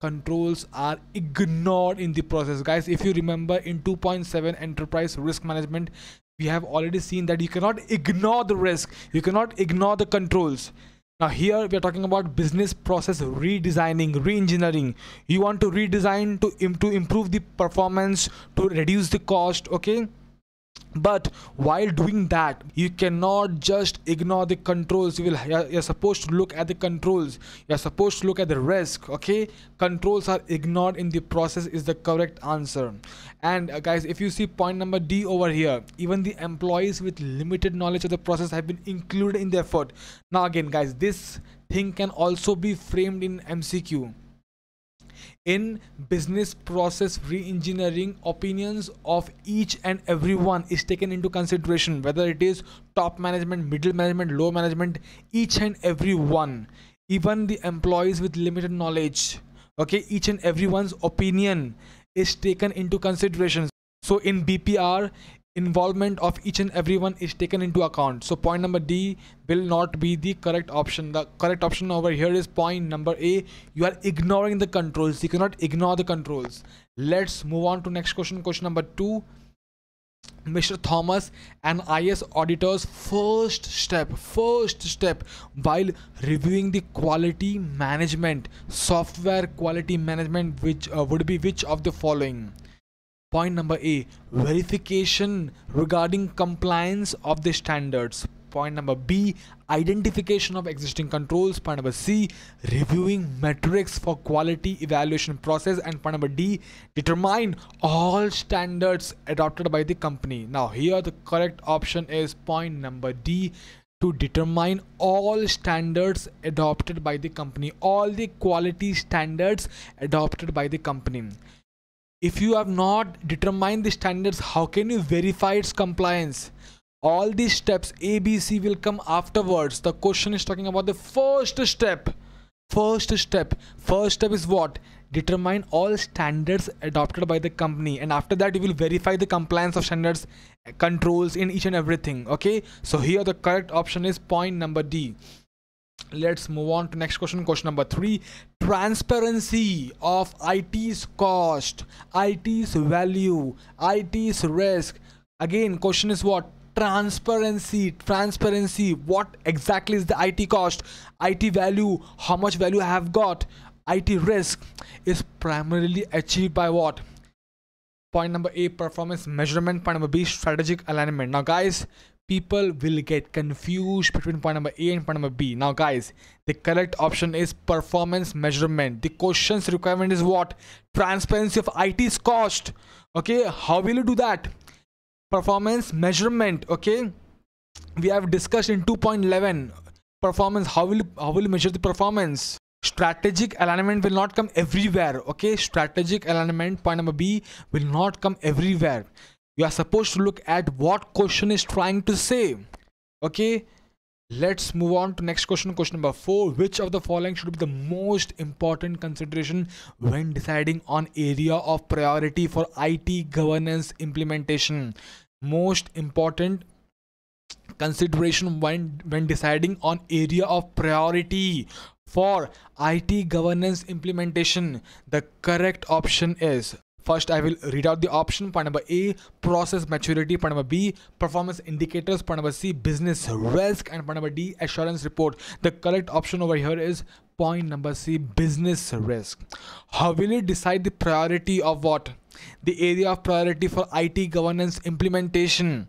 Controls are ignored in the process. Guys, if you remember in 2.7 enterprise risk management, we have already seen that you cannot ignore the risk, you cannot ignore the controls. Now here we are talking about business process redesigning, re-engineering. You want to redesign to improve the performance, to reduce the cost. Okay, but while doing that, you cannot just ignore the controls. You're supposed to look at the controls, you're supposed to look at the risk. Okay, controls are ignored in the process is the correct answer. And guys, if you see point number D over here, even the employees with limited knowledge of the process have been included in the effort. Now again guys, this thing can also be framed in MCQ. In business process re-engineering, opinions of each and everyone is taken into consideration, whether it is top management, middle management, low management, each and every one, even the employees with limited knowledge. Okay, each and everyone's opinion is taken into consideration. So in BPR, involvement of each and everyone is taken into account. So point number D will not be the correct option. The correct option over here is point number A. You are ignoring the controls. You cannot ignore the controls. Let's move on to next question. Question number 2. Mr. Thomas, an IS auditor's first step while reviewing the quality management software, quality management, which would be which of the following? Point number A, verification regarding compliance of the standards. Point number B, identification of existing controls. Point number C, reviewing metrics for quality evaluation process. And point number D, determine all standards adopted by the company. Now here the correct option is point number D, to determine all standards adopted by the company, all the quality standards adopted by the company. If you have not determined the standards, how can you verify its compliance? All these steps A, B, C will come afterwards. The question is talking about the first step. First step is what? Determine all standards adopted by the company, and after that you will verify the compliance of standards, controls in each and everything. Okay, so here the correct option is point number D. Let's move on to next question. Question number 3, transparency of IT's cost, IT's value, IT's risk. Again, question is what? Transparency. What exactly is the IT cost, IT value, how much value I have got? IT risk is primarily achieved by what? Point number A, performance measurement. Point number B, strategic alignment. Now guys, people will get confused between point number A and point number B. Now guys, the correct option is performance measurement. The question's requirement is what? Transparency of IT's cost. Okay, how will you do that? Performance measurement. Okay, we have discussed in 2.11 performance. How will you measure the performance? Strategic alignment will not come everywhere. Okay, strategic alignment, point number B, will not come everywhere. You are supposed to look at what question is trying to say. Okay, Let's move on to next question. Question number 4. Which of the following should be the most important consideration when deciding on area of priority for IT governance implementation? Most important consideration when deciding on area of priority for IT governance implementation. The correct option is, first I will read out the option. Point number A, process maturity. Point number B, performance indicators. Point number C, business risk. And point number D, assurance report. The correct option over here is point number C, business risk. How will you decide the priority of what? The area of priority for IT governance implementation.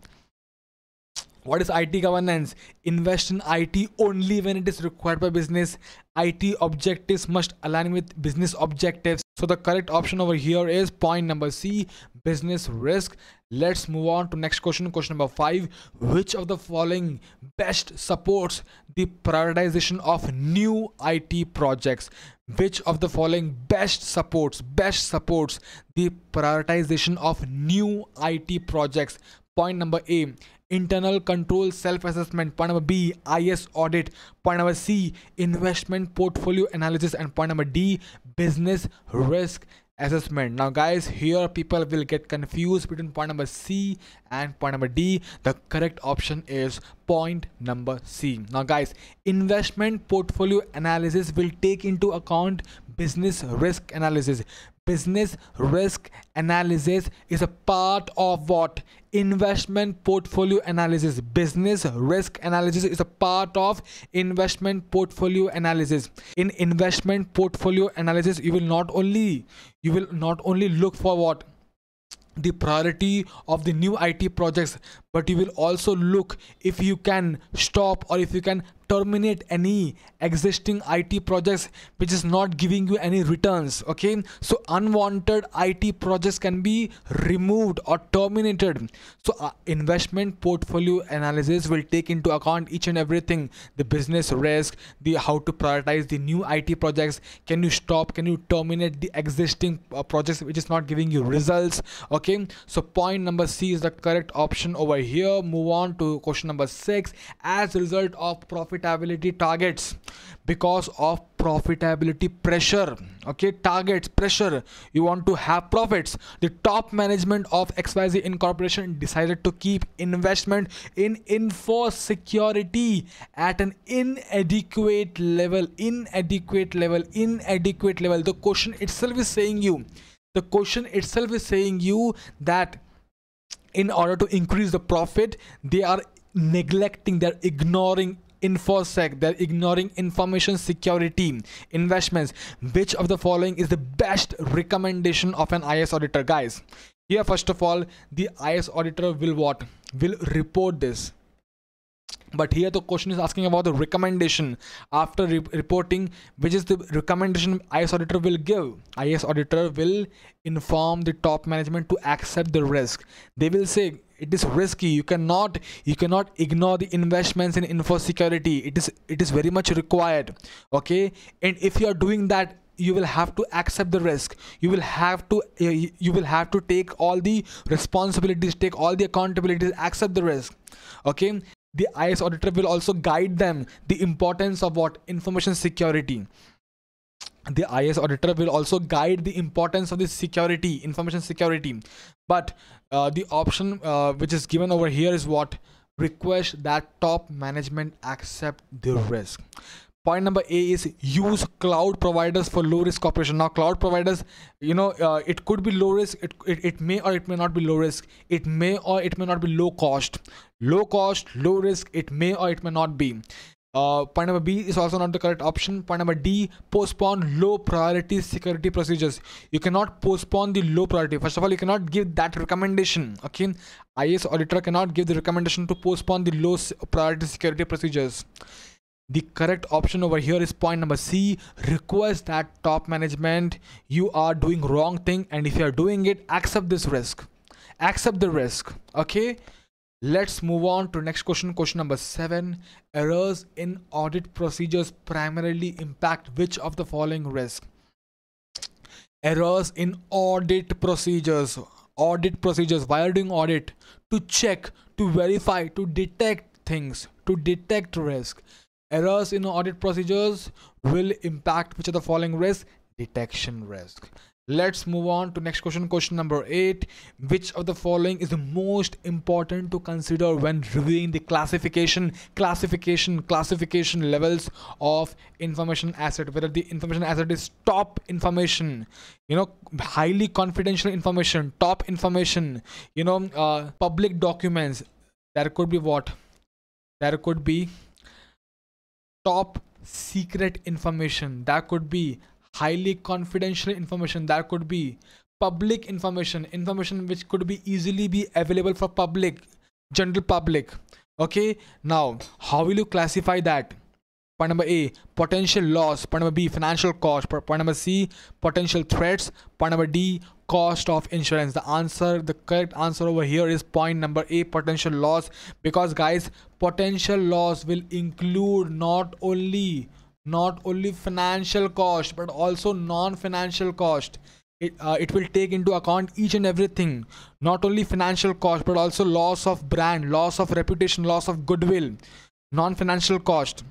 What is IT governance? Invest in IT only when it is required by business. IT objectives must align with business objectives. So the correct option over here is point number C, business risk. Let's move on to next question. Question number 5. Which of the following best supports the prioritization of new IT projects? Which of the following best supports the prioritization of new IT projects? Point number A, internal control self-assessment. Point number B, IS audit. Point number C, investment portfolio analysis. And point number D, business risk assessment. Now guys, here people will get confused between point number C and point number D. The correct option is point number C. Now guys, investment portfolio analysis will take into account business risk analysis. Business risk analysis is a part of what? Investment portfolio analysis. Business risk analysis is a part of investment portfolio analysis. In investment portfolio analysis, you will not only look for what? The priority of the new IT projects, but you will also look if you can stop or if you can terminate any existing IT projects which is not giving you any returns. Okay, so unwanted IT projects can be removed or terminated. So investment portfolio analysis will take into account each and everything: the business risk, the how to prioritize the new IT projects, can you stop, can you terminate the existing projects which is not giving you results. Okay, so point number C is the correct option over here. Move on to question number 6. As a result of profitability targets, because of profitability pressure, okay, targets, pressure, you want to have profits, the top management of XYZ Incorporation decided to keep investment in info security at an inadequate level. The question itself is saying you that in order to increase the profit, they are neglecting, they're ignoring infosec, they're ignoring information security investments. Which of the following is the best recommendation of an IS auditor? Guys, here first of all, the IS auditor will report this. But here the question is asking about the recommendation after reporting. Which is the recommendation IS auditor will give? IS auditor will inform the top management to accept the risk. They will say it is risky, you cannot ignore the investments in info security, it is very much required. Okay, and if you are doing that, you will have to accept the risk. You will have to take all the responsibilities, take all the accountabilities, accept the risk. Okay, the IS auditor will also guide them the importance of what? Information security. The IS auditor will also guide the importance of the security, information security. But the option which is given over here is what? Request that top management accept the risk. Point number A is use cloud providers for low risk operation. Now cloud providers, it could be low risk, it may or it may not be low risk, it may or it may not be low cost, low risk, it may or it may not be. Point number B is also not the correct option. Point number D, postpone low priority security procedures. You cannot postpone the low priority. First of all, you cannot give that recommendation. Okay, IS auditor cannot give the recommendation to postpone the low priority security procedures. The correct option over here is point number C, request that top management, you are doing wrong thing, and if you are doing it, accept this risk, accept the risk. Okay, let's move on to next question. Question number 7. Errors in audit procedures primarily impact which of the following risk? Errors in audit procedures. Why are doing audit? To check, to verify, to detect things to detect risk. Errors in audit procedures will impact which of the following risk? Detection risk. Let's move on to next question. Question number 8. Which of the following is the most important to consider when reviewing the classification levels of information asset? Whether the information asset is top information, highly confidential information, top information, public documents. There could be what? There could be top secret information. That could be highly confidential information. That could be public information which could be easily be available for general public. Okay, now how will you classify that? Point number A, potential loss. Point number B, financial cost. Point number C, potential threats. Point number D, cost of insurance. The correct answer over here is point number A, potential loss, because guys, potential loss will include not only financial cost but also non-financial cost. It will take into account each and everything, not only financial cost but also loss of brand, loss of reputation, loss of goodwill, non-financial cost.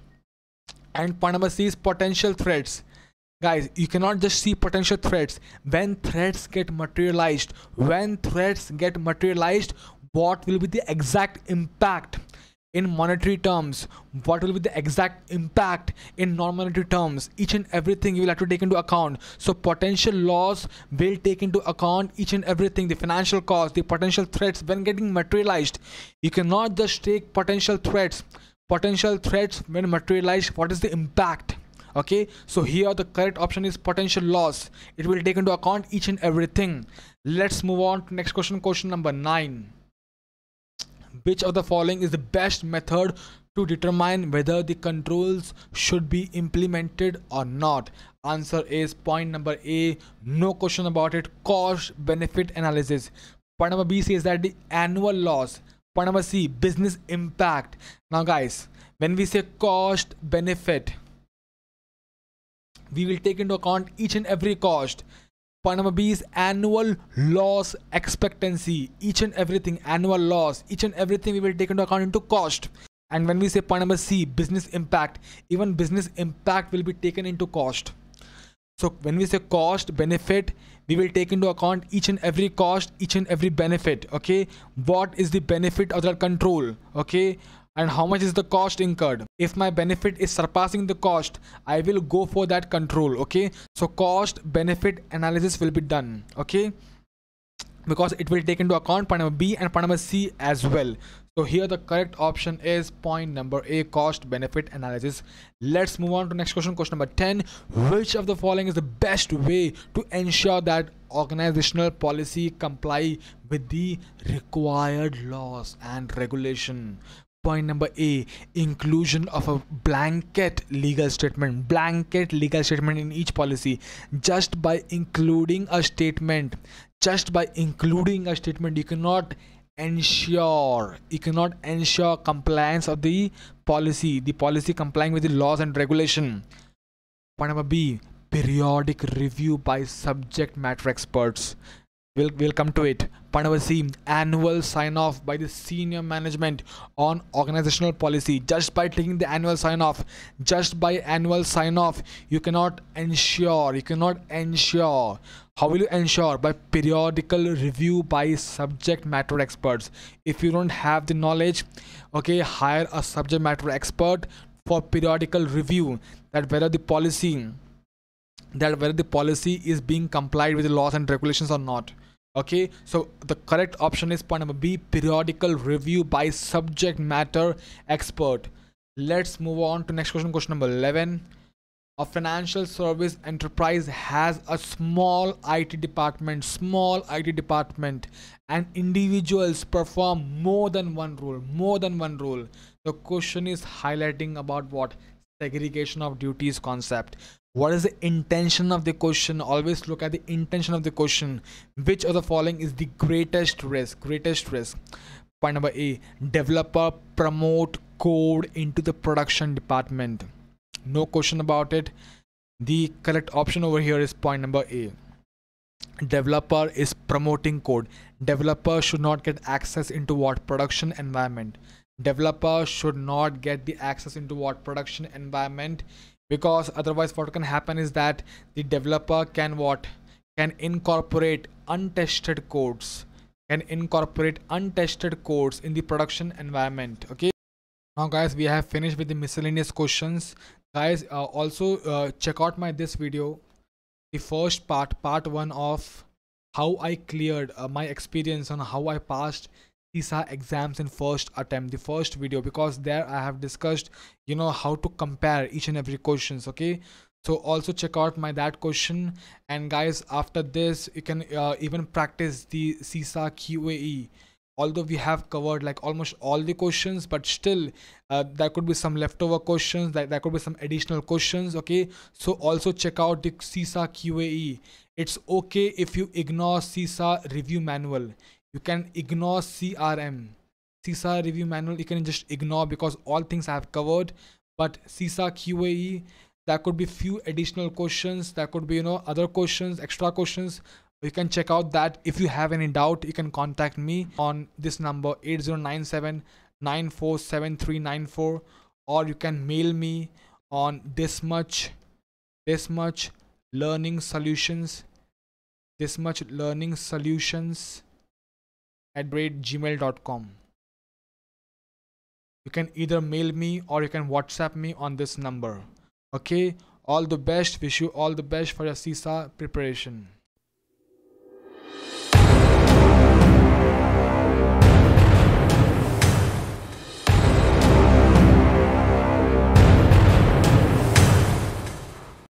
And point number C is potential threats. Guys, you cannot just see potential threats. When threats get materialized, what will be the exact impact in monetary terms? What will be the exact impact in non-monetary terms? Each and everything you will have to take into account. So potential loss will take into account each and everything, the financial cost, the potential threats when getting materialized. You cannot just take potential threats when materialized. What is the impact? Okay, so here the correct option is potential loss. It will take into account each and everything. Let's move on to next question. Question number 9. Which of the following is the best method to determine whether the controls should be implemented or not? Answer is point number A, no question about it, cost benefit analysis. Point number B says that the annual loss. Point number C, business impact. Now guys, when we say cost benefit, we will take into account each and every cost. Point number B is annual loss expectancy. Each and everything, annual loss, each and everything we will take into account into cost. And when we say point number C, business impact, even business impact will be taken into cost. So when we say cost benefit, we will take into account each and every cost, each and every benefit. Okay, what is the benefit of that control? Okay, and how much is the cost incurred? If my benefit is surpassing the cost, I will go for that control. Okay, so cost benefit analysis will be done. Okay, because it will take into account point number B and point number C as well. So here the correct option is point number A, cost benefit analysis. Let's move on to next question. Question number 10. Which of the following is the best way to ensure that organizational policy comply with the required laws and regulation? Point number A, inclusion of a blanket legal statement in each policy. Just by including a statement, you cannot ensure compliance of the policy complying with the laws and regulation. Point number B, periodic review by subject matter experts. We'll come to it. Point number C, annual sign off by the senior management on organizational policy. Just by taking the annual sign off, you cannot ensure. How will you ensure? By periodical review by subject matter experts. If you don't have the knowledge, okay, hire a subject matter expert for periodical review that whether the policy is being complied with the laws and regulations or not. Okay, so the correct option is point number B, periodical review by subject matter expert. Let's move on to next question. Question number 11. A financial service enterprise has a small IT department, and individuals perform more than one role. The question is highlighting about what? Segregation of duties concept. What is the intention of the question? Always look at the intention of the question. Which of the following is the greatest risk? Point number A, developer promote code into the production department. No question about it. The correct option over here is point number A. Developer is promoting code. Developer should not get access into what? Production environment. developer should not get the access into what production environment, because otherwise what can happen is that the developer can what can incorporate untested codes, in the production environment. Okay, now guys, we have finished with the miscellaneous questions. Guys, also check out my this video, the first part 1 of how I cleared my experience on how I passed CISA exams in first attempt, the first video, because there I have discussed how to compare each and every questions. Okay, so also check out my that question. And guys, after this you can even practice the CISA QAE. Although we have covered like almost all the questions, but still there could be some leftover questions, that there could be some additional questions. Okay, so also check out the CISA QAE. It's okay if you ignore CISA review manual, you can ignore CISA review manual, you can just ignore, because all things I have covered. But CISA QAE, there could be few additional questions, there could be other questions, extra questions. You can check out that. If you have any doubt, you can contact me on this number 8097947394, or you can mail me on this much learning solutions @gmail.com. You can either mail me or you can WhatsApp me on this number. Okay, all the best, wish you all the best for your CISA preparation.